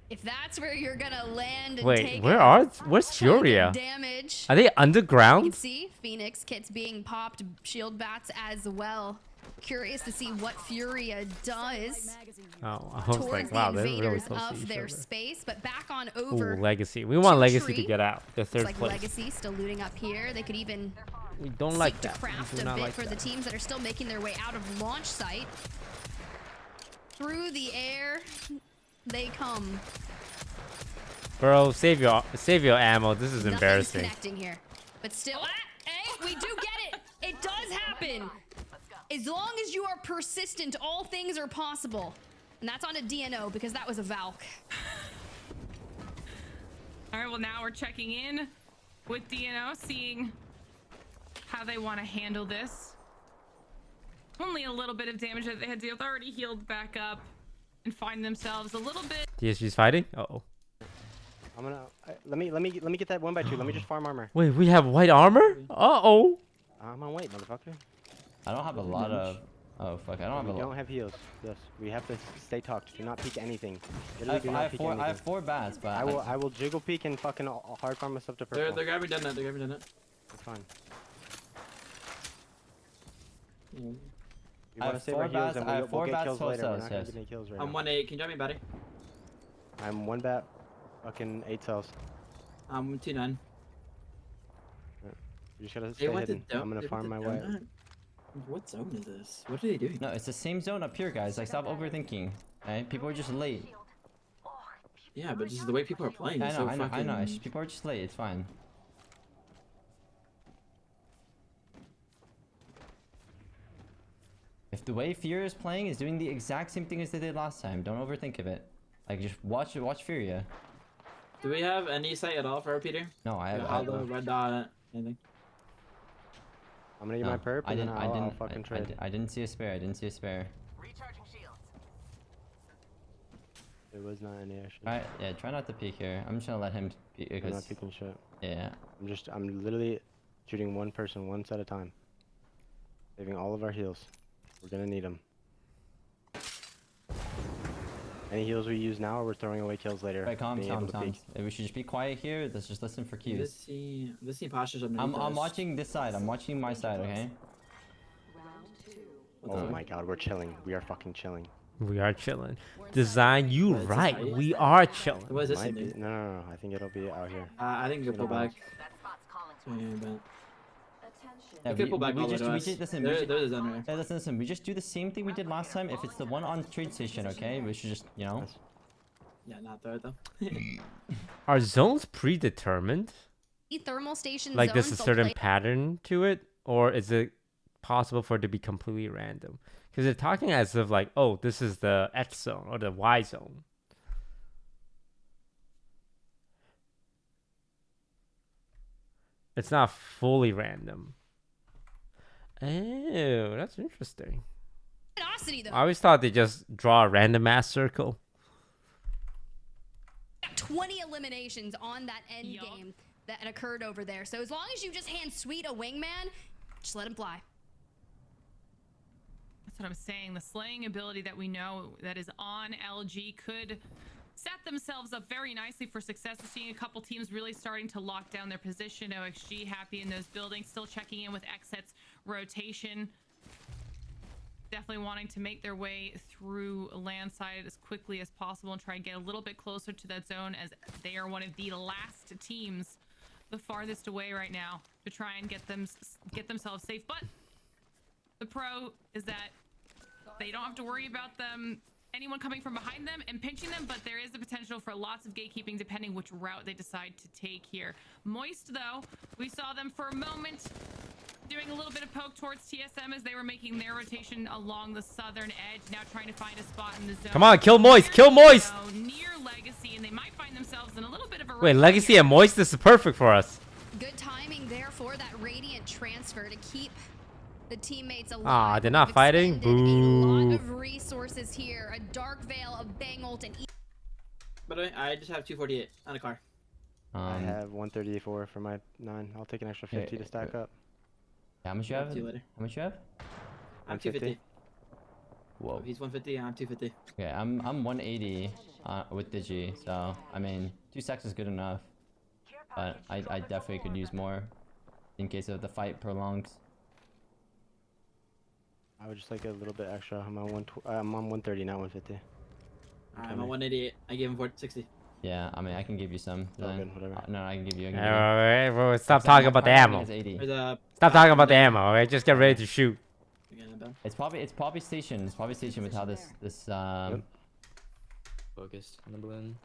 If that's where you're gonna land and Wait, take where's Furia? damage. Are they You can underground? see Phoenix kits being popped, shield bats as well. Curious to see what Furia does Oh, I was towards like, the wow, they're really invaders close to of each their other. space. But back on Ooh, over. Legacy. We want to Legacy to Tree. get out. The Looks third like place. Legacy still looting up here. They could even We don't seek like to that. craft We do a not bit like for the that. teams that are still making their way out of launch site. Through the air, they come. Bro, save your ammo. This is Nothing's embarrassing. connecting here. But still, hey, we do get it. It does happen. As long as you are persistent, all things are possible. And that's on a DNO because that was a Valk. All right, well, now we're checking in with DNO, seeing how they want to handle this. Only a little bit of damage that they had to. They've already healed back up and find themselves a little bit. DSG's fighting? Uh-oh. I'm gonna let me get that 1x2. Let me just farm armor. Wait, we have white armor? Uh-oh. I'm on white, motherfucker. I don't have a lot of. Oh fuck! I don't have a lot. We don't have heals. Yes, we have to stay tucked. Do not peek anything. I have 4 bats, but I will jiggle peek and fucking hard farm myself to purple. They're grabbing dead net. They're grabbing dead net. It's fine. Mm. We want to save our heals and we'll get kills later. We're not yes. gonna get kills right I'm now. 1-8. Can you drop me a battery? I'm 1 bat. Fucking 8 cells. I'm 2-9. You just gotta They stay went to hidden. I'm gonna farm my way. What zone is this? What are they doing? No, it's the same zone up here, guys. Like, stop overthinking. Right? People are just late. Yeah, but just the way people are playing. I is know, so I know. fucking... It's just, people are just late. It's fine. If the way Fear is playing is doing the exact same thing as they did last time, don't overthink of it. Like, just watch Furia. Do we have any sight at all for our Peter? No, I have. Hollow, red dot, anything? I'm gonna get my perp and then I'll fucking trade. I didn't see a spare. I didn't see a spare. Recharging shields. There was not any actually. Alright, yeah, try not to peek here. I'm just gonna let him peek because. I'm not peeking shit. Yeah. I'm literally shooting one person once at a time. Saving all of our heals. We're gonna need them. Any heals we use now, or we're throwing away kills later. Right, calm. We should just be quiet here. Let's just listen for cues. This scene postures underneath I'm watching this side. I'm watching my side, okay? Oh my god, we're chilling. We are fucking chilling. We are chilling. Design, you right. We are chilling. What is this? No. I think it'll be out here. I think you can pull back. Yeah, we pull back all the way. Listen, we just do the same thing we did last time. If it's the one on trade station, okay? We should just, you know. Yeah, not there though. Are zones predetermined? Thermal station like there's a zones, certain pattern to it, or is it possible for it to be completely random? Because they're talking as if like, oh, this is the X zone or the Y zone. It's not fully random. Oh, that's interesting. Velocity, I always thought they just draw a random ass circle. 20 eliminations on that end game that occurred over there. So as long as you just hand Sweet a wingman, just let him fly. That's what I'm saying. The slaying ability that we know that is on LG could set themselves up very nicely for success. We're seeing a couple teams really starting to lock down their position. OXG happy in those buildings, still checking in with Xset's rotation. Definitely wanting to make their way through landside as quickly as possible and try and get a little bit closer to that zone, as they are one of the last teams, the farthest away right now, to try and get themselves safe. But the pro is that they don't have to worry about anyone coming from behind them and pinching them, but there is the potential for lots of gatekeeping depending which route they decide to take here. Moist, though, we saw them for a moment doing a little bit of poke towards TSM as they were making their rotation along the southern edge, now trying to find a spot in the zone. Come on, kill Moist, kill Moist! Near Legacy, and they might find themselves in a little bit of a... Wait, Legacy and Moist, this is perfect for us. Good timing there for that Radiant transfer to keep the teammates alive. Ah, they're not fighting? A lot Boo. of resources here. A Dark Veil, a Bangult, and... By the way, I just have 248 on a car. I have 134 for my 9. I'll take an extra 50 to stack up. How much you have? See you later. How much you have? I'm 250. Whoa. He's 150, I'm 250. Okay, I'm 180 with Digi, so I mean 2 stacks is good enough. But I definitely could use more in case of the fight prolongs. I would just like a little bit extra. I'm on 130, not 150. I'm on 188. I gave him 460. Yeah, I mean I can give you some. Good, whatever. No, I can give you. Alright, bro, stop talking about the ammo. Is 80. Stop talking about the ammo, alright? Just get ready to shoot. down. It's probably station. It's probably station with how this Focused on the balloon.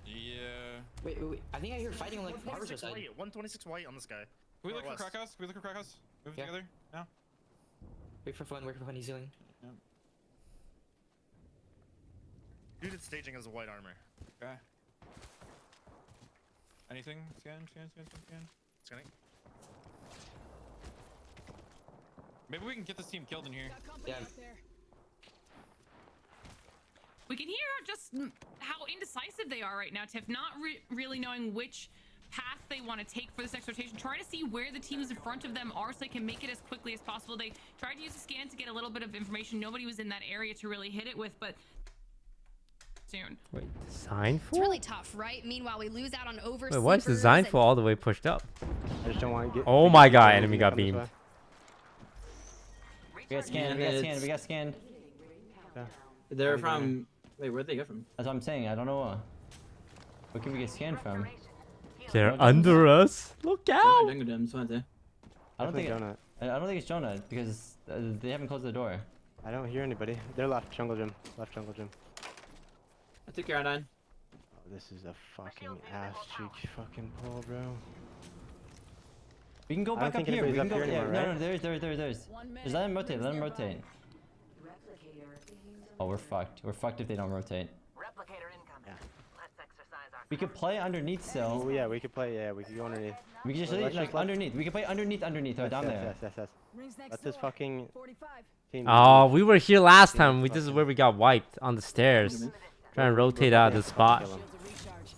Yeah. Wait. I think I hear fighting on like Barber's 126 side. white. 126 white on this guy. Can we look for crack house? Can we look for crack house? Move Yeah. together now. Wait for fun. He's healing. Dude, it's staging as a white armor. Okay. Anything? Scan. Scanning. Maybe we can get this team killed in here. Yeah. We can hear just how indecisive they are right now, Tiff, not really knowing which path they want to take for this next rotation. Try to see where the teams in front of them are so they can make it as quickly as possible. They tried to use a scan to get a little bit of information. Nobody was in that area to really hit it with, but soon. Wait, design It's for? really tough, right? Meanwhile, we lose out on over. Wait, why is design for all the way pushed up? I just don't want to get. Oh my god, enemy got beamed. We got scanned. Yeah. They're from. Wait, where'd they go from? That's what I'm saying. I don't know. Where can we get scanned from? They're under us. Look out! I don't think I don't think it's Jonah because they haven't closed the door. I don't hear anybody. They're left jungle gym. I took your R9. Oh, this is a fucking ass cheek fucking pull, bro. We can go I don't back up think here. We anybody's can up go. here Yeah, anymore, no, right? there's. Just let them rotate. Let them rotate. Oh, we're fucked. We're fucked if they don't rotate. Yeah. We could play underneath still. Oh, yeah, we could play. Yeah, we could go underneath. We could just Well, like let's just underneath. We could play underneath. Right down there. Yes. That's his fucking team. Oh, we were here last time. This is where we got wiped on the stairs. Trying to rotate out of the spot.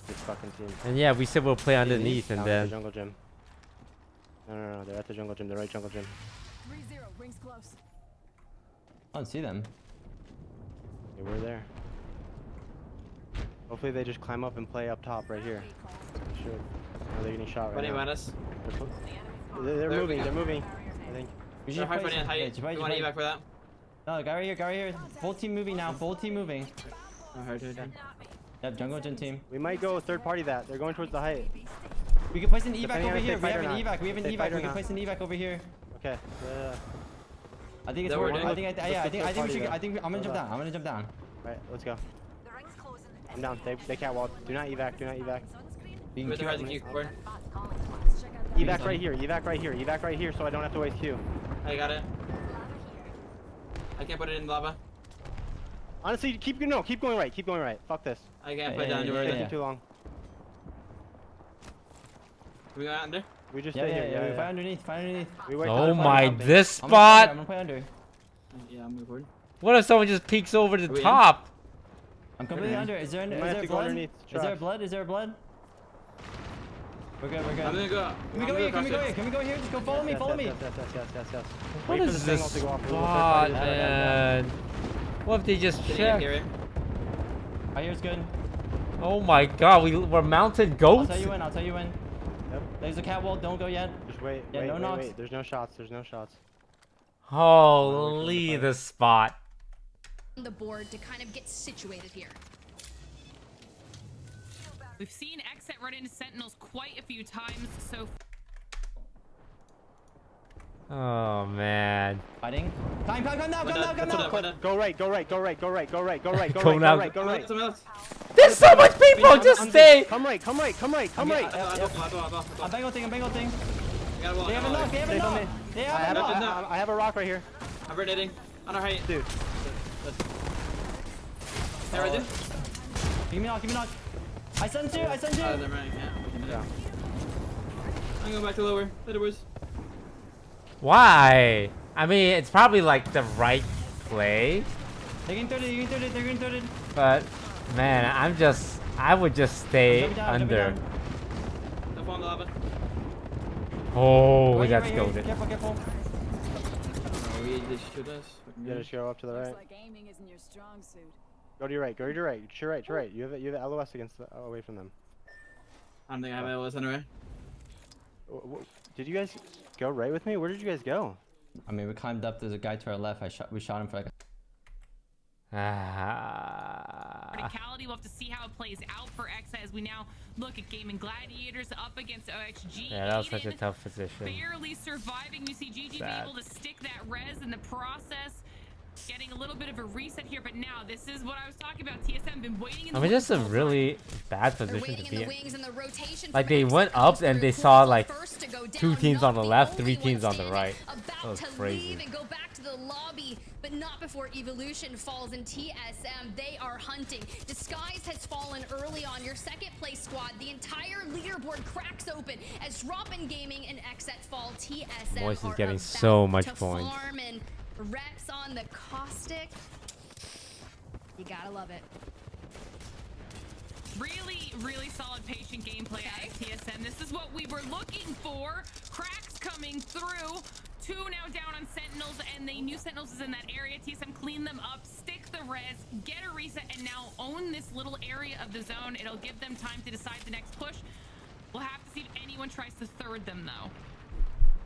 This fucking team. And yeah, we said we'll play underneath and Down at the then. jungle gym. No, they're at the jungle gym. The right jungle gym. 3-0, rings close. I don't see them. Yeah, we're there. Hopefully they just climb up and play up top right here. They should. Oh, they're getting shot right now. Fighting us. They're moving. They're moving. I think. We They're should hard play fighting at height. some- You want to evac for that? No, guy right here. Full team moving now. Full team moving. Oh, hard. Yep, jungle gym team. We might go third party that. They're going towards the height. We can place an evac Depending on over if they here. We fight have or an not. evac. We have an If they evac. fight or We can not. place an evac over here. Okay. I think it's That worth. we're I doing? think Let's we third party should. then. I think I'm gonna jump down. I'm gonna jump down. Right. Let's go. I'm down. They can't wall. Do not evac. Do not evac. We can With the queue rise up. of Q board. Evac right here. Evac right here. Evac right here. So I don't have to waste Q. I got it. I can't put it in lava. Honestly, keep going right. Keep going right. Fuck this. I can't Yeah, put it down. yeah, You're yeah, right. yeah. Too long. We go under. We just Yeah, stay yeah, here. yeah. We fight underneath. Fight underneath. We wait Oh till they my, fight something. this I'm spot! gonna play under. Yeah, I'm moving forward. What if someone just peeks over the Are we in? top? I'm completely under. Is there might have to go blood? underneath. Is there blood? Is there blood? We're good. I'm gonna go. Can we go here? Can we go here? Can we go here? Just go follow me. Follow me. Yes. What Wait for is the this signal to go off. We'll go third spot, party. man? What if they just Did you check? hear it? Right here's good. Oh my god, we're mounted I'll goats? tell you when. I'll tell you when. Yep. There's a cat wall. Don't go yet. Just wait. Yeah, no knocks. Wait. There's no shots. Holy, the spot. On the board to kind of get situated here. We've seen Exit run into Sentinels quite a few times, so Oh man. Fighting. Time now. Come now. Go right. Go Go now. right. There's so much people, just stay! Come right. I'm bango thing. I got a wall. They have a knock. They have a knock. I have a rock right here. I'm rotating. On our height. Dude. Hey, right there. Give me knock. I sent you. Oh, never mind. I can't. We can do it. I'm going back to lower. Later, boys. Why? I mean, it's probably like the right play, They're getting 30. but man, I would just stay Jump down, under. Don't fall in the lava. Oh, Right that's here. goaded. Careful. Oh, they shoot us. You gotta go up to the right. Like aiming isn't your strong suit. Go to your right. To your right. You have LOS against away from them. I don't think I have LS anyway. Did you guys go right with me? Where did you guys go? I mean, we climbed up. There's a guy to our left. We shot him for like. Ah. Criticality We'll have to see how it plays out for Exa as we now look at Gaming Gladiators up against OXG. Yeah, that was such a Aiden tough position. barely surviving. You see GG be able to stick that res in the process. Getting a little bit of a reset here, but now this is what I was talking about. TSM been waiting in the just a really bad position to be in. Like they from went Exa up comes and they through. saw Cool's the like first to go 2 down, teams not on the the left, only 3 teams one on the standing, right. That about was to crazy. leave and go back to the lobby, but not before Evolution falls in TSM. They are hunting. Disguised has fallen early on. Your second place squad, the entire leaderboard cracks open as Drop-In Gaming and Xset fall. TSM Moist is are getting about so much to points. farm, and reps on the caustic. You gotta love it. Really, really solid patient gameplay out of TSM. This is what we were looking for. Cracks coming through. 2 now down on Sentinels, and they knew Sentinels is in that area. TSM clean them up, stick the res, get a reset, and now own this little area of the zone. It'll give them time to decide the next push. We'll have to see if anyone tries to third them, though.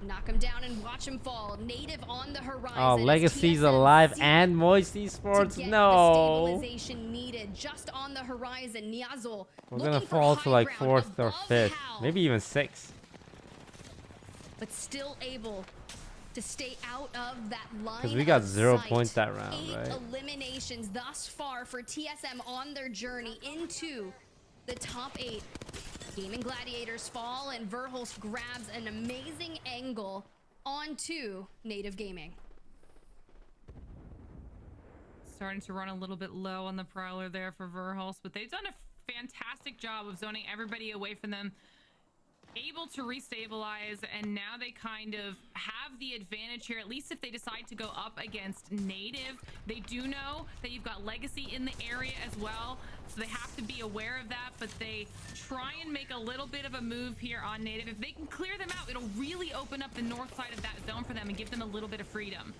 Knock him down and watch him fall. Native on the horizon. Oh, Legacy's alive and Moist Esports. No. The stabilization needed just on the horizon. Niazul. We're gonna fall to like 4th or 5th, maybe even 6th. But still able to stay out of that line. Because we got 0 sight. points that round, 8 right? eliminations thus far for TSM on their journey into the top 8. Gaming Gladiators fall, and Verhulst grabs an amazing angle onto Native Gaming. Starting to run a little bit low on the Prowler there for Verhulst, but they've done a fantastic job of zoning everybody away from them. Able to restabilize, and now they kind of have the advantage here, at least if they decide to go up against Native. They do know that you've got Legacy in the area as well, so they have to be aware of that, but they try and make a little bit of a move here on Native. If they can clear them out, it'll really open up the north side of that zone for them and give them a little bit of freedom.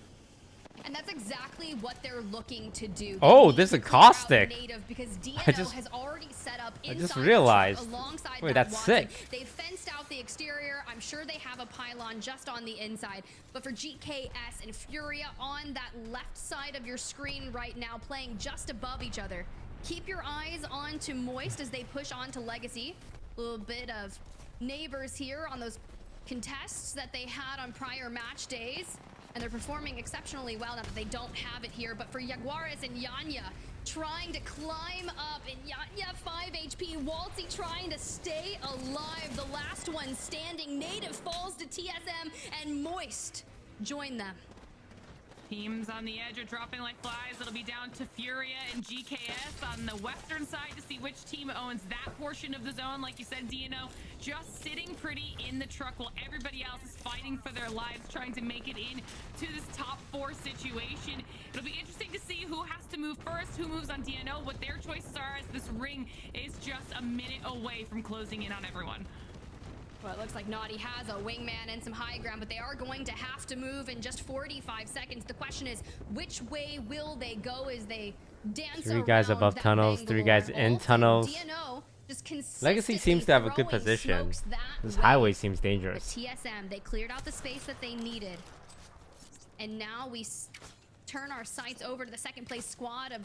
And that's exactly what they're looking to do. Oh, there's a caustic. Native because DNO has already set up I just inside realized. alongside Wait, that that's Watson. sick. They've fenced out the exterior. I'm sure they have a pylon just on the inside. But for GKS and Furia on that left side of your screen right now, playing just above each other. Keep your eyes on to Moist as they push on to Legacy. A little bit of neighbors here on those contests that they had on prior match days. And they're performing exceptionally well now that they don't have it here. But for Jaguares and Yanya trying to climb up, and Yanya 5 HP, Waltzy trying to stay alive. The last one standing. Native falls to TSM, and Moist join them. Teams on the edge are dropping like flies. It'll be down to Furia and GKS on the western side to see which team owns that portion of the zone. Like you said, DNO just sitting pretty in the truck while everybody else is fighting for their lives, trying to make it in to this top 4 situation. It'll be interesting to see who has to move first, who moves on DNO, what their choices are, as this ring is just a minute away from closing in on everyone. Well, it looks like Naughty has a wingman and some high ground, but they are going to have to move in just 45 seconds. The question is, which way will they go as they dance 3 guys above tunnels, 3 guys in tunnels. Legacy seems to have a good position. This highway seems dangerous. The TSM, they cleared out the space that they needed. And now we turn our sights over to the second place squad of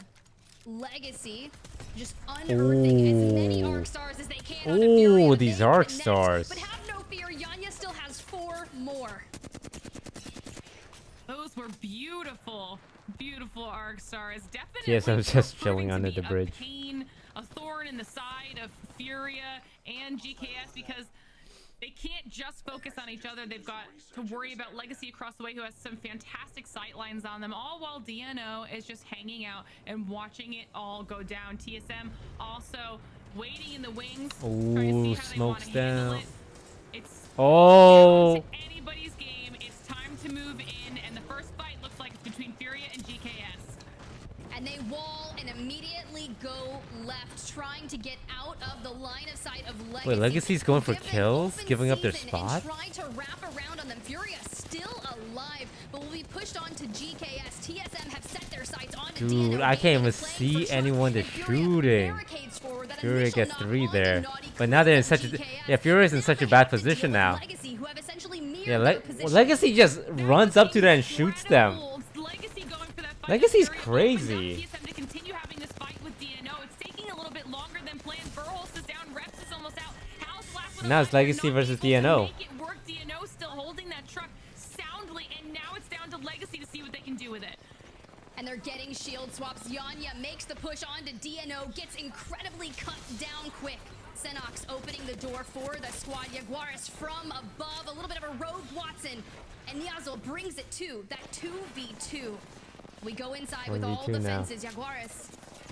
Legacy, just unearthing as many arc stars as they can. Ooh, these arc stars. But have no fear, Yanya still has 4 more. Those were beautiful, beautiful arc stars. Definitely. TSM's just chilling under the bridge. A thorn in the side of Furia and GKS because they can't just focus on each other. They've got to worry about Legacy across the way, who has some fantastic sight lines on them, all while DNO is just hanging out and watching it all go down. TSM also waiting in the wings, trying to see how they want to handle it. It's down to anybody's game. It's time to move in, and the first fight looks like it's between Furia and GKS. And they wall and immediately go left, trying to get out of the line of sight of Legacy. Wait, Legacy's going for kills, giving up their spot? Trying to wrap around on them. Furia still alive, but will be pushed on to GKS. TSM have set their sights on to DNO. Dude, I can't even see anyone to shooting. Furia gets 3 there. But now they're in such a... Yeah, Furia's in such a bad position now. Yeah, Legacy just runs up to them and shoots them. Legacy's crazy. Now it's Legacy versus DNO. Make it work. DNO still holding that truck soundly, and now it's down to Legacy to see what they can do with it. And they're getting shield swaps. Yanya makes the push onto DNO, gets incredibly cut down quick. Senox opening the door for the squad. Jaguares from above, a little bit of a rogue Watson. And Niazo brings it to that 2v2. We go inside with all 1v2 now. defenses. Jaguares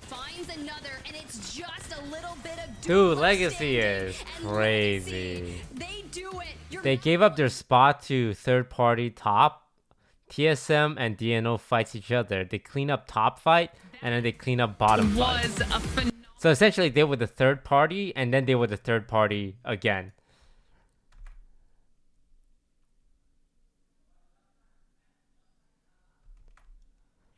finds another, and it's just a little bit of Dude, Legacy is crazy. They do it. They gave up their spot to third party top. TSM and DNO fights each other. They clean up top fight, and then they clean up bottom fight. So essentially, they were the third party, and then they were the third party again.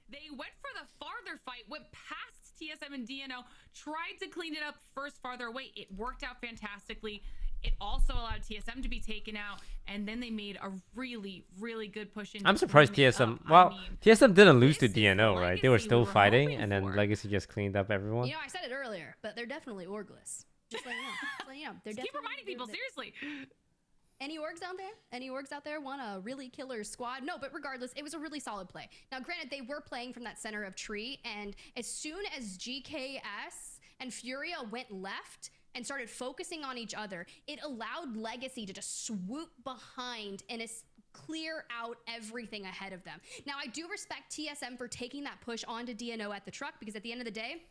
They went for the farther fight, went past TSM and DNO, tried to clean it up first farther away. It worked out fantastically. It also allowed TSM to be taken out, and then they made a really, really good push in. I'm surprised TSM. Well, TSM didn't lose to DNO, right? They were still fighting, and then Legacy just cleaned up everyone. You know, I said it earlier, but they're definitely orgless. Just letting you know. Just letting you know. They're Keep reminding people, seriously. Any orgs out there? Any orgs out there want a really killer squad? No, but regardless, it was a really solid play. Now, granted, they were playing from that center of tree, and as soon as GKS and Furia went left and started focusing on each other, it allowed Legacy to just swoop behind and clear out everything ahead of them. Now, I do respect TSM for taking that push onto DNO at the truck, because at the end of the day,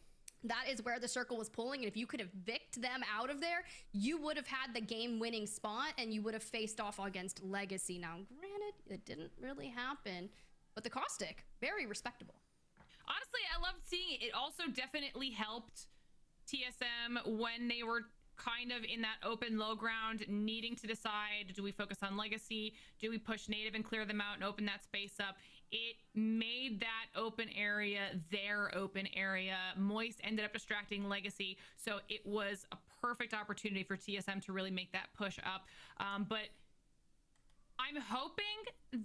that is where the circle was pulling, and if you could have vicked them out of there, you would have had the game-winning spot, and you would have faced off against Legacy. Now, granted, it didn't really happen, but the caustic, very respectable. Honestly, I loved seeing it. It also definitely helped TSM when they were kind of in that open low ground, needing to decide, do we focus on Legacy? Do we push native and clear them out and open that space up? It made that open area their open area. Moist ended up distracting Legacy, so it was a perfect opportunity for TSM to really make that push up. But I'm hoping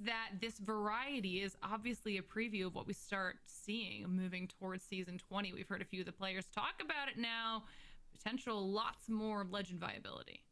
that this variety is obviously a preview of what we start seeing moving towards Season 20. We've heard a few of the players talk about it now. Potential lots more of legend viability.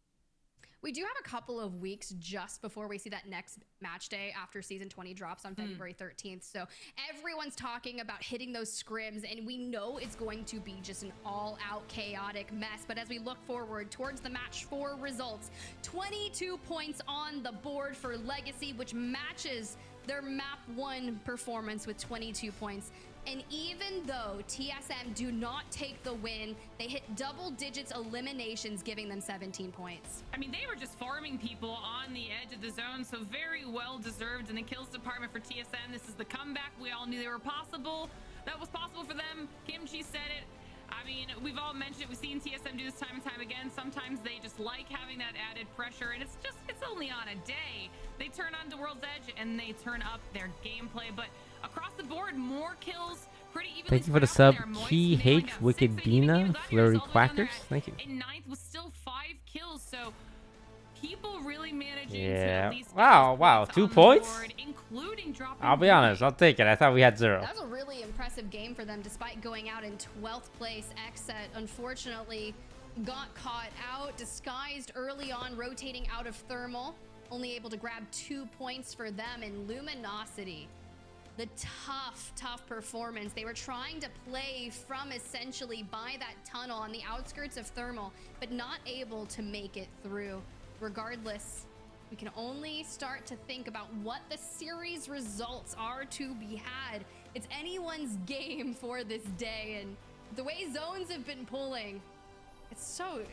We do have a couple of weeks just before we see that next match day after Season 20 drops on February 13th. So everyone's talking about hitting those scrims, and we know it's going to be just an all-out chaotic mess. But as we look forward towards the match 4 results, 22 points on the board for Legacy, which matches their map 1 performance with 22 points. And even though TSM do not take the win, they hit double digits eliminations, giving them 17 points. I mean, they were just farming people on the edge of the zone, so very well deserved in the kills department for TSM. This is the comeback we all knew they were possible. That was possible for them. Kimchi said it. I mean, we've all mentioned it. We've seen TSM do this time and time again. Sometimes they just like having that added pressure, and it's only on a day. They turn on to World's Edge and they turn up their gameplay, but across the board, more kills, pretty evenly. Thank you for the sub, Key H, Wicked Dina, Flurry Quackers. Thank you. In 9th was still 5 kills, so people really managing to Yeah. at least Wow. 2 points? board, including dropping I'll be honest. I'll take it. I thought we had 0. That was a really impressive game for them, despite going out in 12th place. Xset, unfortunately, got caught out, disguised early on, rotating out of thermal, only able to grab 2 points for them. In Luminosity, the tough performance. They were trying to play from essentially by that tunnel on the outskirts of thermal, but not able to make it through. Regardless, we can only start to think about what the series results are to be had. It's anyone's game for this day, and the way zones have been pulling, it's so...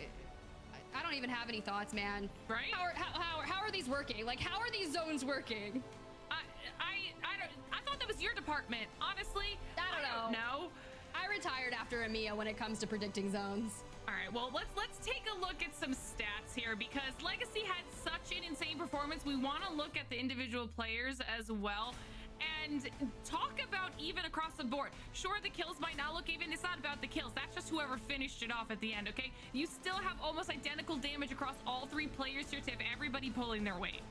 I don't even have any thoughts, man. Right? How are these working? Like, how are these zones working? I thought that was your department, honestly. I don't know. I retired after EMEA when it comes to predicting zones. All right, well, let's take a look at some stats here, because Legacy had such an insane performance. We want to look at the individual players as well and talk about even across the board. Sure, the kills might not look even. It's not about the kills. That's just whoever finished it off at the end, okay? You still have almost identical damage across all 3 players here to have everybody pulling their weight.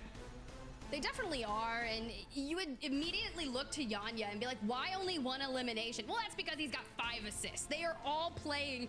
They definitely are, and you would immediately look to Yanya and be like, why only 1 elimination? Well, that's because he's got 5 assists. They are all playing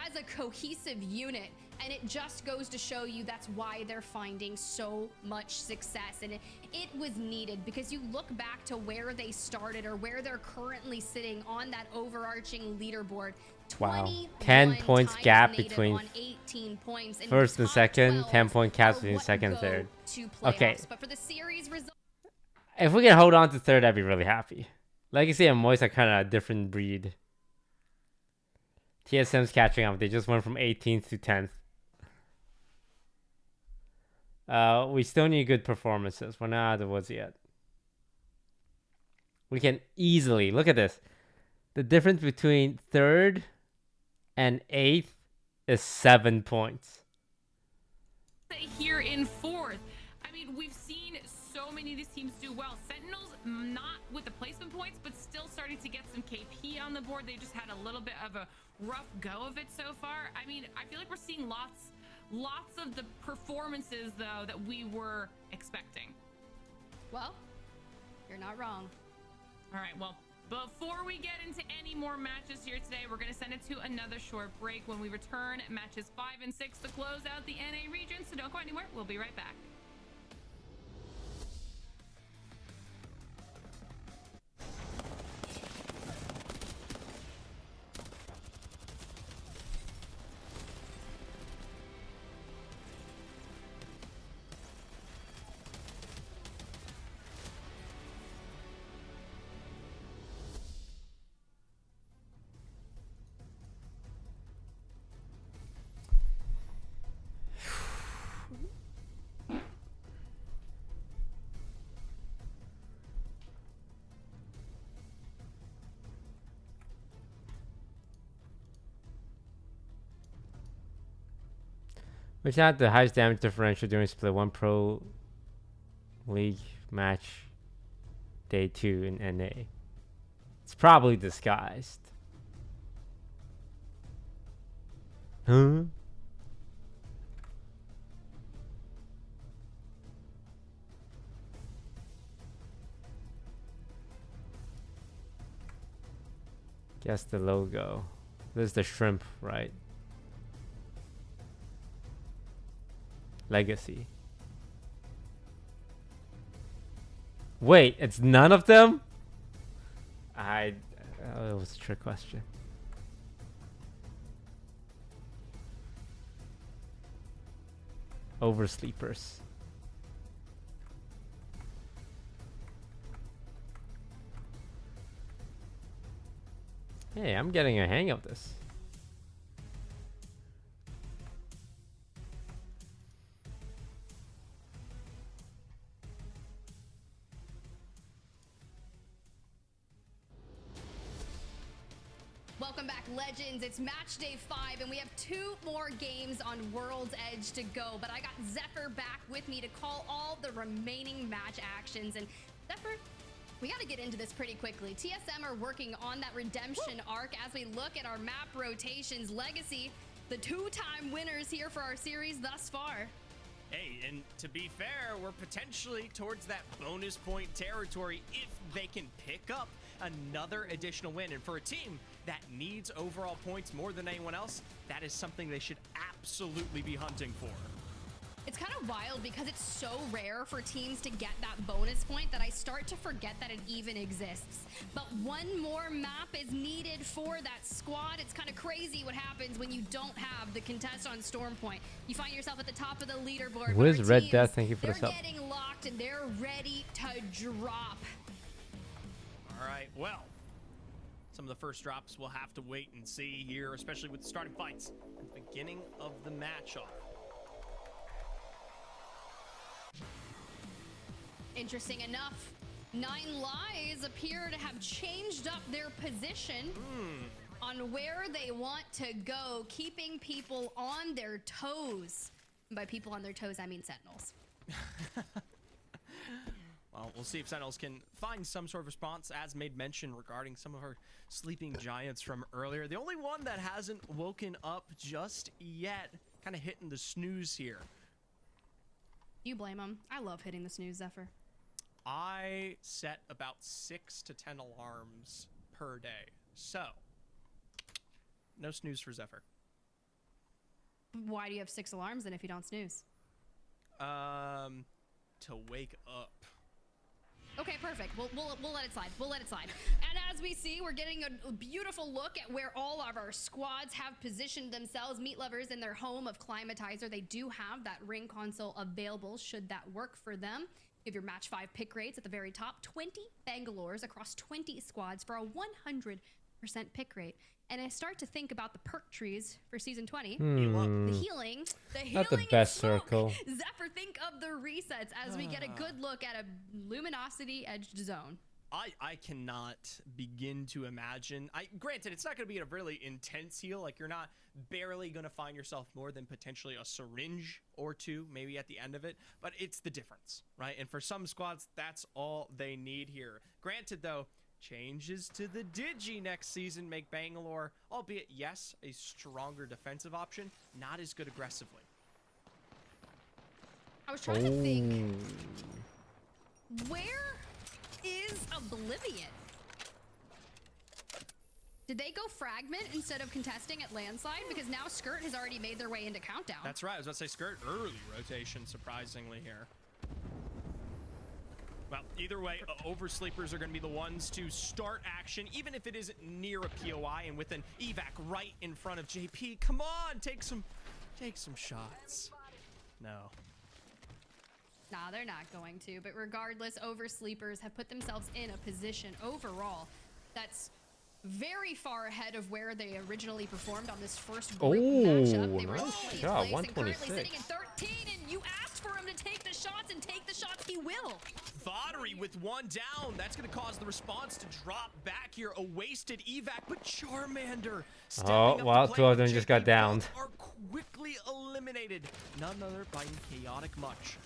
as a cohesive unit, And it just goes to show you that's why they're finding so much success. And it was needed, because you look back to where they started or where they're currently sitting on that overarching leaderboard. Wow. 10 points gap between 18 points, and first and top second. 12 10 point gap are between what second and go third. to Okay. playoffs. But for the series result, If we can hold on to third, I'd be really happy. Legacy and Moist are kind of a different breed. TSM's catching up. They just went from 18th to 10th. We still need good performances. We're not out of the woods yet. We can easily, look at this. The difference between third and 8th is 7 points. Here in fourth, I mean, we've seen so many of these teams do well. Sentinels, not with the placement points, but still starting to get some KP on the board. They just had a little bit of a rough go of it so far. I mean, I feel like we're seeing lots of the performances, though, that we were expecting. well, you're not wrong. All right, well, before we get into any more matches here today, we're going to send it to another short break. When we return, matches 5 and 6 to close out the NA region, so don't go anywhere. We'll be right back. Which had the highest damage differential during split 1 pro league match day 2 in NA? It's probably disguised. Huh? Guess the logo. This is the shrimp, right? Legacy. Wait, it's none of them? It was a trick question. Oversleepers. Hey, I'm getting a hang of this. Welcome back, legends. It's match day 5, and we have 2 more games on World's Edge to go. But I got Zephyr back with me to call all the remaining match actions. And Zephyr, we got to get into this pretty quickly. TSM are working on that redemption arc as we look at our map rotations. Legacy, the 2-time winners here for our series thus far. Hey, and to be fair, we're potentially towards that bonus point territory if they can pick up another additional win. And for a team that needs overall points more than anyone else, that is something they should absolutely be hunting for. It's kind of wild because it's so rare for teams to get that bonus point that I start to forget that it even exists. But one more map is needed for that squad. It's kind of crazy what happens when you don't have the contest on Storm Point. You find yourself at the top of the leaderboard. Wiz but our Red teams, Death, thank you for the they're sub. getting locked and they're ready to drop. All right, well, some of the first drops we'll have to wait and see here, especially with the starting fights at the beginning of the match-off. Interesting enough, 9 Lives appear to have changed up their position on where they want to go, keeping people on their toes. And by people on their toes, I mean Sentinels. Well, we'll see if Sentinels can find some sort of response, as made mention regarding some of our sleeping giants from earlier. The only one that hasn't woken up just yet, kind of hitting the snooze here. You blame them. I love hitting the snooze, Zephyr. I set about 6 to 10 alarms per day, so no snooze for Zephyr. Why do you have 6 alarms then if you don't snooze? To wake up. Okay, perfect. We'll let it slide. We'll let it slide. And as we see, we're getting a beautiful look at where all of our squads have positioned themselves. Meat lovers in their home of Climatizer. They do have that ring console available should that work for them. You have your match 5 pick rates at the very top. 20 Bangalores across 20 squads for a 100% pick rate. And I start to think about the perk trees for season 20. The healing. Not the best circle. Zephyr, think of the resets as we get a good look at a luminosity edged zone. I cannot begin to imagine. Granted, it's not going to be a really intense heal. Like, you're not barely going to find yourself more than potentially a syringe or 2, maybe at the end of it. But it's the difference, right? And for some squads, that's all they need here. Granted, though, changes to the Digi next season make Bangalore, albeit, yes, a stronger defensive option, not as good aggressively. I was trying to think, where is Oblivion? Did they go fragment instead of contesting at landslide? Because now Skirt has already made their way into countdown. That's right. I was about to say Skirt early rotation, surprisingly here. Well, either way, oversleepers are going to be the ones to start action, even if it isn't near a POI and with an evac right in front of JP. Come on, take some shots. No. Nah, they're not going to. But regardless, oversleepers have put themselves in a position overall that's very far ahead of where they originally performed on this first group matchup. They were nice in 20th shot, place 126. and currently sitting in 13, and you asked for him to take the shots, and take the shots he will. Thottery with 1 down. That's going to cause the response to drop back here. A wasted evac, but Charmander stepping up wow, to 2 of them just got downed. Are quickly eliminated. None other by Chaotic Much.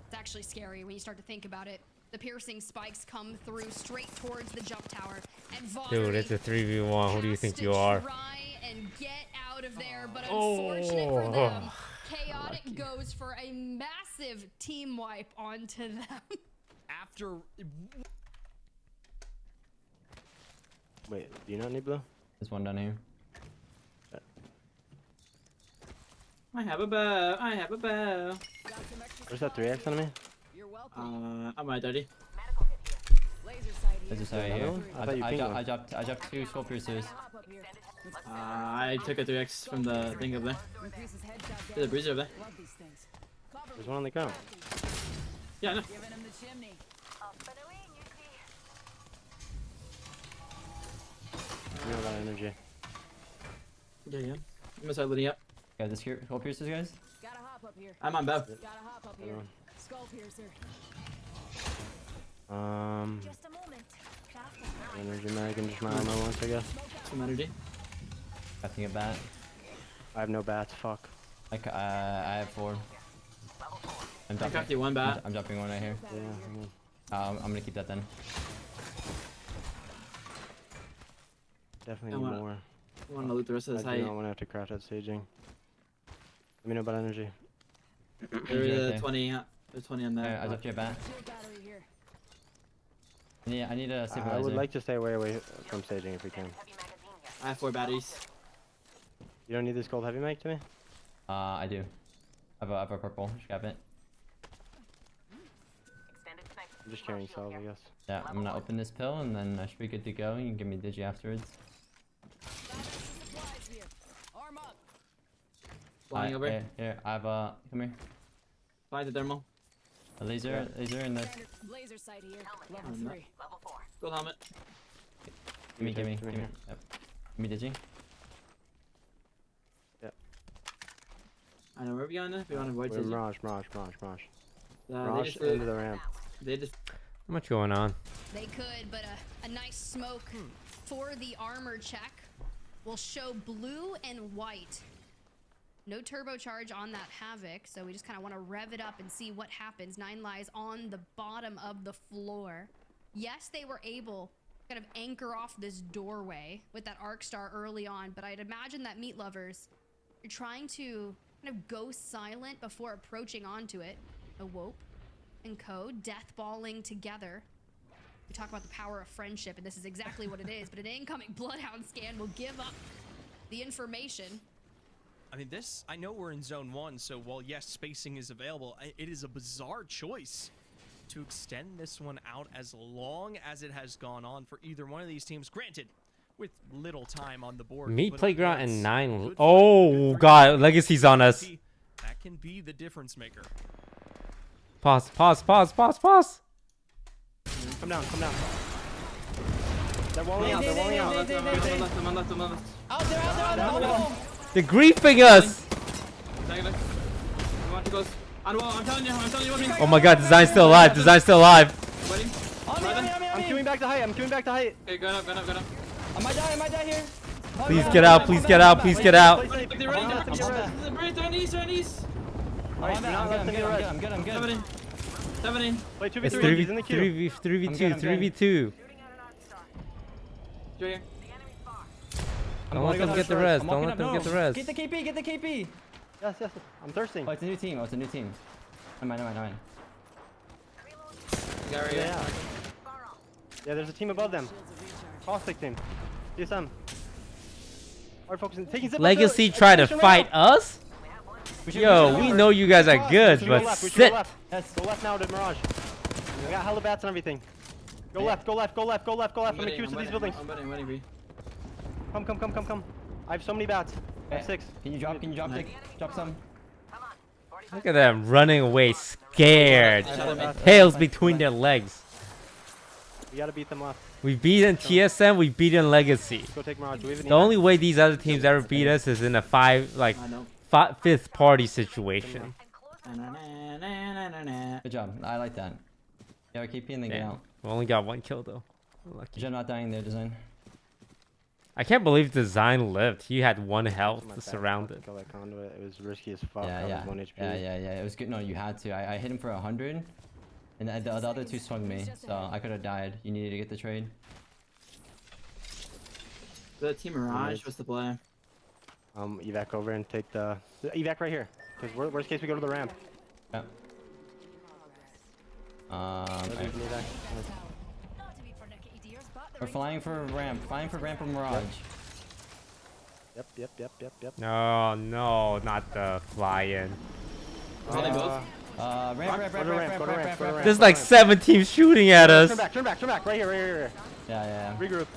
It's actually scary when you start to think about it. The piercing spikes come through straight towards the jump tower, and Vottery Dude, it's a 3v1. Who do you think you are? try and get out of there, but unfortunate for them, Chaotic goes for a massive team wipe onto them. After... Wait, do you not need blue? There's one down here. I have a bow. I have a bow. Where's that 3x on me? I'm at 30. There's a side here. I dropped 2 skull piercers. I took a 3x from the thing over there. There's a bruiser over there. There's one on the ground. Yeah, I know. You know that energy. Yeah. I'm gonna start looting up. Guys, this here, skull piercers, guys. Gotta hop up here. I'm on bow. Gotta hop up here. Skull piercer. Just a moment. Energy mag and just my armor once, I guess. Some energy. I think a bat. I have no bats, fuck. I have 4. I'm I got you 1 bat. I'm dropping 1 right here. Yeah, I'm gonna keep that then. definitely need more. I want to loot the rest of this I height. do not want to have to crash out staging. Let me know about energy. There's 20. There's 20 on that. I dropped your bat. Yeah, I need a stabilizer. I would like to stay away from staging if we can. I have 4 batteries. You don't need this gold heavy mag to me? I do. I have a purple. Just grab it. I'm just carrying cells, I guess. Yeah, I'm gonna open this pill and then I should be good to go. You can give me Digi afterwards. Flying over. Here, I have a. Come here. Fly the thermal. A laser in the. Laser sight here. Level 3. Level 4. Gold helmet. Give me. Yep. Give me Digi. Yep. I know where we going now. We want to avoid Digi. Mirage. Mirage into the ramp. They just. How much going on? They could, but a nice smoke for the armor check will show blue and white. No turbocharge on that Havoc, so we just kind of want to rev it up and see what happens. 9 lies on the bottom of the floor. Yes, they were able to kind of anchor off this doorway with that Arc Star early on, but I'd imagine that Meat Lovers are trying to kind of go silent before approaching onto it. Awope and Code deathballing together. We talk about the power of friendship, and this is exactly what it is, but an incoming Bloodhound scan will give up the information. I mean, I know we're in zone 1, so while yes, spacing is available, it is a bizarre choice to extend this one out as long as it has gone on for either one of these teams. Granted, with little time on the board. Meat Playground and 9. Good Oh fight, god, Legacy's on us. that can be the difference maker. Pause. Come down. They're walling out. They're walling out. I'm on left. Out there. They're griefing us. Come on, too close. On wall, I'm telling you, what means. Oh my god, Design's still alive. Waiting. I'm queuing back to height. Okay, going up. I might die here. Please get out. They're on east. Alright, I'm good. 7 in. Wait, 2v3. It's He's in the queue. 3v2. Right here. Don't let them get the res. Get the KP. Yes. I'm thirsting. Oh, it's a new team. Never mind. Yeah, there's a team above them. Caustic team. DSM. Alright, focusing. Taking zip. Legacy try to fight us? Yo, we know you guys are good, but sit. Yes, go left now to Mirage. We got hella bats and everything. Go left. I'm gonna queue to these buildings. I'm betting, B. Come. I have so many bats. I have 6. Can you drop some? Look at them running away scared. Tails between their legs. We gotta beat them up. We beaten TSM, we beaten Legacy. Let's go take Mirage. The only way these other teams ever beat us is in a fifth party situation. Good job. I like that. Yeah, keep in the get out. We only got 1 kill though. Good job not dying there, Design. I can't believe Design lived. He had 1 health surrounded. It was risky as fuck. Yeah. I was 1 HP. Yeah. It was good. No, you had to. I hit him for 100, and the other 2 swung me, so I could have died. You needed to get the trade. The team Mirage, what's the play? Evac over and take the evac right here. Because worst case we go to the ramp. Yeah. We're flying for ramp. Or Mirage. Yep. No, not the fly-in. Ramp. There's like 7 teams shooting at us. Turn back. Right here. Yeah. Regroup.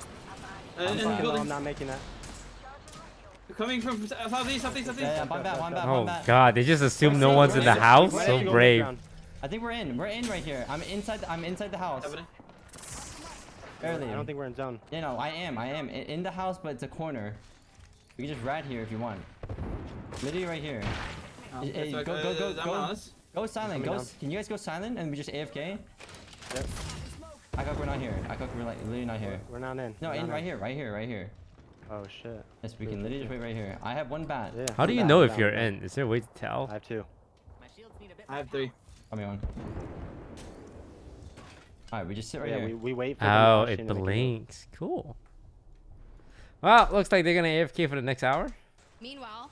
I'm not making that. Coming from southeast. Yeah, one bat. Oh god, they just assume no one's in the house? So brave. I think we're in right here. I'm inside the house. Barely. I don't think we're in zone. Yeah, no, I am in the house, but it's a corner. We can just rat here if you want. Literally right here. Go silent. Can you guys go silent and we just AFK? Yep. I thought we're not here. We're like literally not here. We're not in. No, right here. Oh shit. Yes, we can literally just wait right here. I have 1 bat. Yeah. How do you know if you're in? Is there a way to tell? I have 2. I have 3. Come on. Alright, we just sit right Yeah, here. we wait for Oh, it blinks. Cool. Well, looks like they're gonna AFK for the next hour. Meanwhile,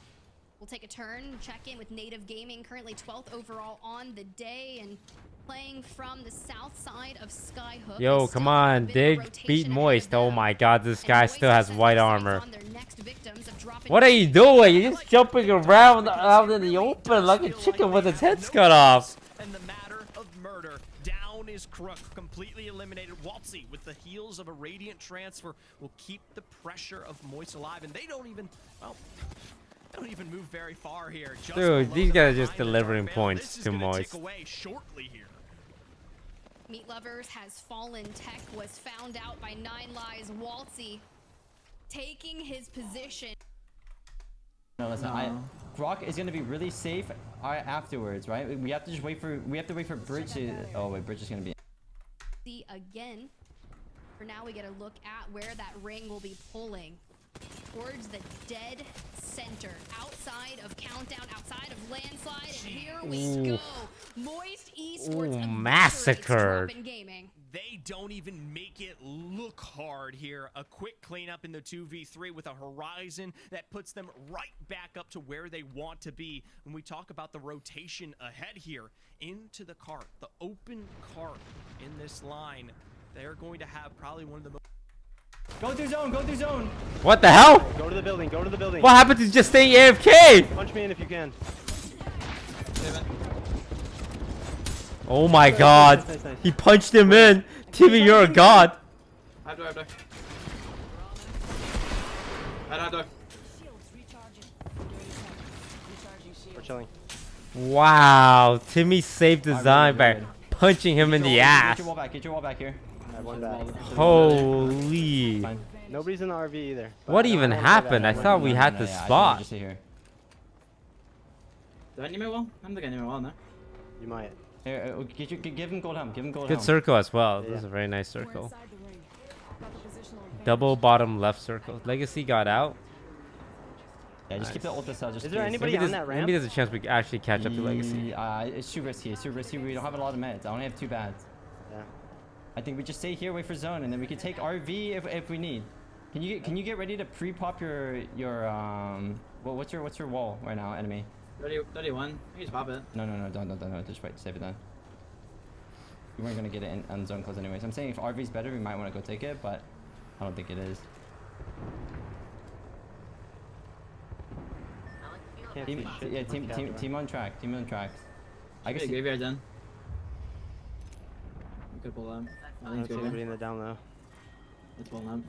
we'll take a turn, check in with Native Gaming, currently 12th overall on the day and playing from the south side of Skyhook. Yo, come on, Dig, beat Moist. Oh my god, this guy still has white armor. What are you doing? You're just jumping around out in the open like a chicken with its head cut off. And the matter of murder, down is Crook, completely eliminated. Waltzy with the heels of a Radiant transfer will keep the pressure of Moist alive, and they don't even move very far here. Dude, these guys are just delivering points to Moist. Meat Lovers has fallen. Tech was found out by 9 Lives. Waltzy taking his position. No, listen. Grok is gonna be really safe afterwards, right? We have to wait for Bridge to. Oh wait, Bridge is gonna be. See again. For now, we get a look at where that ring will be pulling towards the dead center, outside of Countdown, outside of Landslide, and here we go. Moist Esports massacred. They don't even make it look hard here. A quick cleanup in the 2v3 with a Horizon that puts them right back up to where they want to be. When we talk about the rotation ahead here, into the cart, the open cart in this line, they're going to have probably one of the most Go through zone. Go through zone. What the hell? Go to the building. Go to the building. What happened to just staying AFK? Punch me in if you can. Oh my god. Nice. He punched him in. Timmy, you're a god. I have door. I don't have door. We're chilling. Wow. Timmy saved design by punching him in the ass. Get your wall back here. I have one back. Holy. Nobody's in the RV either. What even happened? I thought we had the spot. Just stay here. Do I need my wall? I don't think I need my wall now. You might. Here, give him gold helm. Give him gold Good helm. circle as well. Yeah. This is a very nice circle. Double bottom left circle. Legacy got out. Yeah, just keep the ultis out. Just Is there please. anybody on that ramp? Maybe there's a chance we can actually catch up to Legacy. It's too risky. It's too risky. We don't have a lot of meds. I only have 2 bads. Yeah. I think we just stay here, wait for zone, and then we can take RV if we need. Can you get ready to pre-pop your what's your wall right now, enemy? 31. You can just pop it. No, don't. Just wait, save it then. We weren't gonna get it on zone close anyways. I'm saying if RV's better, we might want to go take it, but I don't think it is. Team on track. Team on track. I guess graveyard then. We could pull up. I don't see anybody in the down low. Let's pull up.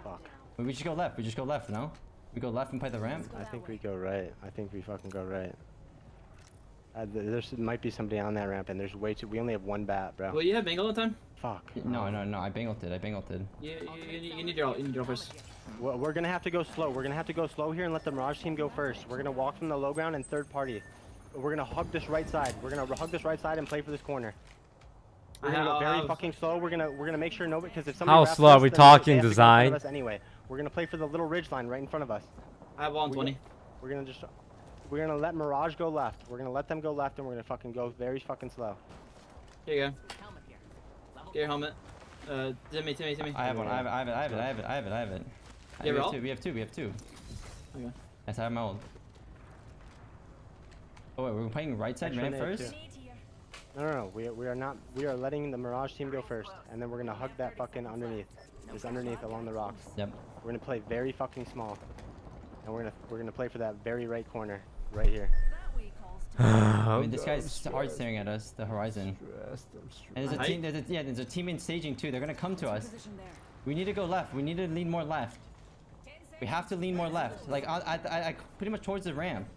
Fuck. We just go left. We just go left, no? We go left and play the ramp? I think we go right. I think we fucking go right. There might be somebody on that ramp, and there's way too. We only have 1 bat, bro. Well, you have Bangle all the time? Fuck. No. I bangled it. You need your ult first. We're gonna have to go slow. We're gonna have to go slow here and let the Mirage team go first. We're gonna walk from the low ground and third party. We're gonna hug this right side. We're gonna hug this right side and play for this corner. We're gonna go very fucking slow. We're gonna make sure nobody, because if somebody How wraps slow are us, we then talking, they have to go in front design? of us anyway. We're gonna play for the little ridge line right in front of us. I have 120. We're gonna let Mirage go left. We're gonna let them go left, and we're gonna fucking go very fucking slow. Here you go. Get your helmet. Timmy. I have one. I have it. You have We have two. Okay. Yes, I have my ult. Oh wait, we're playing right side ramp first? No. We are not. We are letting the Mirage team go first, and then we're gonna hug that fucking underneath. Just underneath along the rocks. Yep. We're gonna play very fucking small, and we're gonna play for that very right corner, right here. I mean, this guy's hard staring at us, the horizon. And there's a team. There's a team in staging too. They're gonna come to us. We need to go left. We need to lean more left. We have to lean more left. Like I pretty much towards the ramp.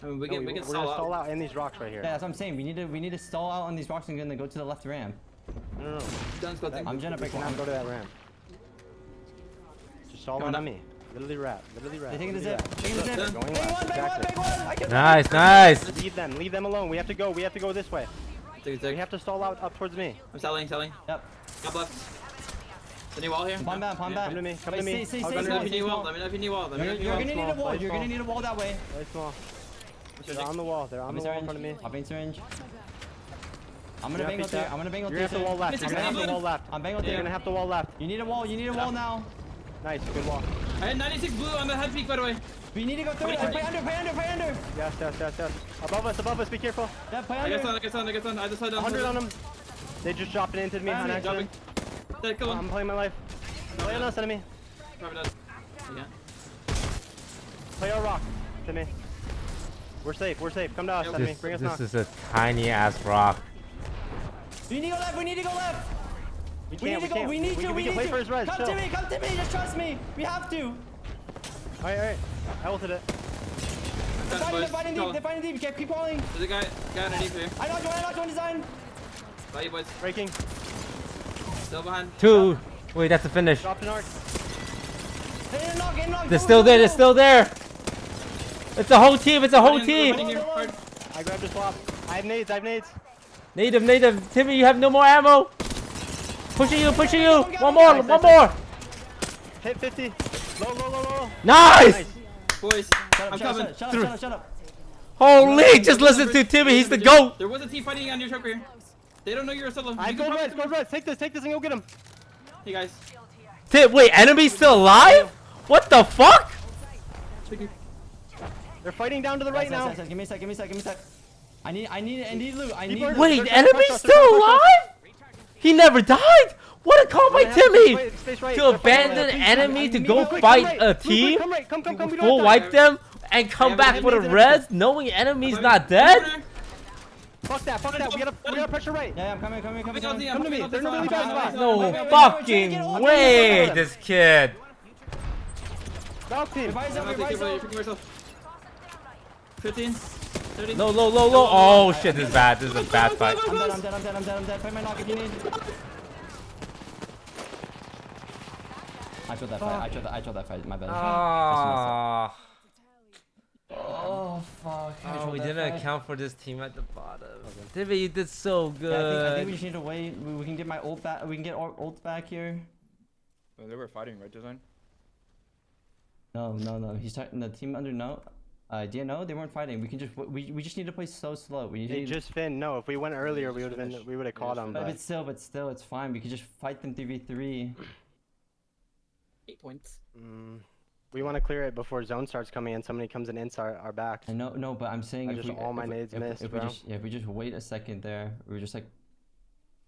I mean, we can stall out in these rocks right here. Yeah, that's what I'm saying. We need to stall out on these rocks and then go to the left ramp. No. I'm gonna break one. Go to that ramp. Just stall out on me. Literally wrap. They're taking the zip. Going left. Exactly. Nice. Leave them alone. We have to go this way. We have to stall out up towards me. I'm selling. Yep. Top left. Is any wall here? Palm back. Come to me. Let me know if you need wall. You're gonna need a wall. You're gonna need a wall that way. Very small. They're on the wall. They're on the wall in front of me. Popping syringe. I'm gonna bangle there. I'm gonna bangle there. You're gonna have the wall left. You're gonna have the wall left. I'm bangled You're there. gonna have the wall left. You need a wall. You need a wall now. Nice. Good wall. I had 96 blue on the head peak, by the way. We need to go through it. Play under. Yes. Above us. Be careful. Yeah, play I under. get on. I just had 100 on them. They just dropped it into me on accident. Kill him. I'm playing my life. Play on us, enemy. Probably dead. Yeah. Play our rock, Timmy. We're safe. Come to us, enemy. Bring us knock. This is a tiny ass rock. We need to go left. We need you. We can play for his res. Come to me. Just trust me. We have to. Alright. I ulted it. They're fighting deep. Keep calling. There's a guy underneath here. I knocked one design. Bye, you boys. Breaking. Still behind. 2. Wait, that's the finish. Dropped an arc. They're still there. It's a whole team. I grabbed a swap. I have nades. Native. Timmy, you have no more ammo. Pushing you. One more. Hit 50. Low. Nice. Boys, I'm coming. Shut up. Holy, just listen to Timmy. He's the GOAT. There was a team fighting on your truck here. They don't know you're a solo. I have gold res. Take this and go get him. Hey guys. Wait, enemy's still alive? What the fuck? They're fighting down to the right now. Give me a sec. I need loot. Wait, enemy's still alive? He never died? What a call by Timmy! Space right. To abandon an enemy to go fight a team, full wipe them, and come back for the res, knowing enemy's not dead? Fuck that. We gotta pressure right. Yeah, I'm coming. Come to me. They're in the really bad spot. No fucking way, this kid. Dog team. Revive yourself. 15, 30. Low. Oh shit, this is bad. This is a bad fight. I'm dead. Play my knock if you need. I chose that fight. My bad. Oh fuck. Oh, we didn't account for this team at the bottom. David, you did so good. Yeah, I think we just need to wait. We can get my ult back. We can get our ult back here. Well, they were fighting, right, Design? No. He's talking the team under no. DNO, they weren't fighting. We can just we just need to play so slow. They just Finn. No, if we went earlier, we would have caught them. But still, it's fine. We can just fight them 3v3. 8 points. We want to clear it before zone starts coming in. Somebody comes in inside our backs. I know, no, but I'm saying all my nades missed, bro. If we just wait a second there, we're just like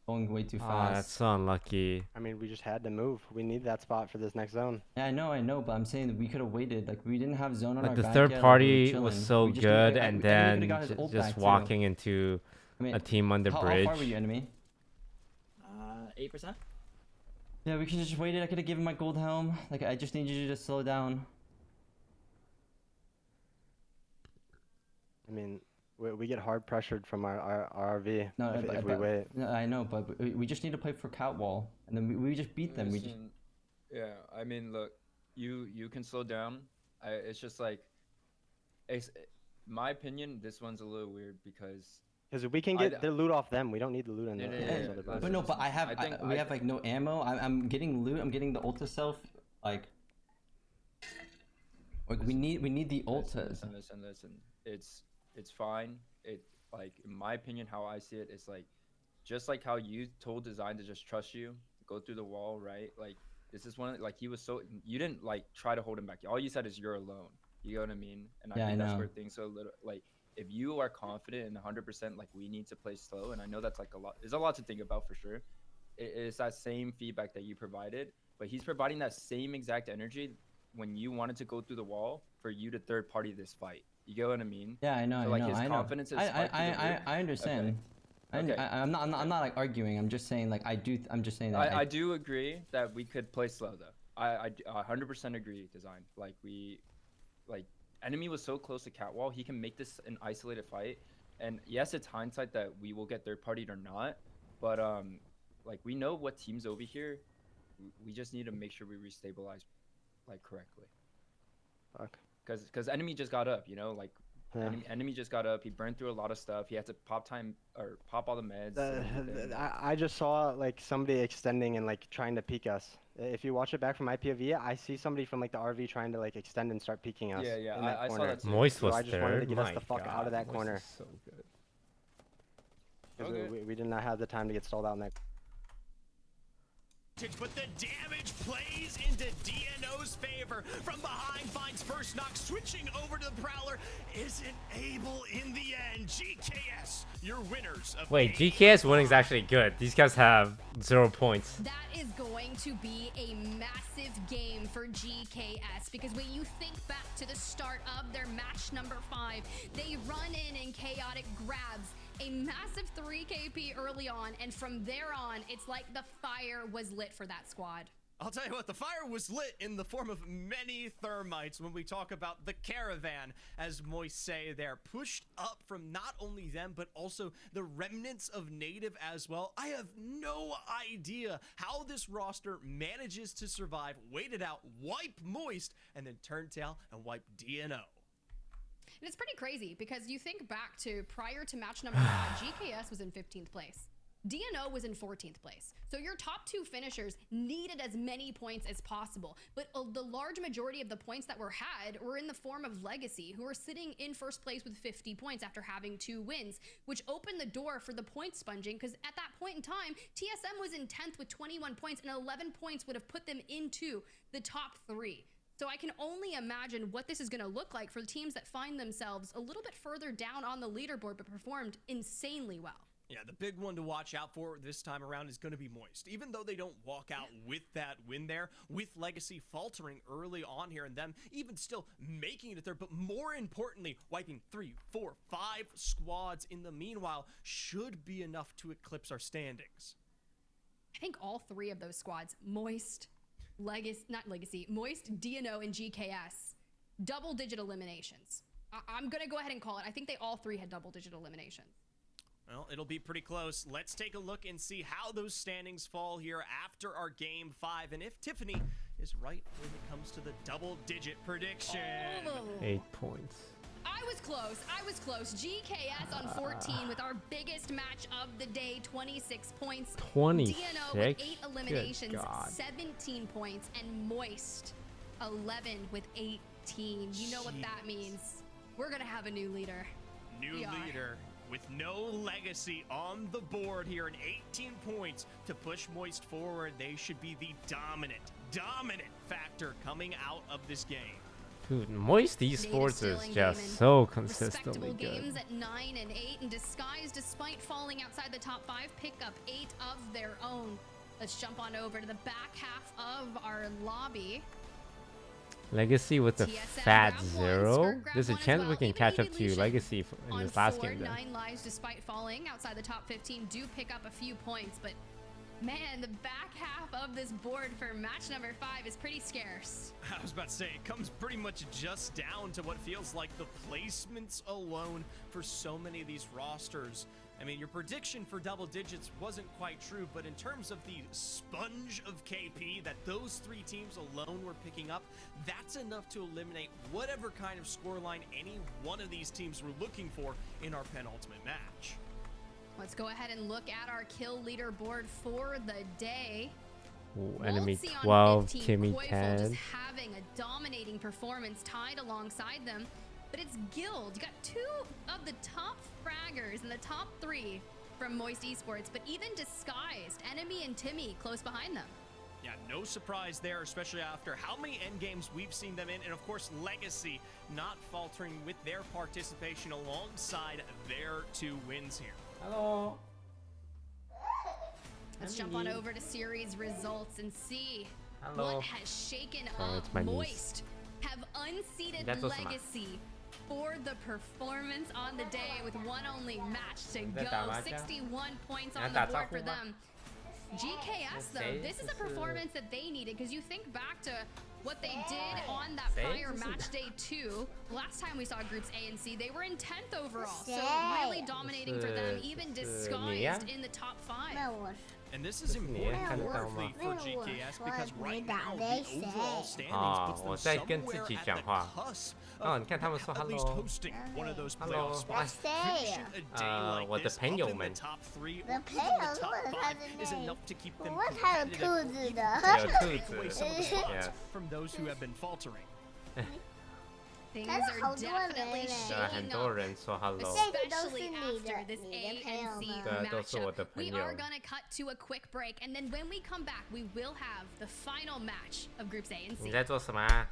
going way too Ah, fast. that's so unlucky. I mean, we just had to move. We need that spot for this next zone. Yeah, I know, but I'm saying that we could have waited. Like we didn't have zone on our Like the back third yet, party like, we were was chilling. so We just good, needed- and we could've then got his ult back, just too. walking into I mean, a team on the bridge. How far were you, enemy? 8%. Yeah, we could have just waited. I could have given my gold helm. Like I just need you to slow down. I mean, we get hard pressured from our RV if we wait. No, I know, but we just need to play for Catwall, and then we just beat them. Listen, yeah, I mean, look, you can slow down. It's just like, my opinion, this one's a little weird because we can get the loot off them. We don't need the loot on them. But no, but we have like no ammo. I'm getting loot. I'm getting the ulta self. Like we need the ulta. Listen. It's fine. Like in my opinion, how I see it is like, just like how you told Design to just trust you, go through the wall, right? Like this is one, like he was so, you didn't like try to hold him back. All you said is you're alone. You know what I mean? And I think that's where things are a little like, if you are confident and 100%, like we need to play slow, and I know that's like a lot. There's a lot to think about for sure. It's that same feedback that you provided, but he's providing that same exact energy when you wanted to go through the wall for you to third party this fight. You get what I mean? Yeah, I know. So, like, I know. his confidence is I understand. Okay. I'm not like arguing. I'm just saying like I'm just saying that. I do agree that we could play slow though. I 100% agree. Design like enemy was so close to Catwall. He can make this an isolated fight. And yes, it's hindsight that we will get third partied or not. But like we know what teams over here. We just need to make sure we restabilize like correctly. Fuck. Because enemy just got up, you know, like enemy just got up. He burned through a lot of stuff. He had to pop all the meds. I just saw like somebody extending and like trying to peek us. If you watch it back from my POV, I see somebody from like the RV trying to like extend and start peeking us. Yeah, I saw that too. Moist was I just third. wanted to get us My the fuck God, out of that Moist corner. is so good. We did not have the time to get stalled out in that. But the damage plays into DNO's favor. From behind finds first knock, switching over to the Prowler. Isn't able in the end. GKS, your winners of Wait, GKS winning is actually good. These guys have 0 points. That is going to be a massive game for GKS because when you think back to the start of their match number 5, they run in chaotic grabs a massive 3 KP early on, and from there on, it's like the fire was lit for that squad. I'll tell you what, the fire was lit in the form of many thermites when we talk about the caravan, as Moist say there, pushed up from not only them, but also the remnants of native as well. I have no idea how this roster manages to survive, wait it out, wipe Moist, and then turn tail and wipe DNO. And it's pretty crazy because you think back to prior to match number 5, GKS was in 15th place. DNO was in 14th place. So your top 2 finishers needed as many points as possible. But the large majority of the points that were had were in the form of Legacy, who are sitting in first place with 50 points after having 2 wins, which opened the door for the point sponging because at that point in time, TSM was in 10th with 21 points and 11 points would have put them into the top 3. So I can only imagine what this is going to look like for the teams that find themselves a little bit further down on the leaderboard but performed insanely well. Yeah, the big one to watch out for this time around is going to be Moist. Even though they don't walk out with that win there, with Legacy faltering early on here and them even still making it there, but more importantly, wiping 3, 4, 5 squads in the meanwhile should be enough to eclipse our standings. I think all 3 of those squads, Moist, Moist, DNO, and GKS, double-digit eliminations. I'm going to go ahead and call it. I think they all 3 had double-digit eliminations. Well, it'll be pretty close. Let's take a look and see how those standings fall here after our game 5, and if Tiffany is right when it comes to the double-digit prediction. 8 points. I was close. GKS on 14 with our biggest match of the day, 26 points. 26? DNO with 8 eliminations, Good God. 17 points, and Moist 11 with 18. You know what that means. We're gonna have a new leader. New leader with no legacy on the board here, and 18 points to push Moist forward. They should be the dominant factor coming out of this game. Dude, Moist Esports is just so consistently Respectable good. games at 9 and 8, and Disguised, despite falling outside the top 5, pick up 8 of their own. Let's jump on over to the back half of our lobby. Legacy with the TSM fat grab 0. one, grab There's a one as chance well. we can Even catch up to Evolution Legacy in this last game. 9 lives despite falling outside the top 15 do pick up a few points, but man, the back half of this board for match number 5 is pretty scarce. I was about to say, it comes pretty much just down to what feels like the placements alone for so many of these rosters. I mean, your prediction for double digits wasn't quite true, but in terms of the sponge of KP that those 3 teams alone were picking up, that's enough to eliminate whatever kind of scoreline any one of these teams were looking for in our penultimate match. Let's go ahead and look at our kill leaderboard for the day. Ooh, enemy Waltzy on 12, 15, Timmy Koifel 10. just having a dominating performance tied alongside them. But it's Guild. You got 2 of the top fraggers in the top 3 from Moist Esports, but even Disguised, Enemy, and Timmy close behind them. Yeah, no surprise there, especially after how many end games we've seen them in, and of course Legacy not faltering with their participation alongside their 2 wins here. Hello. Let's jump on over to series results and see Hello. what has shaken Sorry, up. it's my niece. Moist have unseated That's awesome. Legacy for the performance on the day with one only match to go. 61 points on the board for them. GKS though, this is a performance that they needed, because you think back to what they did on that prior match day 2. Last time we saw groups A and C, they were in 10th overall, so really dominating for them, even Disguised in the top 5. And this is important worthy for GKS because right now the overall standings puts them somewhere at the cusp of at least hosting one of those playoff spots. Finishing a day like this up in the top 3 or even the top 5 is enough to keep them competitive. Take away some of the spots from those who have been faltering. Things are definitely shaking up, especially after this A and C matchup. We are gonna cut to a quick break, and then when we come back, we will have the final match of Groups A and C. 你在做什么啊？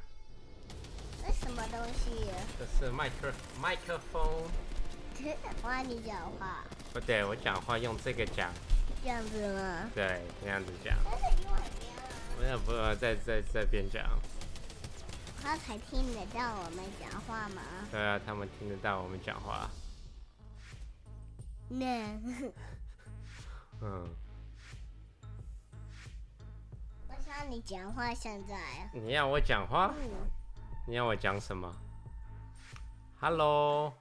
这什么东西？这是麦克风。我让你讲话。不对，我讲话用这个讲。这样子吗？对，这样子讲。但是另外一边啊。我也不在边讲。他才听得到我们讲话吗？对啊，他们听得到我们讲话。那。嗯。我想你讲话现在。你要我讲话？你要我讲什么 ？Hello。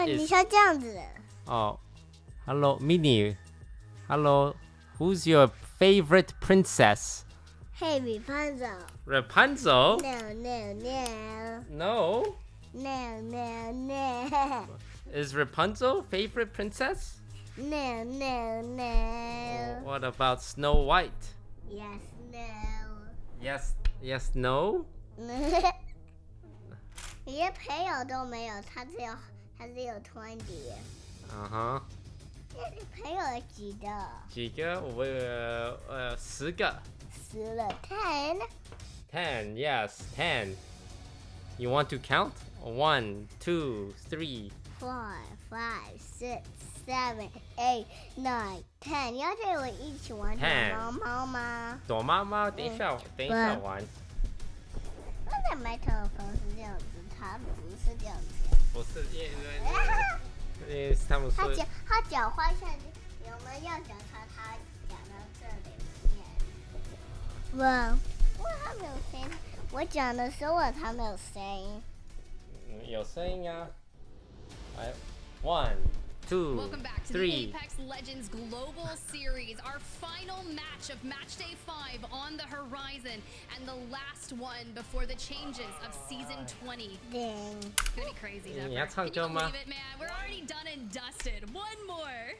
你说这样子。哦 ，Hello Mini。Hello, who's your favorite princess? Hey, Rapunzel. Rapunzel? No. No. Is Rapunzel favorite princess? No. What about Snow White? Yes, Yes, no. 你的朋友都没有，他只有20。你朋友有几个？几个？我10个。10了 10. 10, yes, 10. You want to count? 1, 2, 3, 4, 5, 6, 7, 8, 9, 10。要带我一起玩躲猫猫吗？躲猫猫，等一下玩。刚才麦克风是这样子，他不是这样子。不是，因为他们说他脚换下去，我们要讲他讲到这里面。我他没有声音，我讲的时候他没有声音。有声音啊。来 ，1, 2, Welcome back to 3. the Apex Legends Global Series, our final match of Match Day 5 on the horizon, and the last one before the changes of Season 20. Dang. It's gonna be crazy, Zephyr. Can you believe it, man? We're already done and dusted. One more.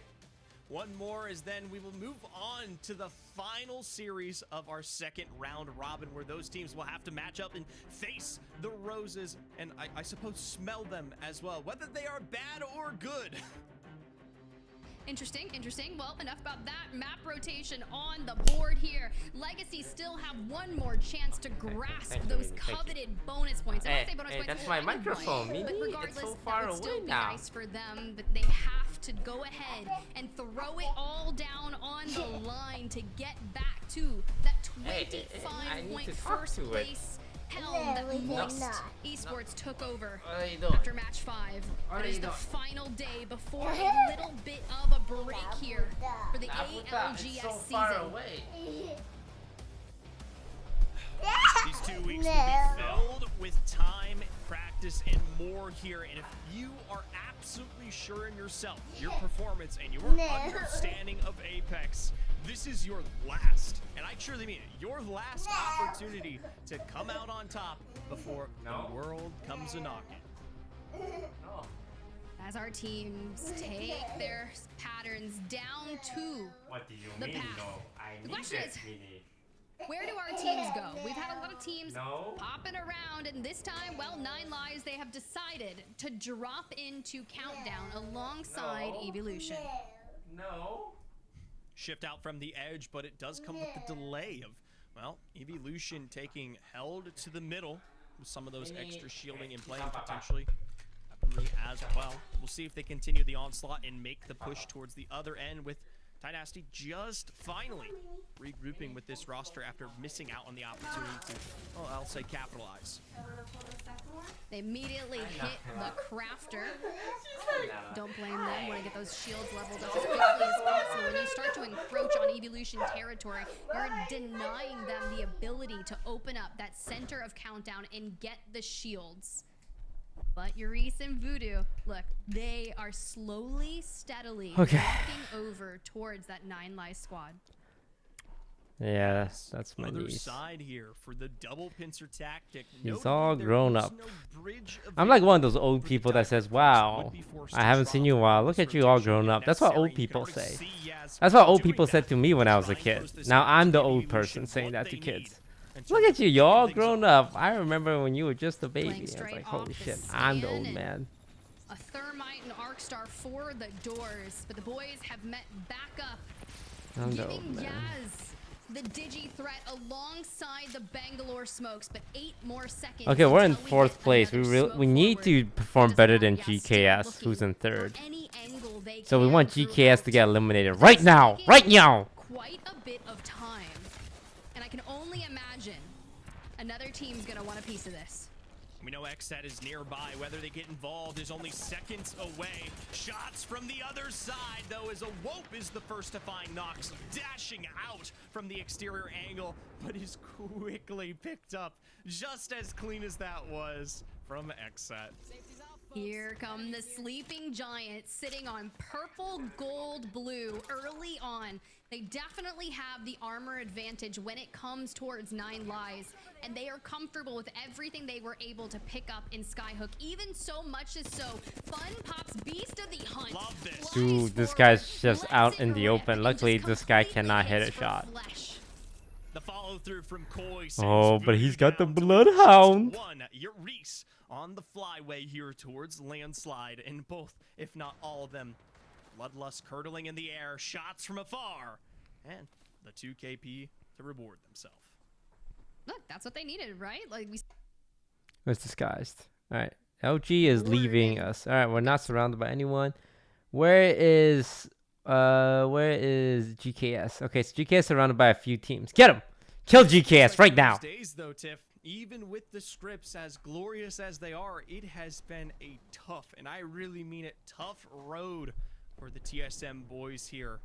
One more is then we will move on to the final series of our second round robin, where those teams will have to match up and face the roses and I suppose smell them as well, whether they are bad or good. Interesting. Well, enough about that. Map rotation on the board here. Legacy still have one more chance to grasp those coveted bonus points. Hey, that's my microphone, Mimi. But regardless, it's so far that would still away be now. nice for them. But they have to go ahead and throw it all down on the line to get back to that 25-point first place helm that Moist Esports took over after match 5. It is the final day before a little bit of a break here for the ALGS season. These 2 weeks will be filled with time, practice, and more here. And if you are absolutely sure in yourself, your performance, and your understanding of Apex, this is your last, and I truly mean it, your last opportunity to come out on top before the world comes a-knocking. As our teams take their patterns down to the path. The question is, where do our teams go? We've had a lot of teams popping around, and this time, well, 9 Lives, they have decided to drop into Countdown alongside Evolution. Shift out from the edge, but it does come with the delay of, well, Evolution taking held to the middle with some of those extra shielding in play, and potentially as well. We'll see if they continue the onslaught and make the push towards the other end, with Dynasty just finally regrouping with this roster after missing out on the opportunity to, well, I'll say capitalize. They immediately hit the crafter. Don't blame them. Want to get those shields leveled up as quickly as possible. When you start to encroach on Evolution territory, you're denying them the ability to open up that center of Countdown and get the shields. But Yurice and Voodoo, look, they are slowly, steadily walking over towards that 9 Lives squad. Yeah, that's my Other niece. side here for the double pincer tactic. He's all grown up. I'm like one of those old people that says, wow, I haven't seen you in a while. Look at you all grown up. That's what old people say. That's what old people said to me when I was a kid. Now I'm the old person saying that to kids. Look at you, you're all grown up. I remember when you were just a baby. I was like, holy shit, I'm the old man. A Thermite and Arcstar for the doors, but the boys have met back up. I'm the old man. Yaz the Digi threat alongside the Bangalore smokes, but 8 more seconds. Okay, we're in 4th place. We need to perform better than GKS, who's in 3rd. So we want GKS to get eliminated right now, right now. Quite a bit of time, and I can only imagine another team's gonna want a piece of this. We know XSET is nearby. Whether they get involved is only seconds away. Shots from the other side, though, as Awope is the first to find Nox, dashing out from the exterior angle, but is quickly picked up, just as clean as that was from XSET. Here come the sleeping giants sitting on purple, gold, blue early on. They definitely have the armor advantage when it comes towards 9 Lives, and they are comfortable with everything they were able to pick up in Skyhook, even so much as so. Fun Pop's Beast of the Hunt. Love this. Dude, this guy's just out in the open. Luckily, this guy cannot hit a shot. The follow through from Koi. Oh, but he's got the Bloodhound. Yurice on the flyway here towards Landslide, and both, if not all of them, Bloodlust curdling in the air, shots from afar, and the 2KP to reward themselves. Look, that's what they needed, right? Like we. It's disguised. All right, LG is leaving us. All right, we're not surrounded by anyone. Where is GKS? Okay, so GKS is surrounded by a few teams. Get him! Kill GKS right now! Days, though, Tiff, even with the scripts as glorious as they are, it has been a tough, and I really mean it, tough road for the TSM boys here.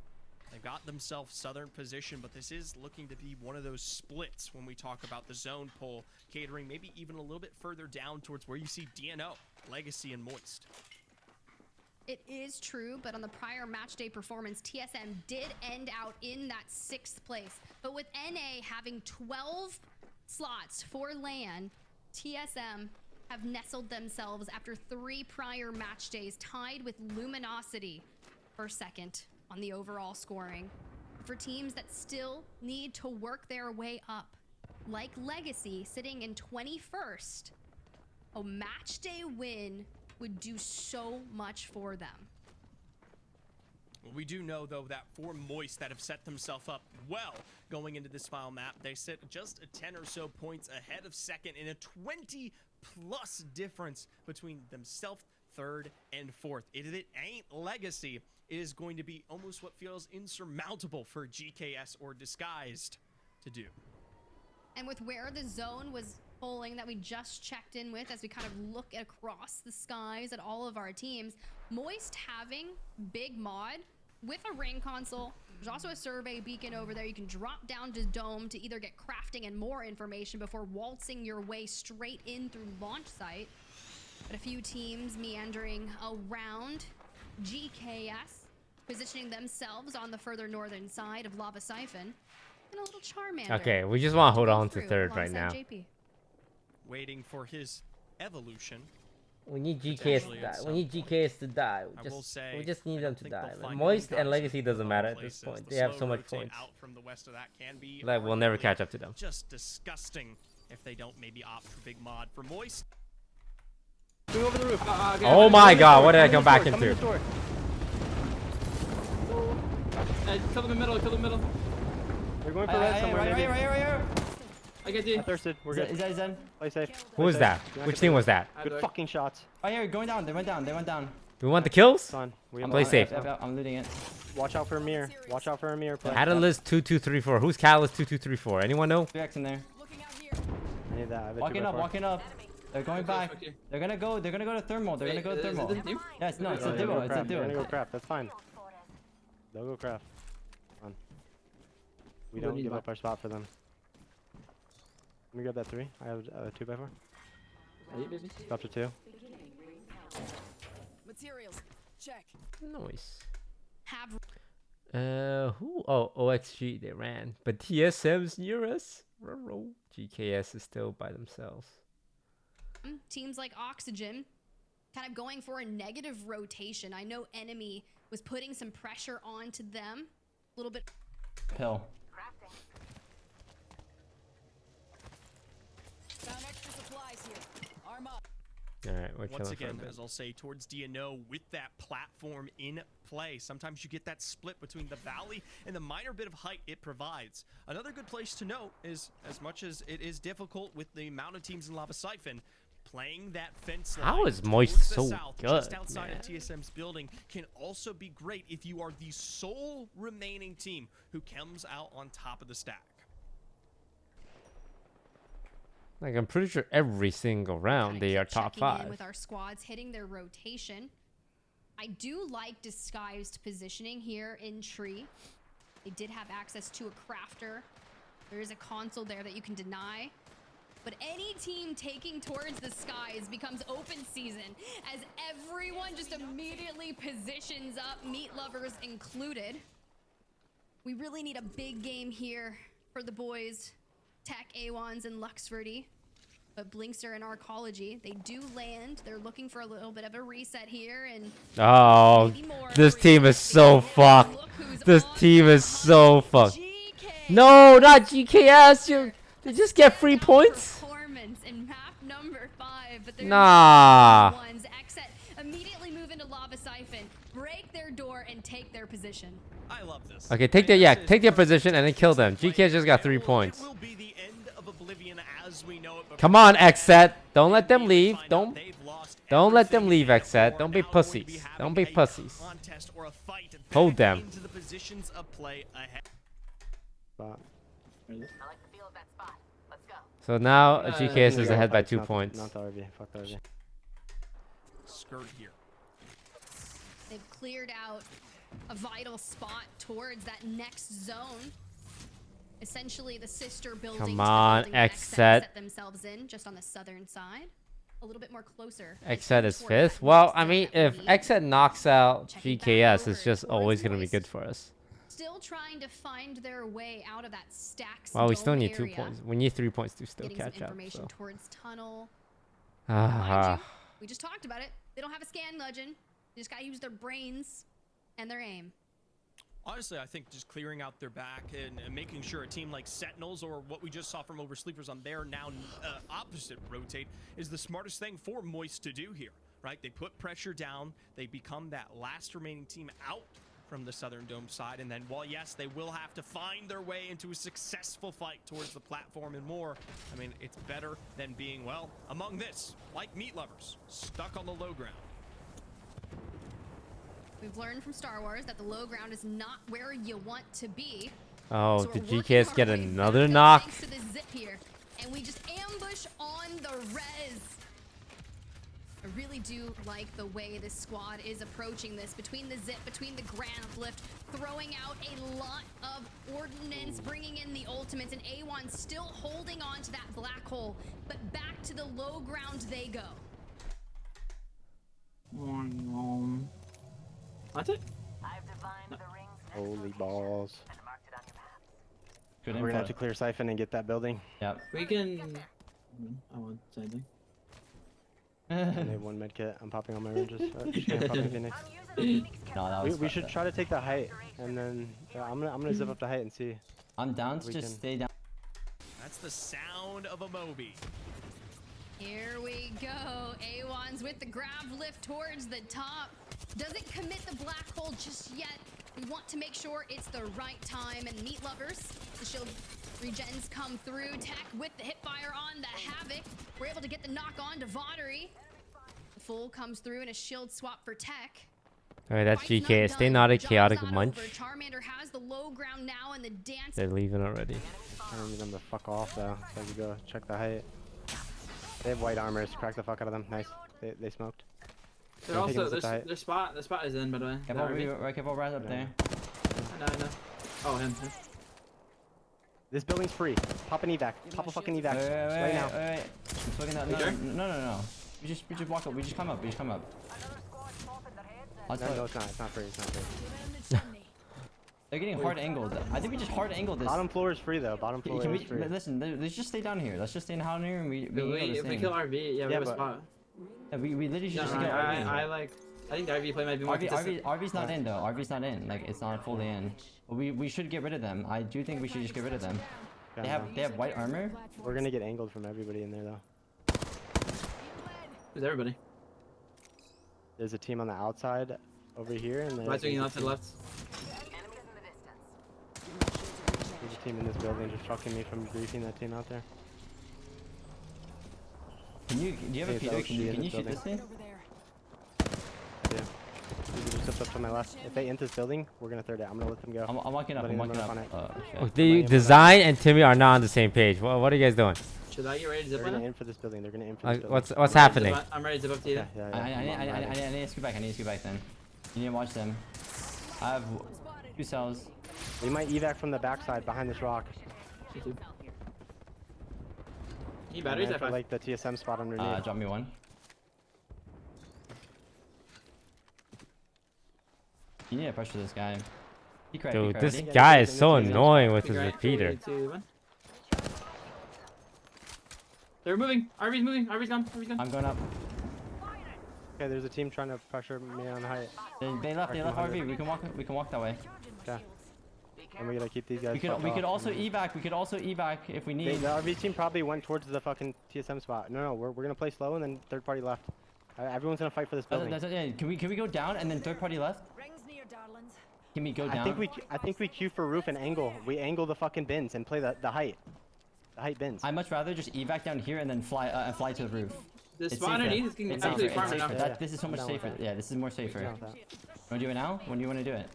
They've got themselves southern position, but this is looking to be one of those splits when we talk about the zone pull, catering maybe even a little bit further down towards where you see DNO, Legacy, and Moist. It is true, but on the prior match day performance, TSM did end out in that 6th place. But with NA having 12 slots for LAN, TSM have nestled themselves after 3 prior match days, tied with Luminosity for 2nd on the overall scoring. For teams that still need to work their way up, like Legacy sitting in 21st, a match day win would do so much for them. Well, we do know, though, that for Moist that have set themselves up well going into this final map, they sit just 10 or so points ahead of 2nd in a 20+ difference between themselves, 3rd, and 4th. It ain't Legacy. It is going to be almost what feels insurmountable for GKS or Disguised to do. And with where the zone was polling that we just checked in with, as we kind of look across the skies at all of our teams, Moist having Big Mod with a ring console. There's also a survey beacon over there. You can drop down to Dome to either get crafting and more information before waltzing your way straight in through launch site. But a few teams meandering around. GKS positioning themselves on the further northern side of Lava Siphon. And a little Charmander. Okay, we just want to hold on to 3rd right now. JP. Waiting for his evolution. We need GKS to die. We need GKS to die. We just need them to die. Like, Moist and Legacy doesn't matter at this point. They have so much points. Out from the west of that can be like, we'll never catch up to them. Just disgusting if they don't maybe opt for Big Mod. For Moist. Over the roof. Oh my god, what did I come back into? Kill them in the middle, kill them in the middle. They're going for red somewhere. Right here. I get D. I thirsted. We're good. Is that Zen? Play safe. Who was that? Which team was that? Good fucking shots. Oh yeah, going down. They went down. They went down. Do we want the kills? Fun. Play safe. I'm looting it. Watch out for a mirror. Watch out for a mirror. Catalyst 2234. Who's Catalyst 2234? Anyone know? 3x in there. I need that. Walking up. They're going back. They're gonna go to thermal. They're gonna go to thermal. Yes, no, it's a duo. It's a duo. They're gonna go craft. That's fine. They'll go craft. Fun. We don't give up our spot for them. Let me grab that 3. I have a 2x4. Drop to 2. Materials. Check. Nice. Who? Oh, OXG. They ran, but TSM's near us. GKS is still by themselves. Teams like Oxygen kind of going for a negative rotation. I know Enemy was putting some pressure onto them. A little bit. Pill. Found extra supplies here. Arm up. All right, we're Once killing again, as I'll say, towards DNO with that platform in play. Sometimes you get that split between the valley and the minor bit of height it provides. Another good place to note is, as much as it is difficult with the amount of teams in Lava Siphon, playing that fence line How is Moist so south, good, just outside man? of TSM's building can also be great if you are the sole remaining team who comes out on top of the stack. Like, I'm pretty sure every single round they are top Checking in 5. with our squads hitting their rotation. I do like disguised positioning here in Tree. They did have access to a crafter. There is a console there that you can deny. But any team taking towards the skies becomes open season as everyone just immediately positions up, meat lovers included. We really need a big game here for the boys, Tech, A1s, and Luxfordy. But Blinkster and Arcology, they do land. They're looking for a little bit of a reset here. And Oh, this team is so fucked. This team is so fucked. No, not GKS. They just get free points? Performance in map number 5, but Nah. ones exit immediately move into Lava Siphon, break their door, and take their position. I love this. Okay, take their position and then kill them. GKS just got 3 points. Will be the end of Oblivion as we know it. Come on, Xset. Don't let them leave. Don't. They've lost Don't let them leave, Xset. Don't be pussies. Don't be pussies. Contest or a fight Hold back them. into the positions of play ahead. So now GKS is ahead by 2 points. Not the RV. Fuck the RV. Skirt here. They've cleared out a vital spot towards that next zone. Essentially, the sister building. Come on, Xset. Set themselves in just on the southern side, a little bit more closer. Xset is 5th. Well, I mean, if Xset knocks out GKS, it's just always gonna be good for us. Still trying to find their way out of that stacks. Well, we still dome need 2 area. points. We need 3 points to still Getting catch some up. information So. towards tunnel. Ah. We just talked about it. They don't have a scan legend. They just gotta use their brains and their aim. Honestly, I think just clearing out their back and making sure a team like Sentinels or what we just saw from Oversleepers on their now opposite rotate is the smartest thing for Moist to do here, right? They put pressure down. They become that last remaining team out from the Southern Dome side. And then, while yes, they will have to find their way into a successful fight towards the platform and more, I mean, it's better than being, well, among this, like meat lovers, stuck on the low ground. We've learned from Star Wars that the low ground is not where you want to be. Oh, So did we're working GKS our get way another back up knock? thanks to the zip here, and we just ambush on the res. I really do like the way this squad is approaching this, between the zip, between the ground lift, throwing out a lot of ordnance, bringing in the ultimates, and A1 still holding on to that black hole, but back to the low ground they go. That's it. Holy balls. Good We're gonna have input. to clear Siphon and get that building. Yep. We can. I want something. I have 1 med kit. I'm popping all my ranges. Popping Phoenix. No, that was We should try to take the height, and then I'm gonna zip up the height and see. I'm down if to we just can- stay down. That's the sound of a Moby. Here we go. A1's with the grab lift towards the top. Doesn't commit the black hole just yet. We want to make sure it's the right time. And meat lovers, the shield regens come through. Tech with the hip fire on the Havoc. We're able to get the knock on to Vaudry. The full comes through and a shield swap for Tech. Alright, that's Fight's GKS. not They done. not a Job's chaotic not munch. over. Charmander has the low ground now and the dance. They're leaving already. I don't need them to fuck off though. So we go check the height. They have white armors. Crack the fuck out of them. Nice. They smoked. They're I'm taking also this at the height. their spot is in, by the way. Careful, careful right up there. I know. Oh, him. This building's free. Pop an evac. Pop a fucking evac. Right now. Wait. I'm looking at You sure? no. We just walk up. We just come up. I'll tell No, you. it's not. It's not free. It's not free. They're getting hard angled. I think we just hard angled this. Bottom floor is free though. Bottom floor Can is we free. listen? Let's just stay down here. Let's just stay down here and we If angle we this thing. kill RV, yeah, we have a but- spot. Yeah, we literally No, just no, get RV. I think the RV play might be more consistent. RV's not in though. RV's not in. Like it's not fully in. But we should get rid of them. I do think we should just get rid of them. They have white armor. We're gonna get angled from everybody in there though. Who's everybody? There's a team on the outside over here, and Right swinging left to left. There's a team in this building just fucking me from briefing that team out there. Do you have a Peter? Can you shoot this thing? I do. You can just zip up to my left. If they enter this building, we're gonna third it. I'm gonna let them go. I'm walking up. Letting I'm them walking run up. on it. Oh shit. The Design and Timmy are not on the same page. What are you guys doing? Should I get ready to zip They're line gonna up? in for this building. They're gonna in for this building. What's happening? I'm ready to zip up to you. Yeah. I need to scoot back. I need to scoot back then. You need to watch them. I have 2 cells. We might evac from the backside behind this rock. Need batteries? And I for like the TSM spot underneath. Drop me 1. You need to pressure this guy. He cracked. Dude, this guy is so annoying with his repeater. 3, 2, 1. They're moving. RV's moving. RV's gone. I'm going up. Okay, there's a team trying to pressure me on height. They left RV. We can walk that way. Okay. And we gotta keep these guys. We could also evac. We could also evac if we need. The RV team probably went towards the fucking TSM spot. No, we're gonna play slow and then third party left. Everyone's gonna fight for this building. Yeah. Can we go down and then third party left? Can we go down? I think we queue for roof and angle. We angle the fucking bins and play the height. The height bins. I'd much rather just evac down here and then fly to the roof. This It's spot safer. underneath is getting It's absolutely safer. farmed It's right safer. now. That, this is so much I'm down with safer. that. Yeah, this is more safer. I'm You down with that. want to do it now? When do you want to do it?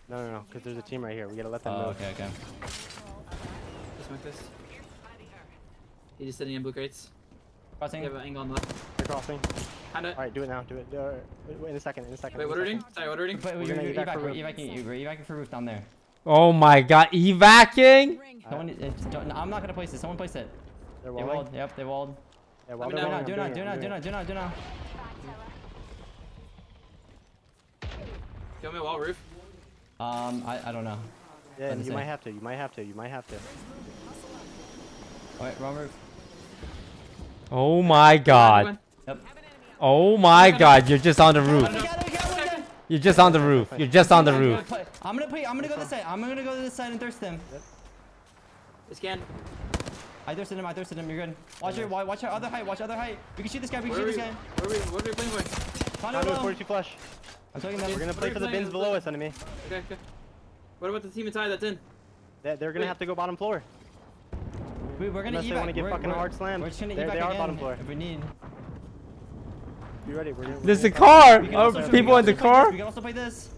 No, because there's a team right here. We gotta let them Oh, move. okay, okay. Just smoke this. He's just sitting in blue crates. Crossing. You have an angle on the left. They're crossing. Kinda. All right, do it now. Do it. Wait, in a second. In a second. Wait, what are we doing? Sorry, what are we doing? But We're you're gonna evac for roof. evacuating for roof down there. Oh my god, evacing? Someone, I'm not gonna place it. Someone place it. They're They walling. walled. Yep, they walled. Yeah, while Do they're not, walling, Do I'm not, doing do it, not, I'm do doing not, it. do not, do not. Kill me wall roof. I don't know. Yeah, What to you say? might have to. You might have to. You might have to. Alright, wrong roof. Oh my god. Yep. Oh my god, you're just on the roof. You're just on the roof. You're just on the roof. I'm gonna go this side. I'm gonna go to this side and thirst him. They scan. I thirsted him. You're good. Watch our other height. Watch other height. We can shoot this guy. We can What shoot are this we, guy. what are we playing with? Condo Conduit low. 42 flush. I'm talking to We're them. gonna play for the bins below us, enemy. Okay, okay. What about the team inside that's in? They're gonna have to go bottom floor. We're gonna Unless they evac. want to get fucking We're- hard slammed. We're just gonna They evac are again bottom floor. if we need. Be ready. We're There's a gonna- car. We can Oh, also- we people can in the also play car. this, We can also play this.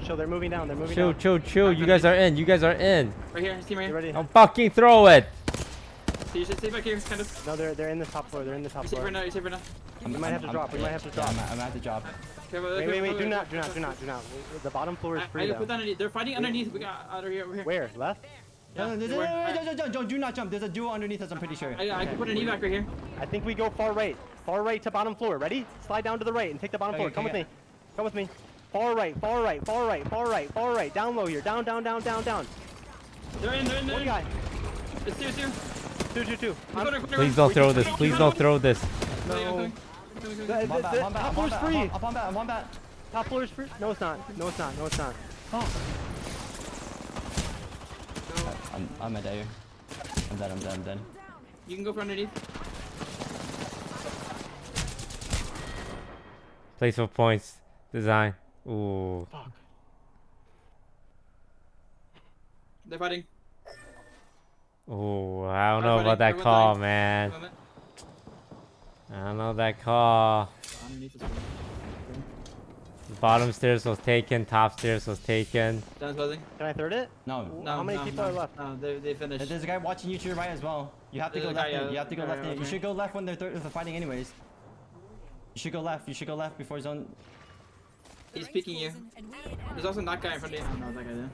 Chill. They're moving down. They're moving Chill, down. chill, chill. You guys are in. You guys are in. Right here, his team right You here. ready? Don't fucking throw it. So you should stay back here, kind of. No, they're in the top floor. They're in the top You're safe floor. right now, you're safe right now. We might have to drop. We might have to drop. I'm gonna have to drop. Wait. Do not. The bottom floor is I free put that now. underneath. They're fighting underneath. We got out of here, over here. Where? Left? No, do not jump. There's a duo underneath us. I'm pretty sure. I can put an evac right here. I think we go far right. Far right to bottom floor. Ready? Slide down to the right and take the bottom floor. Okay, Come with okay. me. Come with me. Far right. Down low here. Down. They're in. One guy. It's two. 2. Please don't throw this. Please don't throw this. No. I'm on bat. Top floor is free. I'm on bat. Top floor is free. No, it's not. I'm a day. I'm dead. You can go for underneath. Place for points. Design. Ooh. They're fighting. Ooh. I don't know about that Everyone's call, dying. man. Moment. I don't know that call. Underneath is Bottom stairs was taken. Top stairs was taken. Down's closing. Can I third it? No. How many people are left? No, they finished. There's a guy watching you to your right as well. You have to go There's a left. guy, yeah. You have to go left. Okay. You should go left when they're fighting anyways. You should go left before zone. He's peeking you. There's also not guy in front of you. I don't know what that guy did.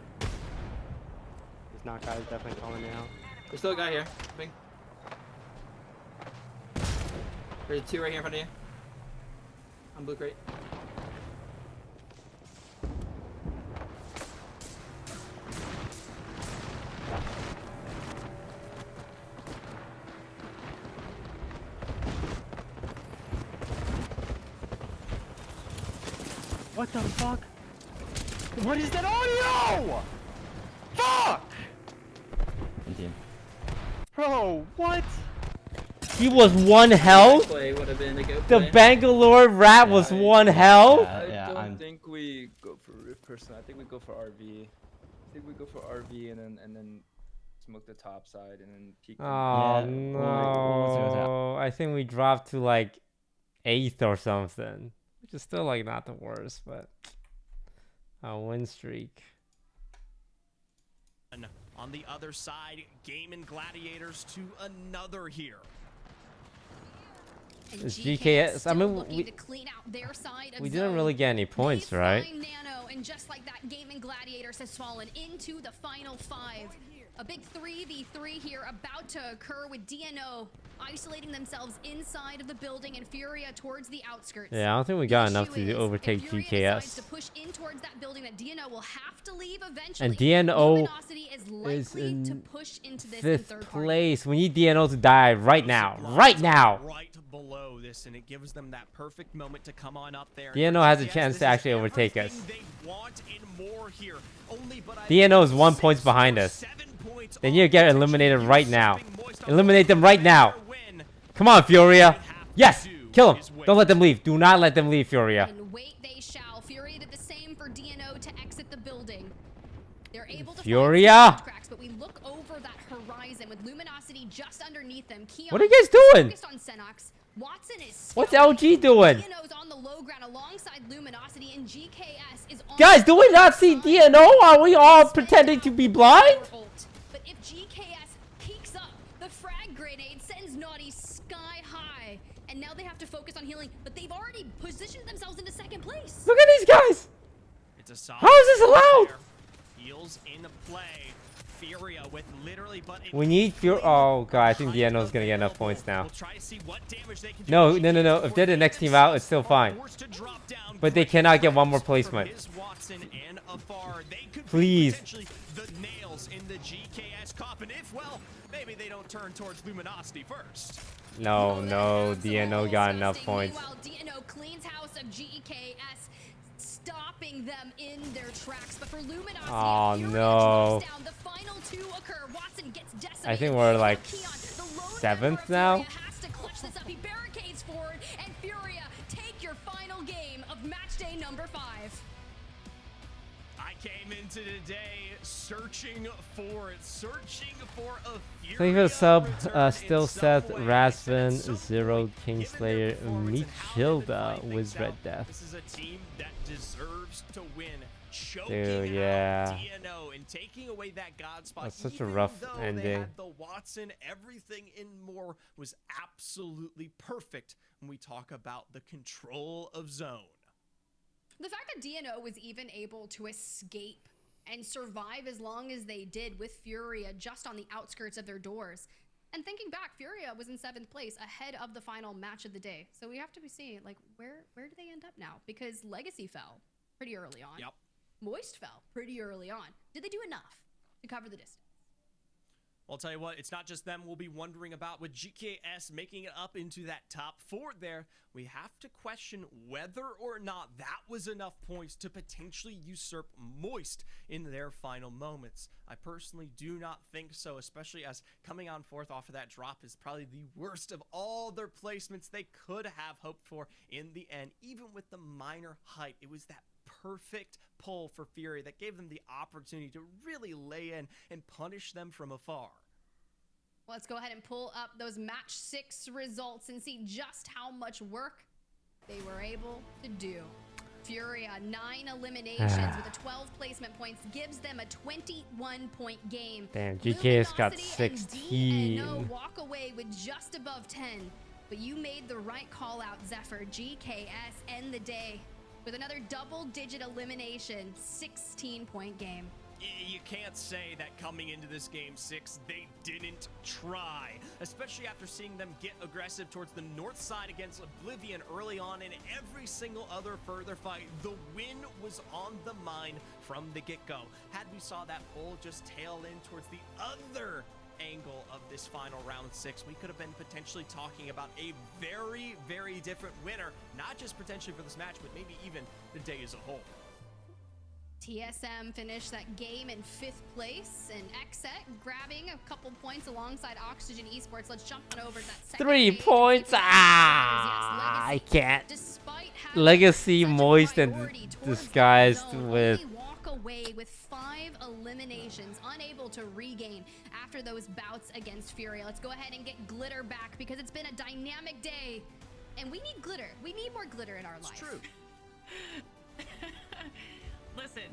This knock guy is definitely calling me out. There's still a guy here. Ping. There's two right here in front of you. On blue crate. What the fuck? What is that audio? Fuck! Team. Bro, what? He was one health. Play would have been a good The play. Bangalore rat was one health. I don't think we go for roof personally. I think we go for RV. I think we go for RV and then smoke the top side and then peek. Oh no! I think we dropped to like 8th or something, which is still like not the worst, but a win streak. On the other side, Game and Gladiators to another here. It's GKS. I mean, we didn't really get any points, right? Nano, and just like that, Game and Gladiators has fallen into the final 5. A big 3v3 here about to occur with DNO isolating themselves inside of the building and Furia towards the outskirts. Yeah, I don't think we got enough to Issue is, overtake if Furia decides GKS. to push in towards that building, that DNO will have to leave eventually. And DNO Luminosity is likely to push into this in 5th third party. place. We need DNO to die right now. Right now. Right below this, and it gives them that perfect moment to come on up there. DNO has a Yes, chance this to is actually overtake us. everything they want and more here. DNO is 1 point behind us. They need to get eliminated right now. Eliminate them right now. Come on, Furia. Yes. Kill them. Don't let them leave. Do not let them leave, Furia. And wait they shall. Furia did the same for DNO to exit the building. They're able to Furia! find cracks, but we look over that horizon with Luminosity just underneath them. Keon What are you guys doing? focused on Xenox. Watson is What's scouting. LG doing? DNO's on the low ground alongside Luminosity, and GKS is on Guys, do we not see DNO? Are we all pretending to be blind? But if GKS peeks up, the frag grenade sends Naughty sky high. And now they have to focus on healing, but they've already positioned themselves into second place. Look at these guys. It's a solid How is this allowed? Heals in play. Furia with literally but We need Furia. Oh god, I think DNO is gonna get enough points now. No. If they're the next team out, it's still fine. But they cannot get one more placement. Please. The nails in the GKS coffin. If well, maybe they don't turn towards Luminosity first. No, DNO got enough points. Meanwhile, DNO cleans house of GKS, stopping them in their tracks. But for Luminosity, Oh no. down. The final two occur. Watson gets decimated. I think we're like 7th now. Has to clutch this up. He barricades forward, and Furia take your final game of match day number 5. I came into today searching for a Furia. Thank you for the sub, still Seth, Rasvin, Zero, Kingslayer, Michilda with Red Death. This is a team that deserves to win. Dude, yeah. DNO and taking away that God spot. That's such a rough Even though they ending. had the Watson, everything and more was absolutely perfect when we talk about the control of zone. The fact that DNO was even able to escape and survive as long as they did with Furia just on the outskirts of their doors. And thinking back, Furia was in 7th place ahead of the final match of the day. So we have to be seeing, like, where do they end up now? Because Legacy fell pretty early on. Yep. Moist fell pretty early on. Did they do enough to cover the distance? Well, I'll tell you what, it's not just them we'll be wondering about. With GKS making it up into that top 4 there, we have to question whether or not that was enough points to potentially usurp Moist in their final moments. I personally do not think so, especially as coming on 4th off of that drop is probably the worst of all their placements they could have hoped for in the end. Even with the minor height, it was that perfect pull for Fury that gave them the opportunity to really lay in and punish them from afar. Let's go ahead and pull up those match 6 results and see just how much work they were able to do. Furia, 9 eliminations with a 12 placement points gives them a 21-point game. Damn, GKS got Luminosity 16. and DNO walk away with just above 10. But you made the right call out, Zephyr. GKS end the day with another double-digit elimination, 16-point game. You can't say that coming into this game 6, they didn't try, especially after seeing them get aggressive towards the north side against Oblivion early on in every single other further fight. The win was on the mind from the get-go. Had we saw that pull just tail in towards the other angle of this final round 6, we could have been potentially talking about a very, very different winner, not just potentially for this match, but maybe even the day as a whole. TSM finished that game in 5th place, and Xset grabbing a couple points alongside Oxygen Esports. Let's jump on over to that second 3 page. points. Yes, I Legacy, can't. despite having Legacy, such a Moist, and priority towards disguised the zone, with. only walk away with 5 eliminations, unable to regain after those bouts against Furia. Let's go ahead and get Glitter back because it's been a dynamic day, and we need glitter. We need more glitter in our life. It's true. Listen,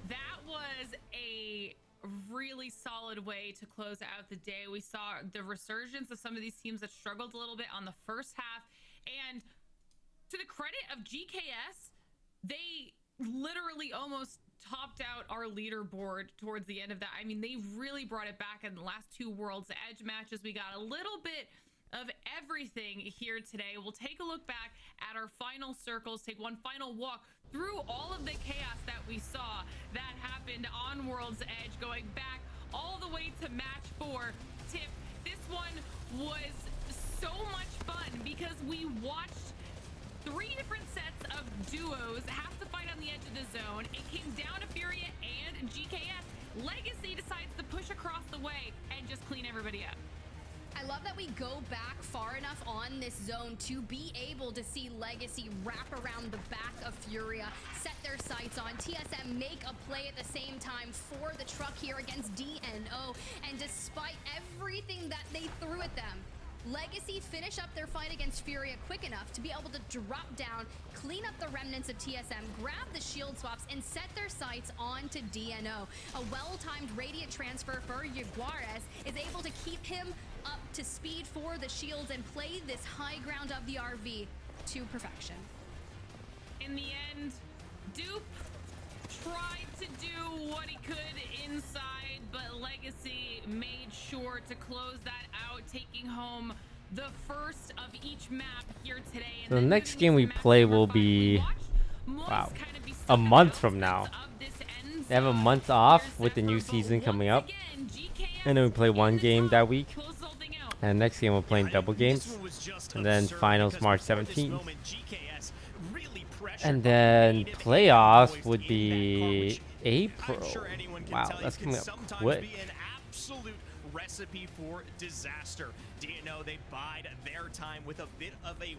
that was a really solid way to close out the day. We saw the resurgence of some of these teams that struggled a little bit on the first half. And to the credit of GKS, they literally almost topped out our leaderboard towards the end of that. I mean, they really brought it back in the last 2 World's Edge matches. We got a little bit of everything here today. We'll take a look back at our final circles, take one final walk through all of the chaos that we saw that happened on World's Edge, going back all the way to match 4. Tip, this one was so much fun because we watched 3 different sets of duos have to fight on the edge of the zone. It came down to Furia and GKS. Legacy decides to push across the way and just clean everybody up. I love that we go back far enough on this zone to be able to see Legacy wrap around the back of Furia, set their sights on TSM, make a play at the same time for the truck here against DNO. And despite everything that they threw at them, Legacy finish up their fight against Furia quick enough to be able to drop down, clean up the remnants of TSM, grab the shield swaps, and set their sights onto DNO. A well-timed radiant transfer for Jaguares is able to keep him up to speed for the shields and play this high ground of the RV to perfection. In the end, Dupe tried to do what he could inside, but Legacy made sure to close that out, taking home the first of each map here today. And So the next game we play will be, wow, a month from now. They have a month off with the new season coming up. And then we play one game that week. And next game we're playing double games. And then finals March 17th. And then playoffs would be April. Wow, that's coming up quick. Recipe for disaster. DNO, they bide their time with a bit of a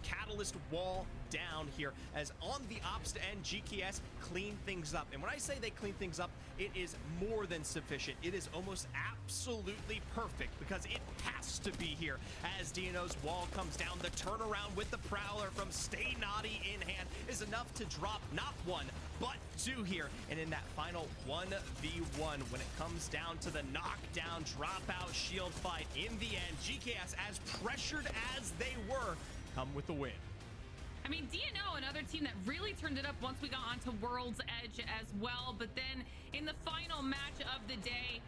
catalyst wall down here, as on the ops end, GKS clean things up. And when I say they clean things up, it is more than sufficient. It is almost absolutely perfect, because it has to be here. As DNO's wall comes down, the turnaround with the Prowler from Stay Naughty in hand is enough to drop not one, but two here. And in that final 1v1, when it comes down to the knockdown, dropout, shield fight, in the end, GKS, as pressured as they were, come with the win. I mean, DNO, another team that really turned it up once we got onto World's Edge as well. But then in the final match of the day,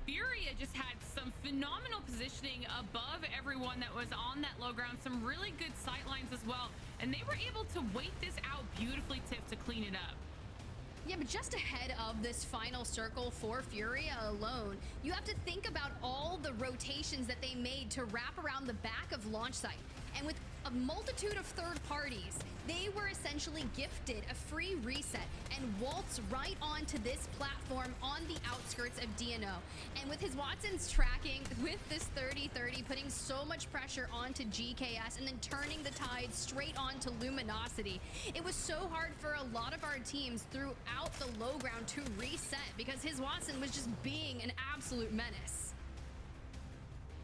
Furia just had some phenomenal positioning above everyone that was on that low ground. Some really good sight lines as well. And they were able to wait this out beautifully, Tiff, to clean it up. Yeah, but just ahead of this final circle for Furia alone, you have to think about all the rotations that they made to wrap around the back of launch site. And with a multitude of third parties, they were essentially gifted a free reset and waltz right onto this platform on the outskirts of DNO. And with his Watson's tracking, with this 30-30, putting so much pressure onto GKS and then turning the tide straight onto Luminosity, it was so hard for a lot of our teams throughout the low ground to reset, because his Watson was just being an absolute menace.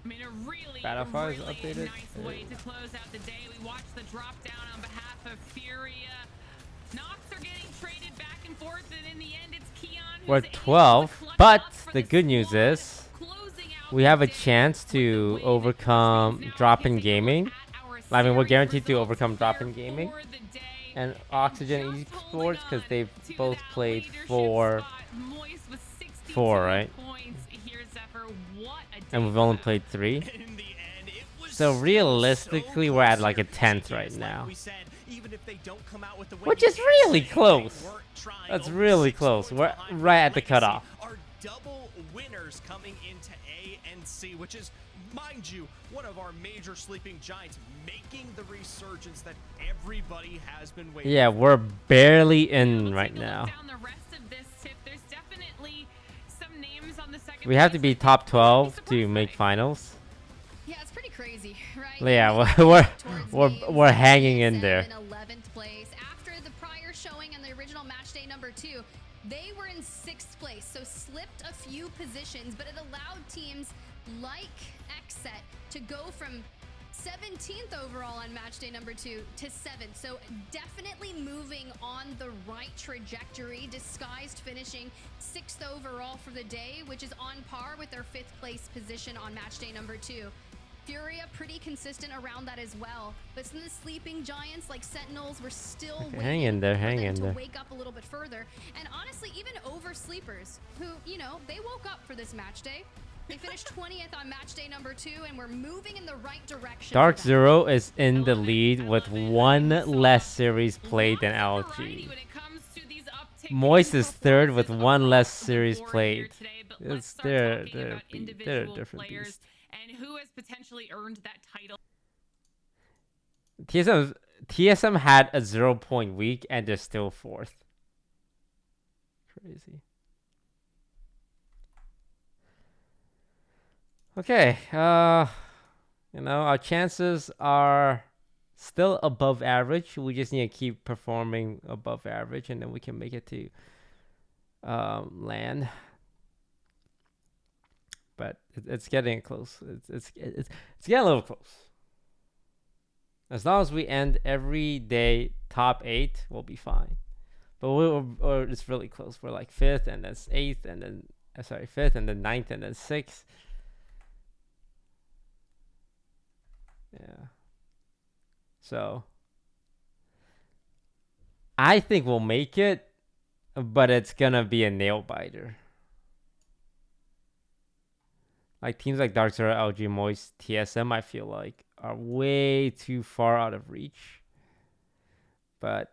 I mean, a really, Battlefire's really updated. nice way to close out the day. We watched the drop down on behalf of Furia. Knocks are getting traded back and forth, and in the end, it's Keon who's We're able to 12, clutch but up for the good news is we have a chance to overcome drop-in gaming. I mean, we're guaranteed to overcome drop-in gaming and Oxygen Esports, because they've both played 4, right? And we've only played 3. So realistically, we're at like a 10th right now, which is really close. That's really close. We're right at the cutoff. Are double winners coming into A and C, which is, mind you, one of our major sleeping giants, making the resurgence that everybody has been waiting. Yeah, we're barely in right now. We have to be top 12 to make finals. Yeah, it's pretty crazy, right? Yeah, we're hanging in there. In 11th place. After the prior showing and the original match day number 2, they were in 6th place, so slipped a few positions, but it allowed teams like XSET to go from 17th overall on match day number 2 to 7th. So definitely moving on the right trajectory. Disguised finishing 6th overall for the day, which is on par with their 5th place position on match day number 2. Furia pretty consistent around that as well, but some of the sleeping giants like Sentinels were still Hang in there, hang in to there. wake up a little bit further. And honestly, even oversleepers who, you know, they woke up for this match day. They finished 20th on match day number 2, and we're moving in the right direction. Dark Zero is in the lead with 1 less series played than LG. Moist is 3rd with 1 less series played. They're a different beast. And who has potentially earned that title? TSM had a 0-point week and they're still 4th. Crazy. Okay. You know, our chances are still above average. We just need to keep performing above average, and then we can make it to land. But it's getting close. It's getting a little close. As long as we end every day top 8, we'll be fine. But or it's really close. We're like 5th, and then 8th, and then 5th, and then 9th, and then 6th. Yeah. So I think we'll make it, but it's gonna be a nail biter. Like teams like Darkzero, LG, Moist, TSM, I feel like are way too far out of reach. But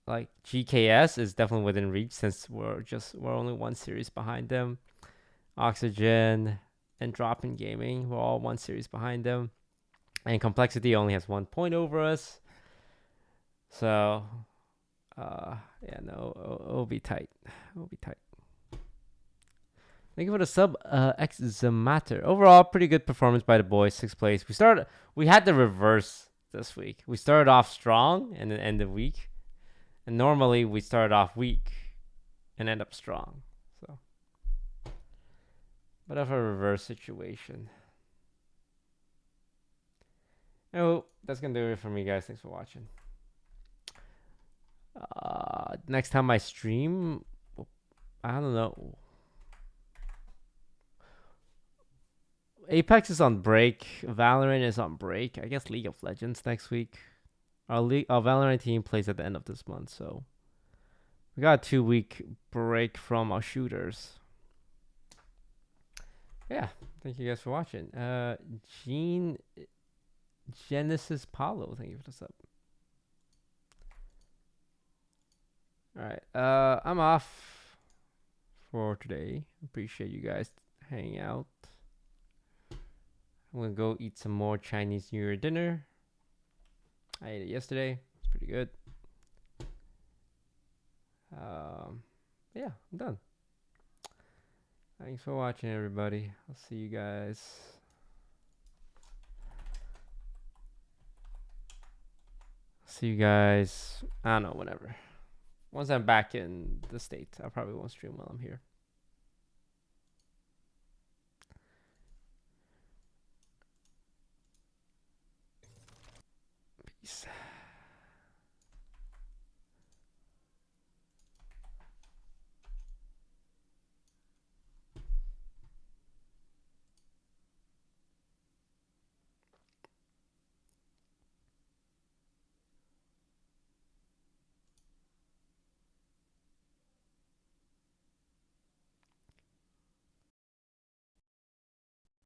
like GKS is definitely within reach since we're only 1 series behind them. Oxygen and Drop in Gaming, we're all 1 series behind them. And Complexity only has 1 point over us. So yeah, no, it'll be tight. It'll be tight. Thank you for the sub, X Zamatter. Overall, pretty good performance by the boys. 6th place. We had the reverse this week. We started off strong and then ended weak. And normally we start off weak and end up strong. So, bit of a reverse situation. Oh, that's gonna do it for me, guys. Thanks for watching. Next time I stream, I don't know. Apex is on break. Valorant is on break. I guess League of Legends next week. Our Valorant team plays at the end of this month, so we got a 2-week break from our shooters. Yeah, thank you guys for watching. Genesis Paulo, thank you for the sub. All right, I'm off for today. Appreciate you guys hanging out. I'm gonna go eat some more Chinese New Year dinner. I ate it yesterday. It's pretty good. Yeah, I'm done. Thanks for watching, everybody. I'll see you guys. I don't know, whenever. Once I'm back in the States, I probably won't stream while I'm here. Peace.